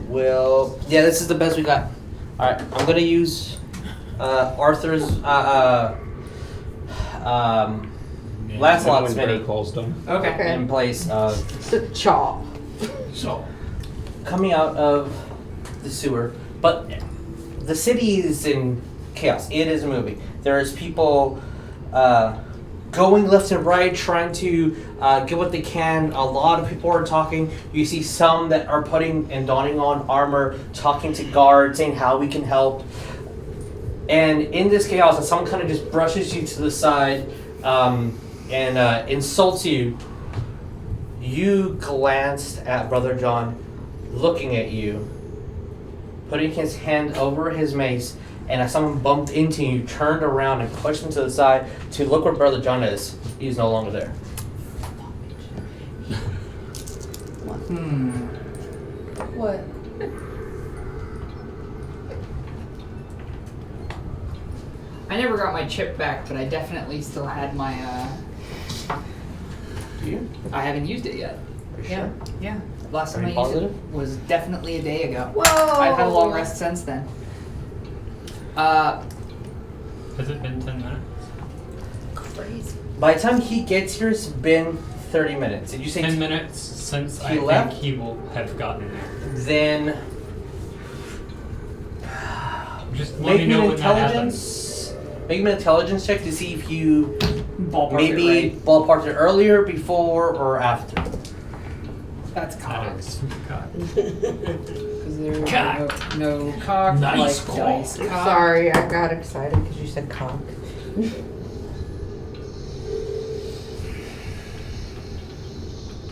will. Yeah, this is the best we got. All right, I'm gonna use Arthur's Lancelot's mini Calls done. Okay. Okay. in place of Chop. So, coming out of the sewer. But the city is in chaos. It is moving. There's people going left and right, trying to get what they can. A lot of people are talking. You see some that are putting and donning on armor, talking to guards, saying how we can help. And in this chaos, someone kind of just brushes you to the side and insults you. You glanced at Brother John, looking at you, putting his hand over his mace, and as someone bumped into you, turned around and pushed him to the side to look where Brother John is. He's no longer there. What? I never got my chip back, but I definitely still had my. Do you? I haven't used it yet. Are you Yeah, sure? yeah. Last Are time I you used positive? it was definitely a day ago. Whoa! I've had a long rest since then. Has it been 10 minutes? Crazy. By the time he gets here, it's been 30 minutes. Did you say 10 minutes since He I left? think he will have gotten there. Then Just let make me me know an when that happens. intelligence. Make me an intelligence check to see if you Ballpark maybe it right. ballparked it earlier, before, or after. That's That cock. is God. Because there Cock. no cock Nice like call. dice. Cock. Sorry, I got excited because you said cock.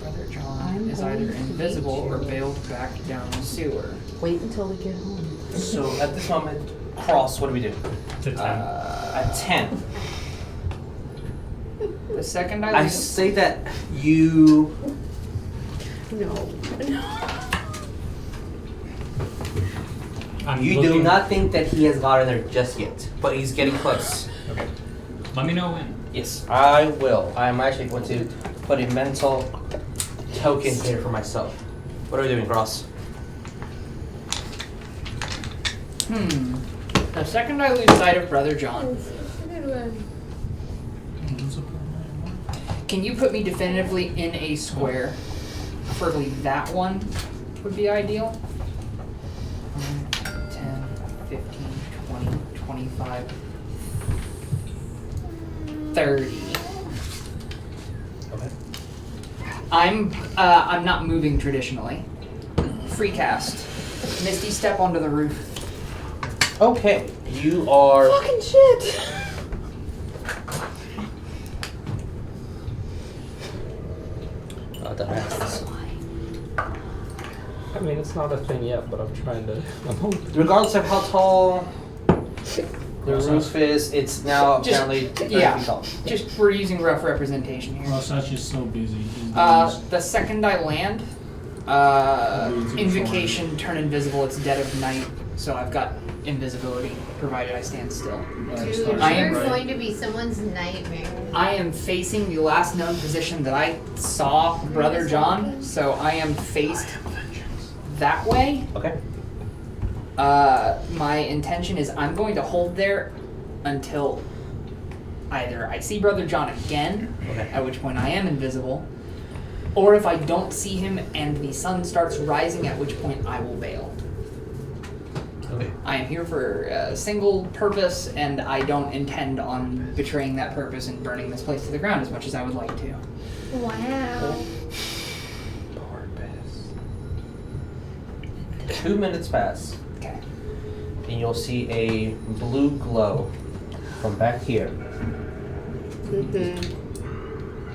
Brother John I'm is either going to invisible meet or you. bailed back down the sewer. Wait until we get home. So at this moment, Cross, what do we do? To 10. At 10. The second I I leave, say that you. No. I'm You do looking- not think that he has gotten there just yet, but he's getting close. Okay. Let me know when. Yes, I will. I'm actually going to put a mental token here for myself. What are we doing, Cross? The second I lose sight of Brother John, can you put me definitively in a square? Preferably that one would be ideal. 10, 15, 20, 25, 30. Okay. I'm not moving traditionally. Free cast. Misty step onto the roof. Okay, you are. Fucking shit. That happens. I mean, it's not a thing yet, but I'm trying to. Regardless of how tall the roof is, it's now Just- apparently 30 yeah. feet tall. Just we're using rough representation here. Crosshatch is so busy. The second I land, invocation, turn invisible. It's dead of night, so I've got invisibility, provided I stand still. Dude, I am you're right. going to be someone's nightmare. I am facing the last known position that I saw Brother John, so I am faced that way. Okay. My intention is I'm going to hold there until either I see Brother John again, Okay. at which point I am invisible, or if I don't see him and the sun starts rising, at which point I will bail. Okay. I am here for a single purpose, and I don't intend on betraying that purpose and burning this place to the ground as much as I would like to. Wow. 2 minutes pass, Okay. and you'll see a blue glow from back here.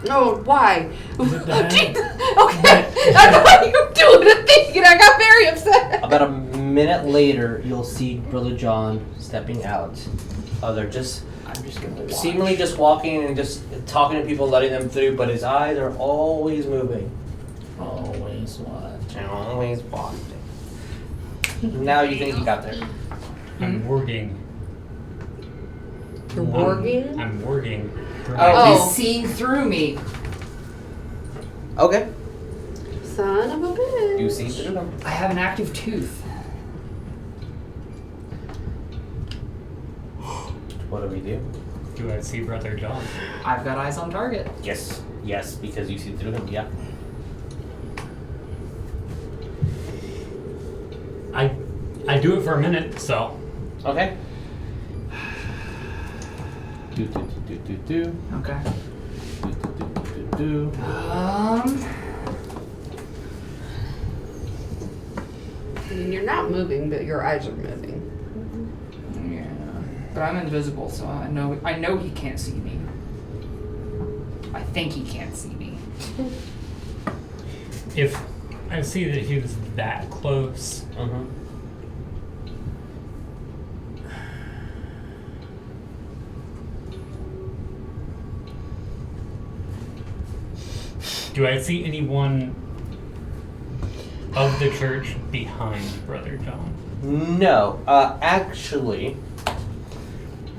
No, why? that? Okay, I thought you were doing a thing and I got very upset. About a minute later, you'll see Brother John stepping out. They're just I'm just gonna watch. seemingly just walking and just talking to people, letting them through, but his eyes are always moving. Always watch. Always watching. Now you think you got there. I'm warging. You're warging? I'm warging. Oh, Oh. he's seeing through me. Okay. Son of a bitch. You see through them. I have an active tooth. What do we do? Do I see Brother John? I've got eyes on target. Yes. Yes, because you see through him, yeah. I do it for a minute, so. Okay. Do do do do do Okay. do do do do. I mean, you're not moving, but your eyes are moving. Yeah. But I'm invisible, so I know he can't see me. I think he can't see me. If I see that he was that close, Mm-hmm. do I see anyone of the church behind Brother John? No, actually,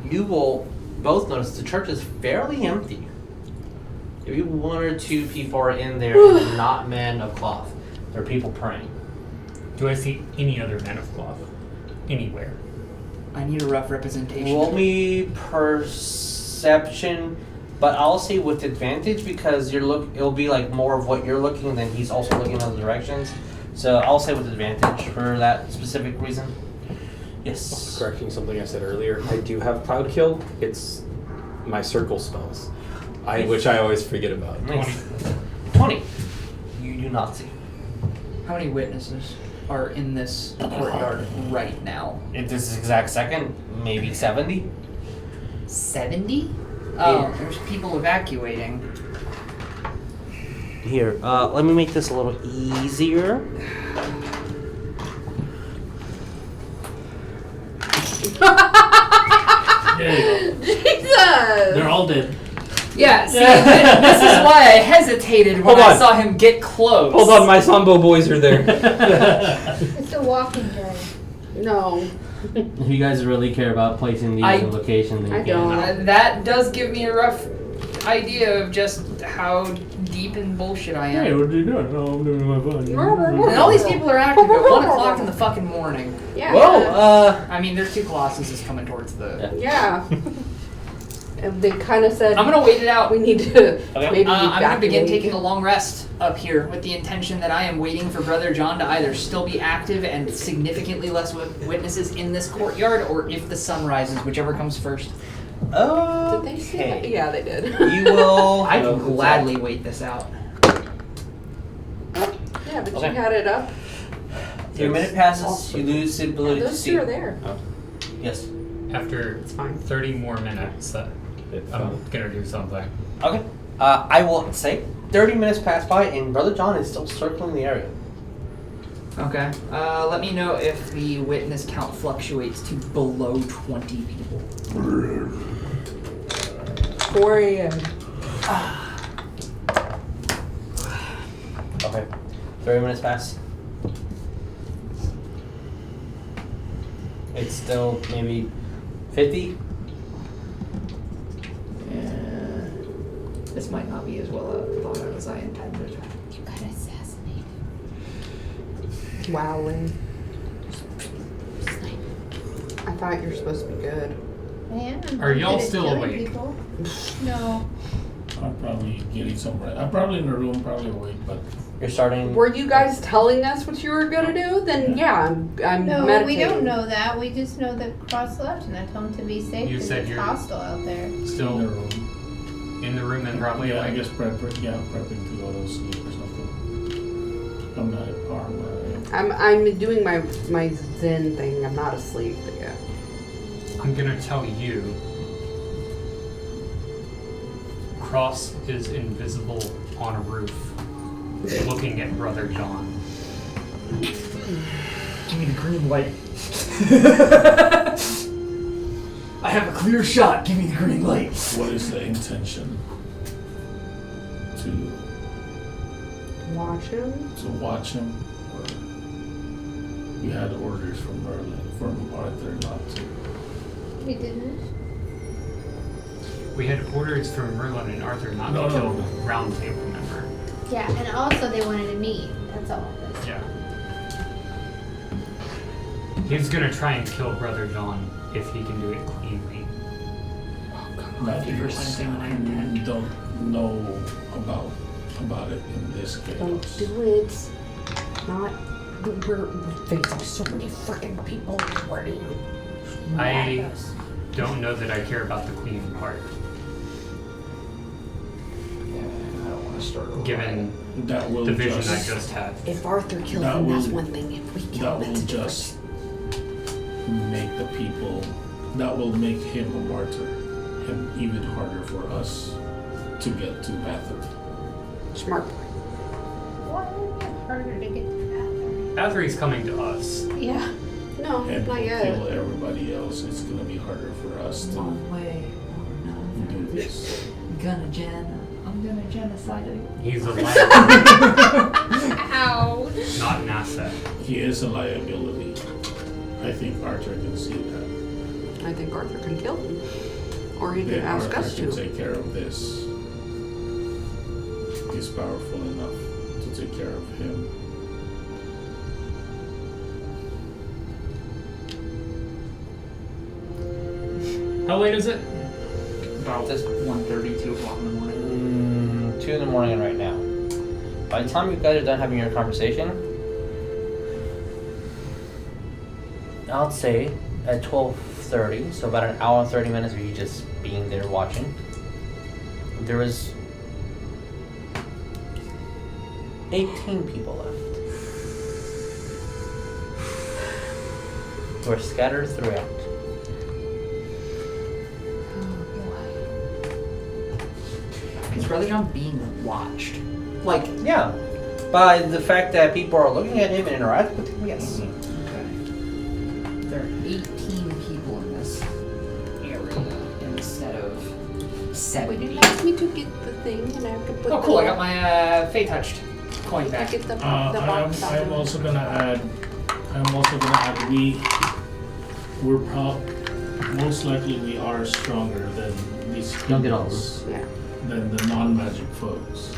you will both notice the church is fairly empty. Maybe one or two people are in there, and not men of cloth. There are people praying. Do I see any other men of cloth? Anywhere? I need a rough representation. Roll me perception, but I'll say with advantage because it'll be like more of what you're looking than he's also looking in other directions. So I'll say with advantage for that specific reason. Yes. Correcting something I said earlier, I do have Cloud Kill. It's my circle spells, which I always forget about. Nice. 20. You do not see. How many witnesses are in this courtyard right now? At this exact second, maybe 70. 70? Oh, Yeah. there's people evacuating. Here, let me make this a little easier. There you go. Jesus! They're all dead. Yeah, see, this is why I hesitated when Hold I on. saw him get close. Hold on, my Sambo boys are there. It's a walking drag. No. If you guys really care about placing these in location, then I you can. don't. That does give me a rough idea of just how deep in bullshit I am. what are you doing? Oh, I'm doing my fun. And all these people are active at 1 o'clock in the fucking morning. Yeah. Well, I mean, there's 2 Colossuses coming towards the... Yeah. And they kind of said, I'm gonna wait it out. we need to maybe I'm going to begin evacuate. taking a long rest up here with the intention that I am waiting for Brother John to either still be active and significantly less witnesses in this courtyard, or if the sun rises, whichever comes first. Did they see that? Okay. Yeah, they did. You will. I can gladly wait this out. Yeah, but Okay. you had it up. Your minute passes. You lose the ability to Those see. two are there. Yes. After It's fine. 30 more minutes, I'm gonna do something. Okay. I will say 30 minutes pass by, and Brother John is still circling the area. Okay. Let me know if the witness count fluctuates to below 20 people. 4 a.m. Okay. 30 minutes pass. It's still maybe 50. Yeah. This might not be as well thought out as I intended. You got assassinated. Wow, Lynn. I thought you were supposed to be good. Man, I'm Are y'all good at still killing awake? people. No. I'm probably getting somewhere. I'm probably in the room, probably awake, but You're starting. Were you guys telling us what you were gonna do? Then yeah, I'm No, meditating. we don't know that. We just know that Cross left and I told him to be safe You because said it's you're- hostile out there. in the Still room. in the room and probably Yeah, I awake. guess prepping to go to sleep or something. I'm not at armor. I'm doing my Zen thing. I'm not asleep, but yeah. I'm gonna tell you. Cross is invisible on a roof, looking at Brother John. Give me the green light. I have a clear shot. Give me the green light. What is the intention? To Watch him. watch him, or you had orders from Arthur not to? We didn't. We had orders from Merlin and Arthur not No, to no, kill no. Round Table member. Yeah, and also they wanted to meet. That's all it was. Yeah. He's gonna try and kill Brother John if he can do it cleanly. Not you for because something that I intend. you don't know about it in this Don't chaos. do it. Not. We're facing so many freaking people already. I don't know that I care about the queen part, I don't want to start over. given That will the vision I just, just had. If Arthur kills That him, that's will- one thing. If we kill that him, will that's a different just make the people. That will make him a martyr, and even harder for us to get to Arthur. smart. Why would it be harder to get to Bathory's coming to us. that? Yeah. No, And not we'll yet. kill everybody else. It's gonna be harder for us to One way or do another. this. I'm gonna genocide it. He's a liability, Ouch. not an asset. He is a liability. I think Arthur can see that. I think Arthur can kill him. Or he can Then ask Arthur us can to. take care of this. He's powerful enough to take care of him. How late is it? About Just- 1:30, 2 o'clock in the morning. 2 in the morning right now. By the time you guys are done having your conversation, I'll say at 12:30, so about an hour and 30 minutes of you just being there watching, there was 18 people left. Who are scattered throughout. Is Brother John being watched? Like, Yeah, by the fact that people are looking at him and interacting with him, yes. okay. There are 18 people in this area instead of Would 70. you like me to get the thing and I have to put Oh, cool! I got my Fate Touched coin I back. get the I'm box out of it. also gonna add. Most likely we are stronger than these Don't get all peoples, Yeah. than the non-magic foes.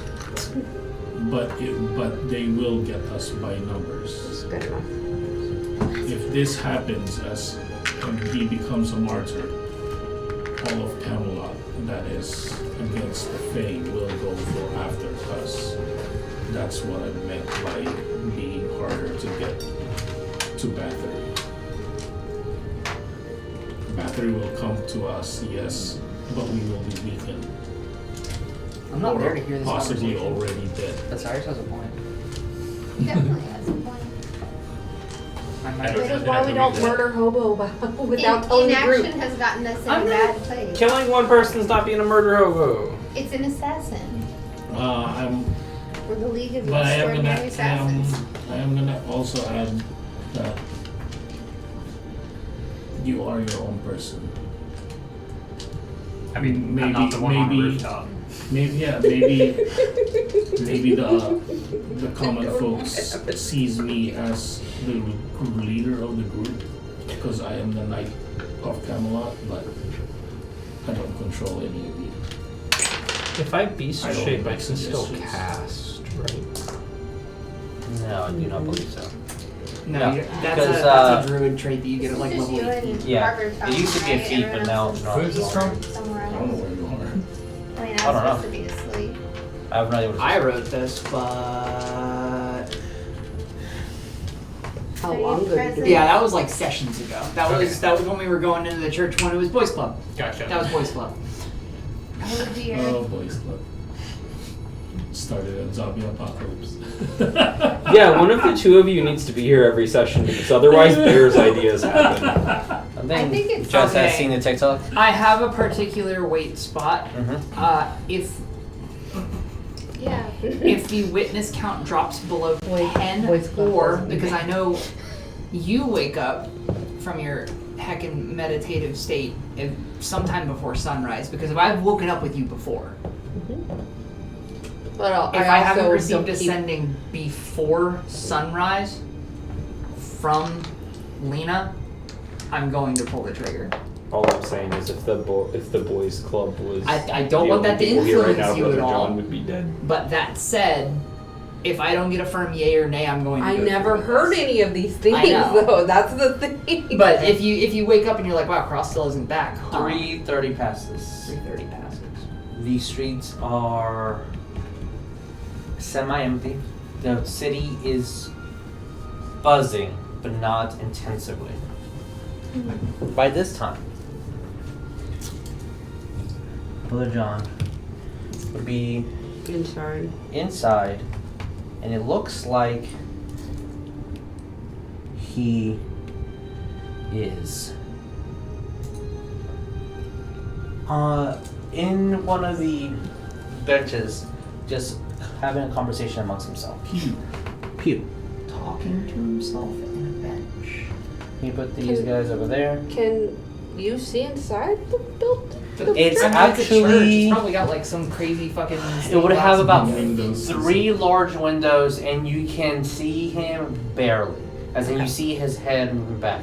But they will get us by numbers. That's good enough. If this happens and he becomes a martyr, all of Camelot that is against the Fae will go for after us. That's what I meant by being harder to get to Battery. Battery will come to us, yes, but we will be weakened. I'm not Or there to hear this possibly conversation. already dead. But Saerus has a point. Definitely has a point. Which is why we don't murder Hobo without telling the Inaction group. has gotten us in I'm a bad place. Killing one person's not being a murder hobo. It's an assassin. We're the League of But I Extraordinary Assassins. am gonna also add that you are your own person. I mean, Maybe- I'm not the one on the maybe- rooftop. Maybe the common folks sees me as the leader of the group because I am the knight of Camelot, but I don't control any of you. If I beast I don't shape, I make can still suggestions. cast, right? No, I do not believe so. No, No, that's because, a druid trait that you get at like This is level you 18. and Yeah. Carver It talking, used to be a right? feat, but Everyone now else it's is not. Who is this from? somewhere I don't know else. where you are. I mean, I I'm don't know. supposed to be asleep. I have no idea what I wrote this, but How Are you long ago did you present? do yeah, that was like sessions ago. That Okay. was when we were going into the church when it was boys club. Gotcha. That was boys club. Oh dear. Oh, boys club. Started a zombie apocalypse. Yeah, one of the two of you needs to be here every session because otherwise Bear's ideas happen. I think it's Jess has okay. seen the TikTok. I have a particular weight spot. Mm-hmm. Yeah. If the witness count drops below 10, boys club or wasn't because me. I know you wake up from your heckin' meditative state sometime before sunrise, because if I've woken up with you before, But if I haven't also received don't a keep- sending before sunrise from Lena, I'm going to pull the trigger. All I'm saying is if the boys club was I don't the want that only to people here right influence now, you Brother at all. John would be dead. But that said, if I don't get a firm yay or nay, I'm going to I go never through heard this. any of these things I know. though. That's the thing. But if you wake up and you're like, wow, Cross still isn't back. 3:30 passes. 3:30 passes. The streets are semi-empty. The city is buzzing, but not intensively. By this time, Brother John would be Inside. inside, and it looks like he is in one of the benches, just having a conversation amongst himself. Pew. Talking to himself in a bench. Can you put these guys over there? Can you see inside the building? It's I mean, it's a church. actually. It's probably got like some crazy fucking. It would have about Windows. 3 large windows, and you can see him barely. As in, you see his head moving back.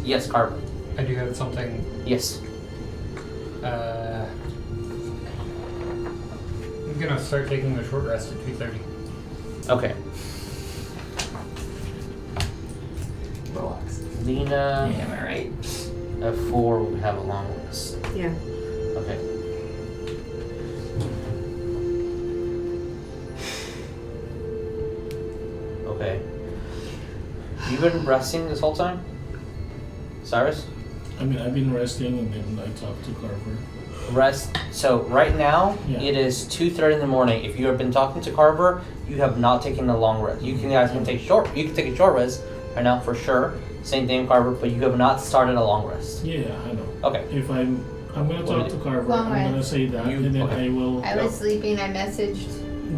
Yes, Carver. I do have something. Yes. I'm gonna start taking a short rest at 2:30. Okay. Relax. Lena, Am I right? at 4, we have a long list. Yeah. Okay. Okay. You've been resting this whole time? Cyrus? I mean, I've been resting and then I talked to Carver. Rest. So right now, Yeah. it is 2:30 in the morning. If you have been talking to Carver, you have not taken a long rest. You guys can take short. You can take a short rest right now for sure. Same thing, Carver. But you have not started a long rest. Yeah, I know. Okay. If I'm gonna What talk do to you- Carver. Long I'm gonna rest. say that, You- and then okay. I will. I was sleeping. I messaged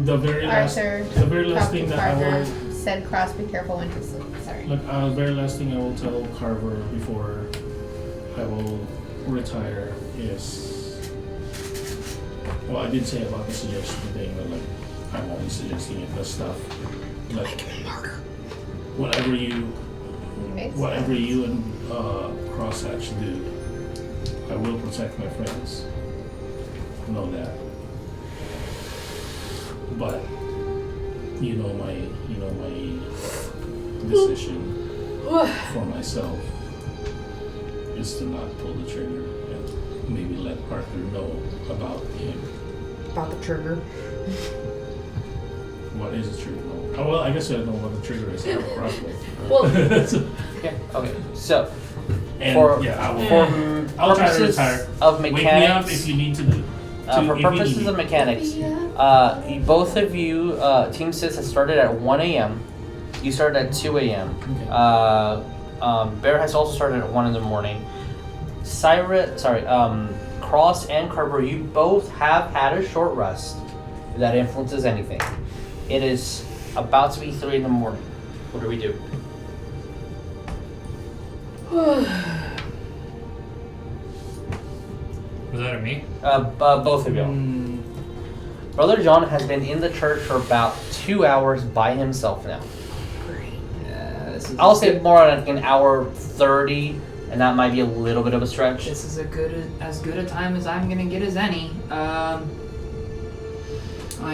The very last Arthur. thing talked to that I Carver. will. Said Cross, be careful when to sleep. Sorry. Like, very last thing I will tell Carver before I will retire is Well, I did say about the suggestion thing, but like, I'm only suggesting it for stuff. Like, whatever you and Crosshatch do, I will protect my friends. Know that. But you know my decision for myself is to not pull the trigger and maybe let Arthur know about him. About the trigger. What is a trigger? Oh, well, I guess I don't know what the trigger is. I have a crossbow. Well, Yeah. Okay. So and for I'll try to purposes retire. of Wake me up mechanics, if you need to do. for purposes of mechanics, both of you, Team 6 has started at 1 a.m. You started at 2 a.m. Okay. Bear has also started at 1 in the morning. Cross and Carver, you both have had a short rest. If that influences anything. It is about to be 3 in the morning. What do we do? Was that a me? Both of you. Brother John has been in the church for about 2 hours by himself now. I'll say more like an hour 30, and that might be a little bit of a stretch. This is as good a time as I'm gonna get as any. I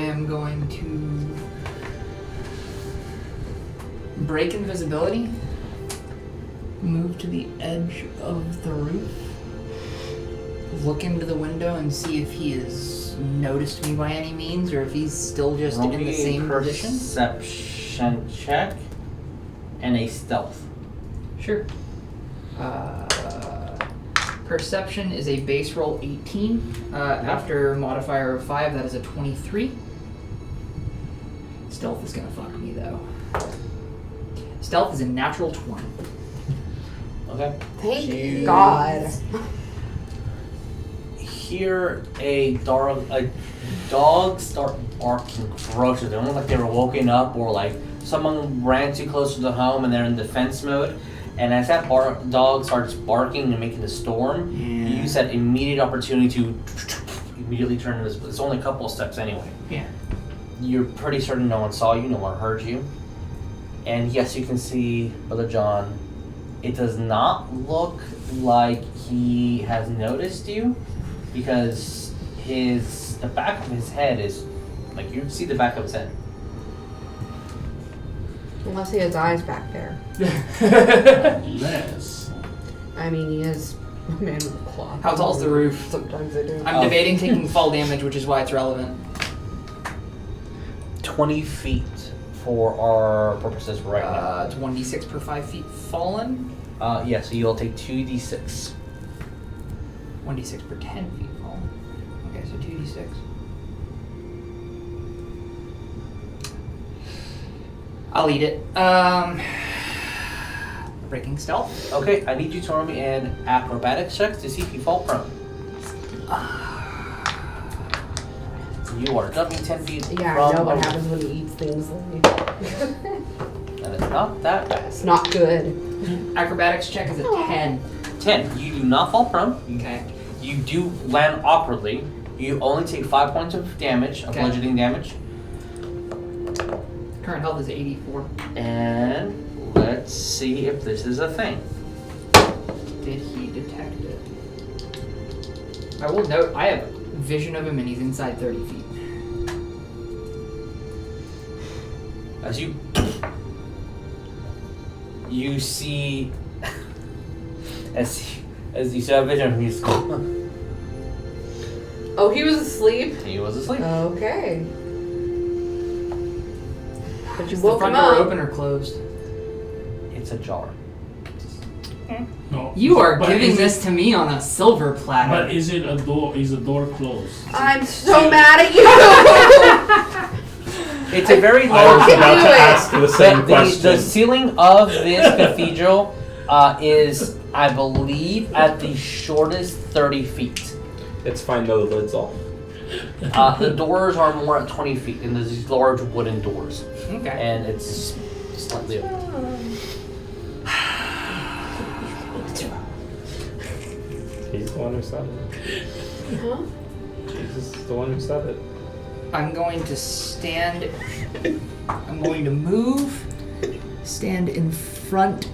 am going to break invisibility, move to the edge of the roof, look into the window and see if he has noticed me by any means, or if he's still just in the same position. Perception check and a stealth. Sure. Perception is a base roll 18. After modifier of 5, that is a 23. Stealth is gonna fuck me though. Stealth is a natural 20. Okay. thank God. Hear a dog start barking ferociously. Almost like they were woken up, or like someone ran too close to the home and they're in defense mode. And as that dog starts barking and making a storm, you use that immediate opportunity to immediately turn invisible. It's only a couple of steps anyway. Yeah. You're pretty certain no one saw you, no one heard you. And yes, you can see Brother John. It does not look like he has noticed you, because the back of his head is, like, you see the back of his head. Unless he has eyes back there. Unless. I mean, he is a man with a claw. How tall's the roof? Sometimes they do. I'm debating taking fall damage, which is why it's relevant. 20 feet for our purposes right now. It's 1d6 per 5 feet fallen. Yeah, so you'll take 2d6. 1d6 per 10 feet fallen. Okay, so 2d6. I'll eat it. Breaking stealth. Okay, I need you to roll me an acrobatics check to see if you fall prone. You are jumping 10 feet Yeah, from I know what a- happens when he eats things. And it's not that bad. It's not good. Acrobatics check is a 10. 10. You do not fall prone. Okay. You do land awkwardly. You only take 5 points of damage, of Okay. bludgeoning damage. Current health is 84. And let's see if this is a thing. Did he detect it? I will note, I have vision of him and he's inside 30 feet. As you see, as you see a vision of him, he's Oh, he was asleep? he was asleep. Okay. But you Is the woke front him door up. open or closed? It's ajar. No. You are But giving is this to me on a silver But platter. is it a door? Is the door closed? I'm so mad at you! It's a very I large. was about to do it. ask the same The question. ceiling of this cathedral is, I believe, at the shortest 30 feet. It's fine though, the lid's off. The doors are more at 20 feet, and there's these large wooden doors, Okay. and it's slightly open. He's the one who said it. Huh? Jesus. is the one who said it. I'm going to stand. I'm going to move. Stand in front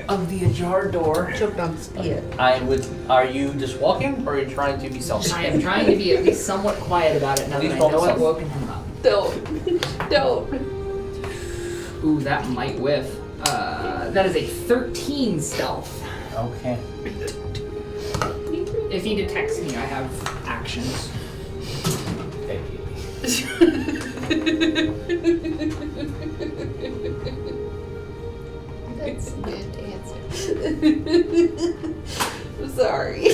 of the ajar door. Choked on spit. Are you just walking, or are you trying to be selfish? I am trying to be at least somewhat quiet about it now that I know I've woken him up. Don't. Ooh, that might whiff. That is a 13 stealth. Okay. If he detects me, I have actions. That's a good answer. I'm sorry.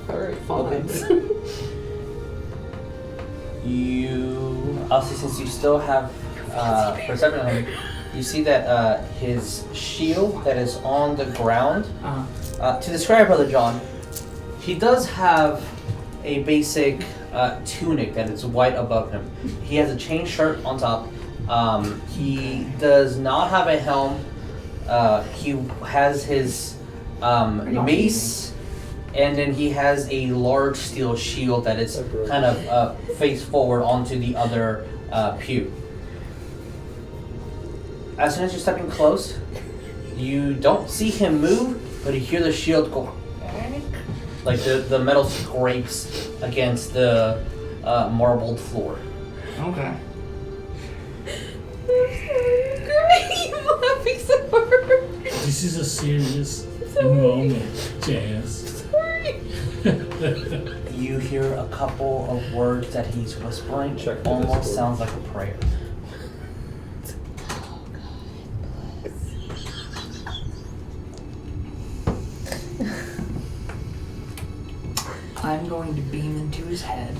Alright, fine. Also, since you still have perception on him, you see that his shield that is on the ground. To describe Brother John, he does have a basic tunic that is white above him. He has a chain shirt on top. He does not have a helm. He has his mace, and then he has a large steel shield that is kind of face forward onto the other pew. As soon as you're stepping close, you don't see him move, but you hear the shield go. Like the metal scrapes against the marbled floor. Okay. I'm laughing so hard. This is a serious moment, Jess. Sorry. You hear a couple of words that he's whispering. Check the Almost Discord. sounds like a prayer. I'm going to beam into his head.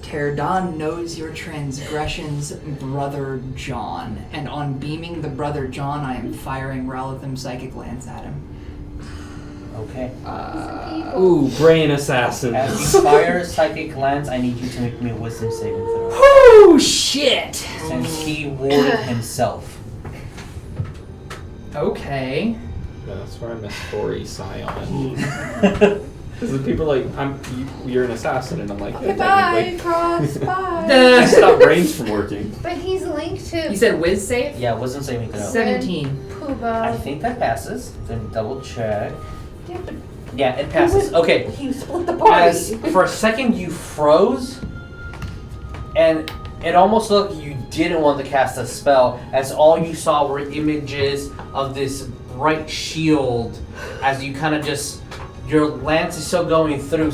Terdan knows your transgressions, Brother John, and on beaming the Brother John, I am firing Ralatham Psychic Lance at him. Okay. Ooh, brain assassin. As you fire Psychic Lance, I need you to make me a wisdom saving throw. Oh shit! Since he warded himself. Okay. Yeah, that's where I missed 4 Scion. Because the people are like, you're an assassin, and I'm like, yeah, Bye, technically. Cross. Bye. Stop brains from working. But he's linked to You said whiz save? Yeah, wisdom saving throw. 17. I Pooba. think that passes. Then double check. Yeah, but Yeah, it passes. Okay. he split the body. As for a second you froze, and it almost looked like you didn't want to cast a spell, as all you saw were images of this bright shield as you kind of just, your lance is still going through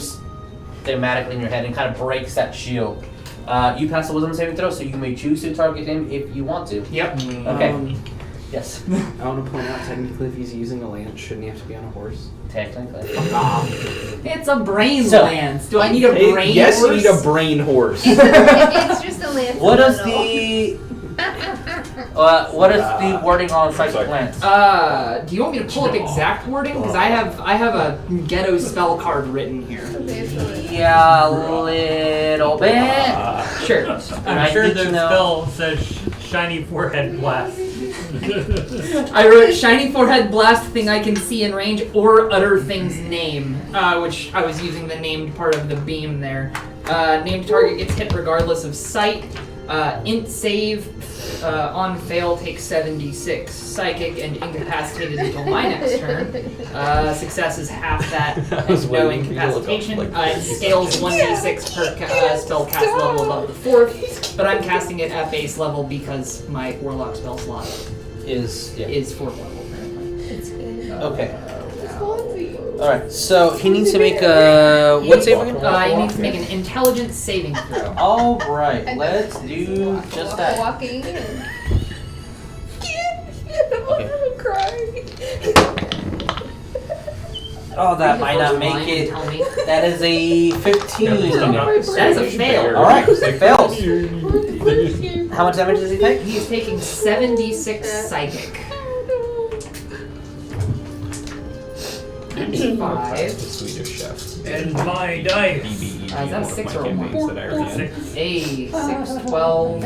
thematically in your head and kind of breaks that shield. You pass the wisdom saving throw, so you may choose to target him if you want to. Yep. Okay. Yes. I want to point out, technically, if he's using a lance, shouldn't he have to be on a horse? Technically. It's a brain So- lance. Do I need a brain yes, horse? you need a brain horse. It's just a lance. What is model. what is the wording on Psychic Lance? Do you want me to pull up exact wording? Because I have a ghetto spell card written here. Yeah, a little bit. Sure. I'm sure need the to know- spell says shiny forehead blast. I wrote shiny forehead blast, thing I can see in range, or utter thing's name, which I was using the named part of the beam there. Named target gets hit regardless of sight. Int save on fail takes 76. Psychic and incapacitated until my next turn. Success is half that and no incapacitation. It scales 1d6 per spell cast level above the 4th, but I'm casting it at base level because my Warlock spell slot Is 4th level apparently. It's good. okay. All right. So he needs to make a what save again? You need to make an intelligence saving throw. All right. Let's do just that. Walking in. Okay. I'm crying. Oh, that might not make Line it. and tell me. That is a 15. That is a fail. All right. It fails. How much damage does he take? He's taking 76 psychic. 5. The Swedish chef. And my dice. BBE. Is that a 6 or a 1? That I ran. 6. A 6, 12,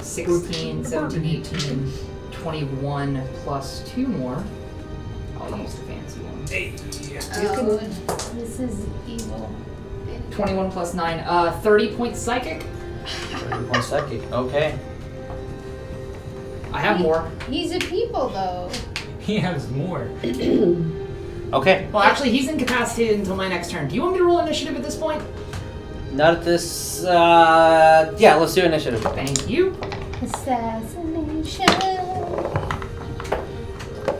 16, 17, 18, 21 plus 2 more. I'll use the fancy one. Oh, this is evil. 21 plus 9, 30 points psychic. 30 points psychic. Okay. I have more. He's a people, though. He has more. Okay. Well, actually, he's incapacitated until my next turn. Do you want me to roll initiative at this point? Not at this. Yeah, let's do initiative. Thank you. Assassination.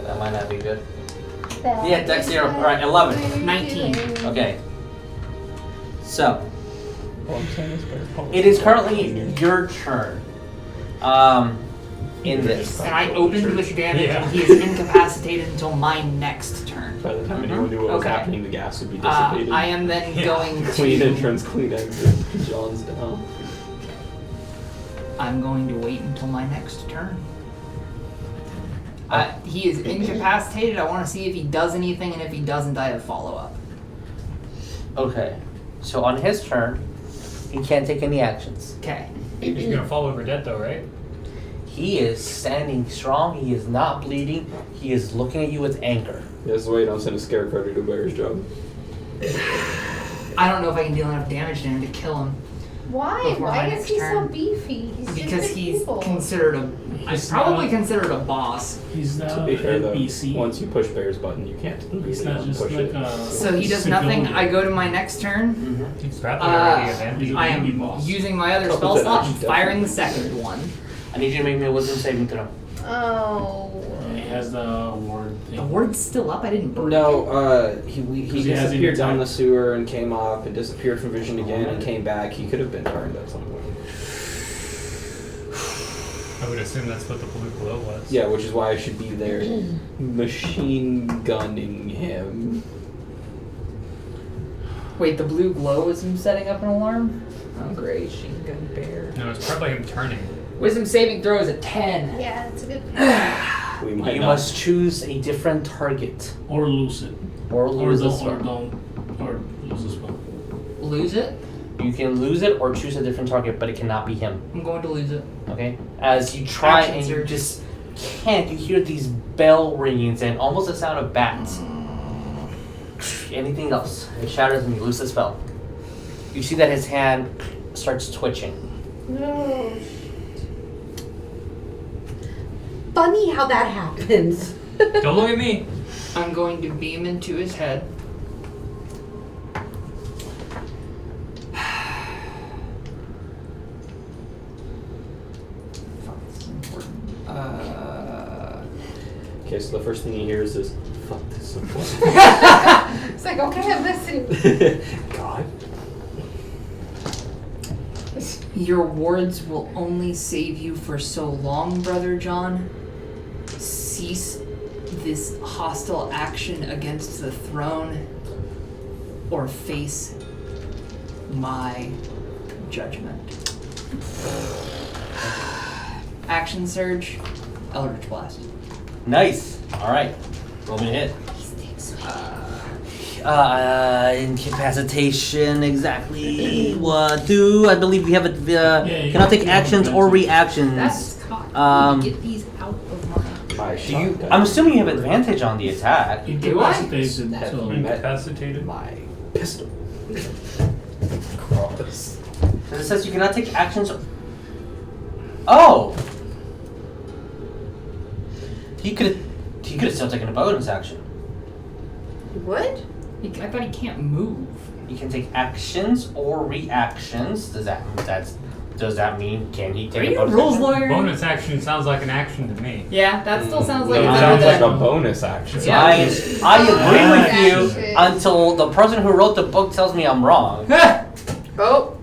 That might not be good. Yeah, Dex 0. Alright, 11. 19. Okay. So, it is currently your turn. In this. And I opened with advantage, Yeah. and he is incapacitated until my next turn. By the time anyone knew what was Okay. happening, the gas would be dissipated. I am then going Clean to. entrance, clean exit. John's down. I'm going to wait until my next turn. He is incapacitated. I want to see if he does anything, and if he doesn't, I have follow-up. Okay. So on his turn, he can't take any actions. Okay. He's gonna fall over dead though, right? He is standing strong. He is not bleeding. He is looking at you with anger. Just wait, I'll send a scarecrow to do a bear's job. I don't know if I can deal enough damage to him to kill him. Why? Before my Why is next he so turn. beefy? He's Because just a he's people. considered a. He's probably not- considered a boss. He's not To be fair an though, NPC. once you push bear's button, you can't He's really not just push like it. a. So he does nothing. civilian. I go to my next turn. Mm-hmm. He's probably already Uh, advantage. I am boss. using my other Oh, spell then slot I and should firing the definitely- second one. I need you to make me a wisdom saving throw. Oh. He has the ward thing. The word's still up. I didn't break it. No, he he has disappeared down attack. the sewer and came up and disappeared from vision again and came back. He could have been turned at some point. I would assume that's what the blue glow was. Yeah, which is why I should be there machine gunning him. Wait, the blue glow is him setting up an alarm? Oh, great. Machine gun bear. No, it's probably him turning. Wisdom saving throw is a 10. Yeah, that's a good. We might You not. must choose a different target. Or lose it. Or lose this or one. don't. Or lose this one. Lose it? You can lose it or choose a different target, but it cannot be him. I'm going to lose it. Okay? As you try Action and you surge. just can't, you hear these bell ringings and almost the sound of bats. Anything else? It shatters and you lose the spell. You see that his hand starts twitching. No. Funny how that happens. Don't look at me. I'm going to beam into his head. Fuck, this is important. Okay, so the first thing he hears is, fuck this so It's like, okay, I'm listening. God. Your wards will only save you for so long, Brother John. Cease this hostile action against the throne, or face my judgment. Action surge, Eldritch Blast. Nice. Alright. Roll me a hit. Incapacitation, exactly what do? I believe we have it. you Cannot take can actions or reactions. That's cocked. Get these out of my. My Do you, shotgun. I'm assuming you have advantage on the attack. Incapacitated. Have So you met Incapacitated. my pistol? Cross. It says you cannot take actions. Oh! He could have still taken a bonus action. What? I thought he can't move. You can take actions or reactions. Does that mean can he Are take a you a bonus rules action? lawyer? Bonus action sounds like an action to me. Yeah, that still sounds like No, it it's sounds under like a the- bonus action. Yeah. I agree with Action. you until the person who wrote the book tells me I'm wrong. Oh,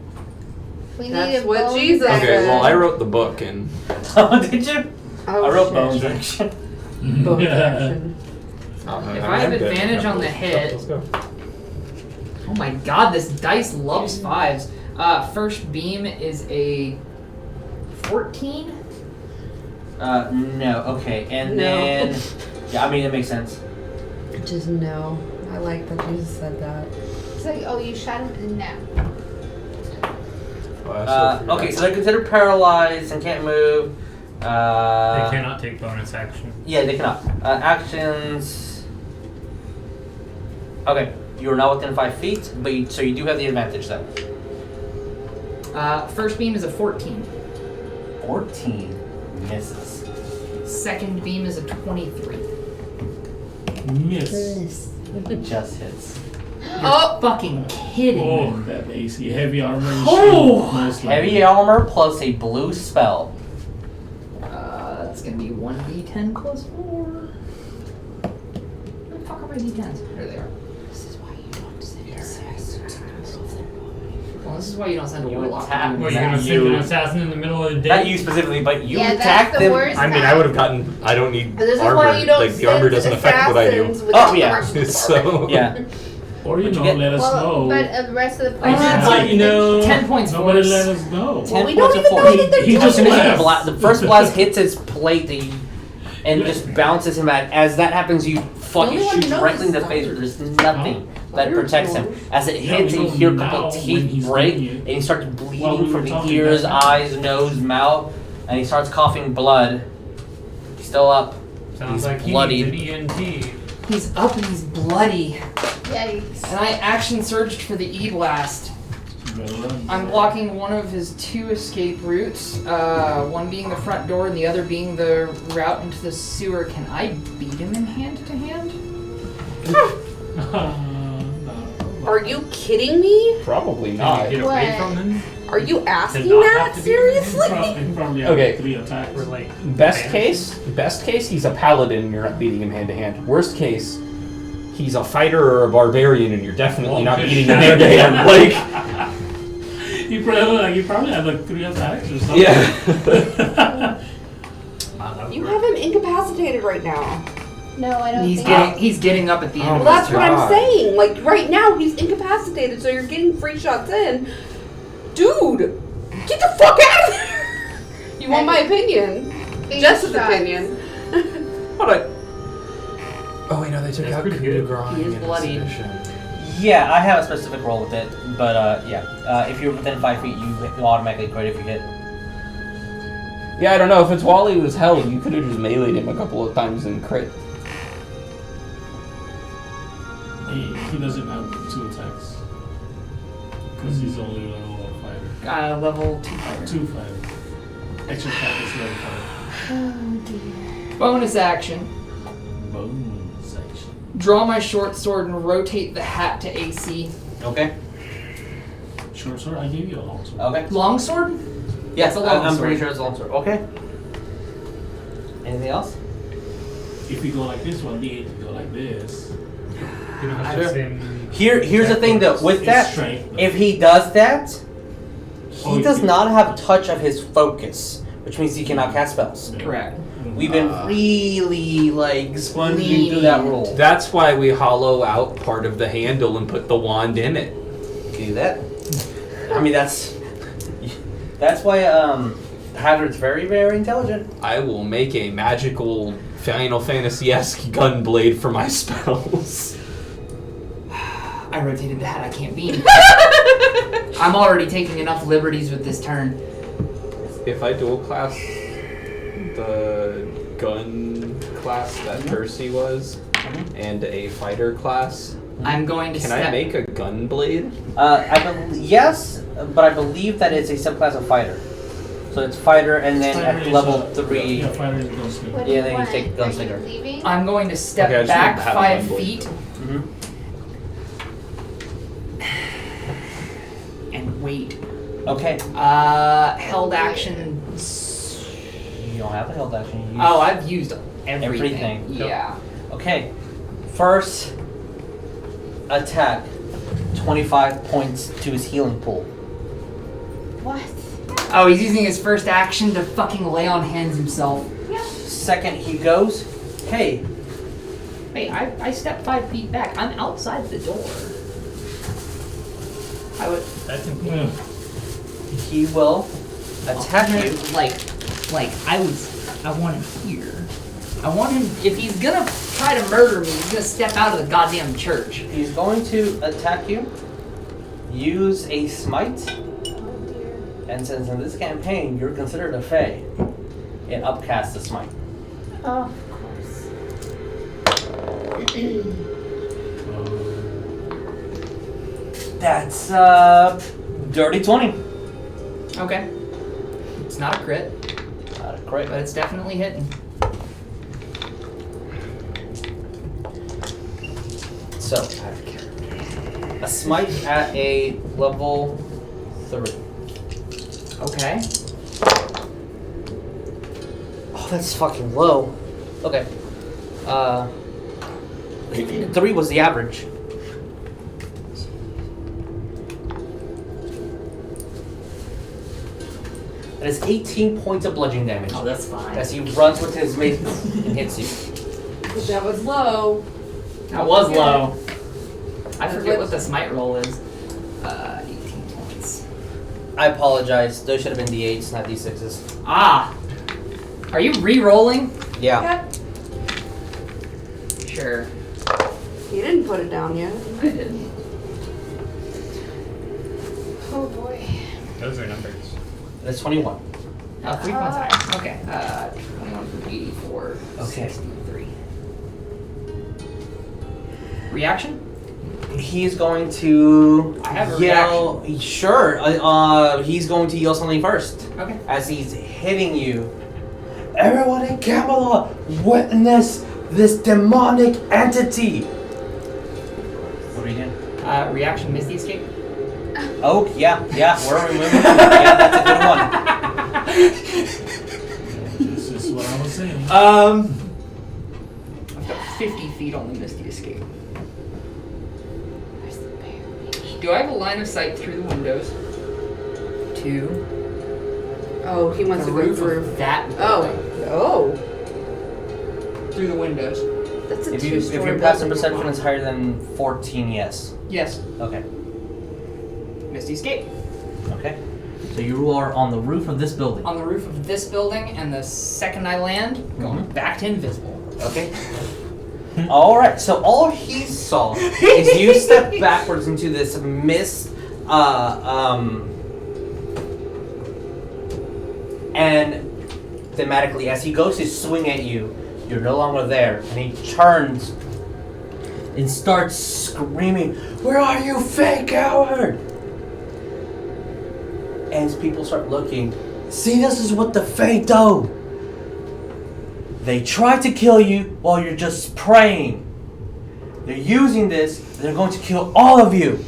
We need That's a what bonus Jesus action. Okay, well, I wrote the book and Oh, did you? oh I wrote shit. bones action. Bonus action. If I have advantage on the hit- Let's go. Oh my god, this dice loves fives. First beam is a 14. No, okay, and No. then yeah, I mean it makes sense. Just no. I like that Jesus said that. It's like, oh, you shot him now. Okay, so they're considered paralyzed and can't move. They cannot take bonus action. Yeah, they cannot. Actions. Okay, you are not within 5 feet, but so you do have the advantage though. First beam is a 14. 14 misses. Second beam is a 23. Miss. Just hits. Oh, fucking kidding. Oh, that AC. Heavy armor. and Oh! shield, most likely. Heavy armor plus a blue spell. That's gonna be 1d10 plus 4. Where the fuck are my d10s? There they are. This is why you don't send Well, this is why you don't send a You warlock. attack. What, you're gonna send an assassin in the middle of the day? Not you specifically, but you Yeah, attack that's the them. worst. I mean, I would have gotten. I don't need This is armor. why you don't Like the armor send doesn't affect what I do. assassins without Oh, yeah. the rest of the So Yeah. Or, you What'd know, you get? let us Well, know. but the rest of the I plan. did let you know. 10 points for Nobody us. let us know. 10 we points don't of even know force. what they're He just doing. left. The first blast hits his plate and just bounces him back. As that happens, you fucking only one shoot who knows directly in the is face. Doctor. There's nothing that Fire protects him. tools. As it Yeah, hits, we you know hear a now couple of when teeth he's break, doing it. and he starts While bleeding we from were the talking ears, about that. eyes, nose, mouth, and he starts coughing blood. He's still up. Sounds He's like he bloodied. needs an ENT. He's up and he's bloody. Yikes. And I action surged for the E-Blast. You better run. I'm blocking one of his 2 escape routes, one being the front door and the other being the route into the sewer. Can I beat him in hand to hand? No. Are you kidding me? Probably Can not. you get away What? from them? Are you asking not that? have to be Seriously? He probably had Okay. 3 attacks. Or like Best banish case, he's a paladin. You're not beating him hand to hand. Worst case, he's a fighter or a barbarian, and you're definitely not beating him hand to hand. Like, You probably had like 3 attacks or something. yeah. Wow, that would You work. have him incapacitated right now. No, I don't He's think he's getting up at the end. Oh of Well, his that's what God. I'm saying. Like, right now, he's incapacitated, so you're getting free shots in. Dude, get the fuck out of there! You want my opinion? Big Jess's shots. opinion. Hold on. Oh wait, no, they took That's out pretty coup good. de grace He is in this bloodied. edition. Yeah, I have a specific roll with it, but yeah. If you're within 5 feet, you automatically crit if you hit. Yeah, I don't know. If it's while he was held, you could have just meleeed him a couple of times and crit. He doesn't have 2 attacks. Because he's only level 1 fighter. Level 2 fighter. 2 fighter. Extra attack is level 5. Bonus action. Bone section. Draw my short sword and rotate the hat to AC. Okay. Short sword? I gave you a long sword. Okay. Long sword? Yes, It's a long I'm pretty sword. sure it's a long sword. Okay. Anything else? If you go like this, 1d8, you go like this. You don't have Sure. the same. Here's the thing though. With It's that, strength, though. if he does that, Oh, he does you- not have touch of his focus, which means he cannot cast spells. Correct. We've been really like sponging through that roll. That's why we hollow out part of the handle and put the wand in it. Do that. I mean that's why Hagrid's very, very intelligent. I will make a magical Final Fantasy-esque gunblade for my spells. I rotated the hat, I can't beam. I'm already taking enough liberties with this turn. If I dual class the gun class that Percy was and a fighter class, I'm going to can step. I make a gunblade? Yes, but I believe that it's a subclass of fighter. So it's fighter, and then Fighter at is level a- 3. Yeah, fighter is gunslinger. What Yeah, do then you want? take Are Gunslinger. you leaving? I'm going to step Okay, I just back want to have 5 one blade. feet and wait. Okay. Held action. You don't have a held action. You use- Oh, I've used everything. Everything. Yeah. Okay. First attack. 25 points to his healing pool. What? Oh, he's using his first action to fucking lay on hands himself. Second, he goes, hey, Wait, I stepped 5 feet back. I'm outside the door. I would That's important. he will attack you. like I want him here. I want him, if he's gonna try to murder me, he's gonna step out of the goddamn church. He's going to attack you. Use a smite. And since in this campaign you're considered a Fae, it upcasts the smite. Oh, of course. That's dirty 20. Okay. It's not a crit, Not a crit. but it's definitely hitting. So, a smite at a level 3. Okay. Oh, that's fucking low. Okay. 3 was the average. That is 18 points of bludgeoning damage. Oh, that's fine. As he runs with his mace and hits you. That was low. That was Yeah. low. I forget what the smite roll is. 18 points. I apologize. Those should have been D8s, not D6s. Ah! Are you re-rolling? Yeah. Sure. You didn't put it down yet. I didn't. Oh boy. Those are numbers. That's 21. 3 points higher. Okay. 21 from 84. Okay. 63. Reaction? He's going to I have a yell. Sure. He's going to yell something first. Okay. As he's hitting you. Everyone in Camelot, witness this demonic entity. What are you doing? Reaction, Misty Escape. Oh, yeah. Where are we moving to? Yeah, that's a good This is what I was saying. one. I've got 50 feet on the Misty Escape. Where's the bear? Do I have a line of sight through the windows? To Oh, he wants the to go roof through. of that Oh. building. Oh. Through the windows. That's a If two-story your passive building. perception is higher than 14, yes. Yes. Okay. Misty Escape. Okay. So you are on the roof of this building. On the roof of this building, and the second I land, going back to invisible. Okay. All right. So all he saw is you step backwards into this mist, and thematically, as he goes to swing at you, you're no longer there, and he turns and starts screaming, "Where are you, fake coward?" As people start looking, see, this is what the Fae do. They try to kill you while you're just praying. They're using this, and they're going to kill all of you.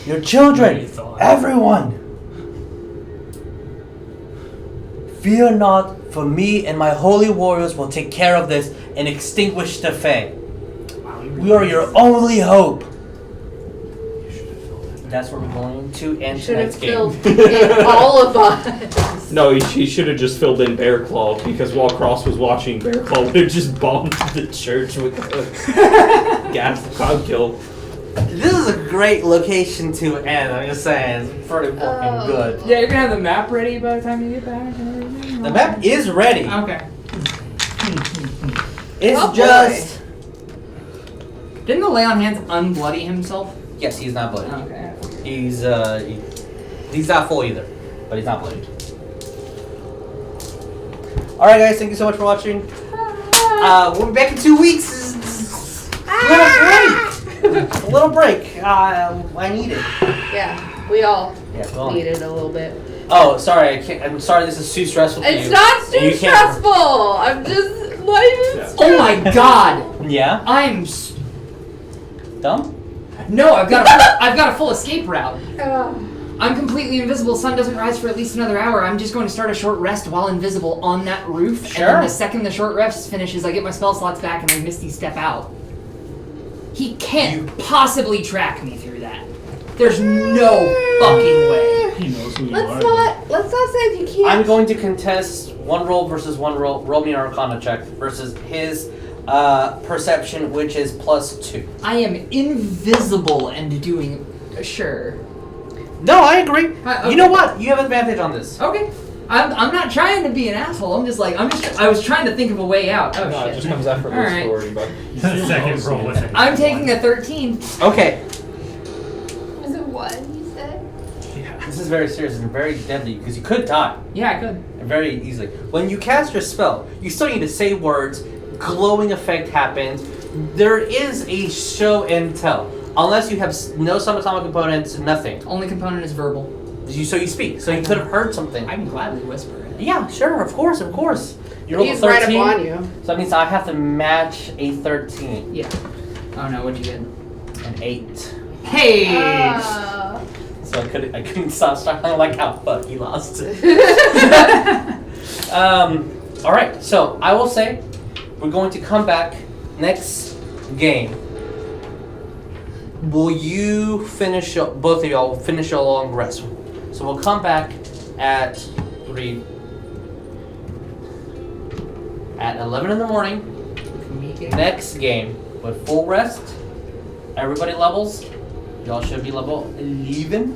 Your children, You thought. everyone. Fear not, for me and my holy warriors will take care of this and extinguish the Fae. We are your only hope. That's where we're going to end Should have tonight's game. filled in all of us. No, he should have just filled in Bear Claw, because while Cross was watching, Bear Claw would have just bombed the church with the gas cloud kill. This is a great location to end. I'm just saying, it's pretty fucking good. Yeah, you're gonna have the map ready by the time you get back and everything? The map is ready. Okay. It's Oh, boy. just Didn't the lay on hands unbloody himself? yes, he's not bloodied. Okay. He's not full either, but he's not bloodied. All right, guys, thank you so much for watching. We'll be back in 2 weeks. A little break. I need it. Yeah, we all Yeah, go on. needed a little bit. Oh, sorry. I can't. I'm sorry. This is too stressful for you. It's not You too can't- stressful. I'm just not even Oh my god! Yeah. Dumb. No, I've got a full escape route. I'm completely invisible. Sun doesn't rise for at least another hour. I'm just going to start a short rest while invisible on that roof. Sure. And then the second the short rest finishes, I get my spell slots back and I Misty Step out. He can't possibly track me through that. There's no fucking way. He knows who you Let's are. not say if you can't. I'm going to contest one roll versus one roll. Roll me an Arcana check versus his perception, which is +2. I am invisible and doing sure. No, I agree. Okay. You know what? You have advantage on this. Okay. I'm not trying to be an asshole. I was trying to think of a way out. Oh No, it shit. just comes after All the right. story, but The second roll was it. I'm taking a 13. Okay. Was it 1, you said? this is very serious and very deadly because you could die Yeah, I could. very easily. When you cast your spell, you still need to say words. Glowing effect happens. There is a show and tell. Unless you have no subatomic components, nothing. Only component is verbal. So you speak. So you could have heard something. I can gladly whisper it. Yeah, sure, of course. You're He's level right 13. up on you. So that means I have to match a 13. Yeah. Oh no, what'd you get? An 8. Hey! Oh. So I couldn't stop starting like how fuck he lost. Alright, so I will say we're going to come back next game. Will you finish both of y'all will finish your long rest? So we'll come back at 11 in the morning. Next game with full rest. Everybody levels. Y'all should be level 11.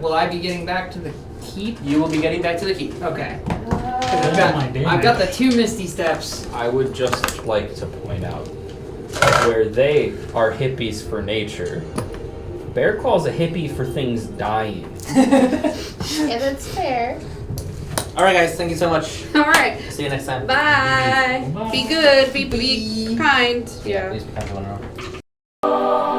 Will I be getting back to the keep? You will be getting back to the keep. Okay. my I've got the 2 misty steps. I would just like to point out where they are hippies for nature. Bear Claw's a hippie for things dying. Yeah, that's fair. Alright guys, thank you so much. All right. See you next time. Bye. Bye. Be good. Be kind. Yeah. Please be kind to one another.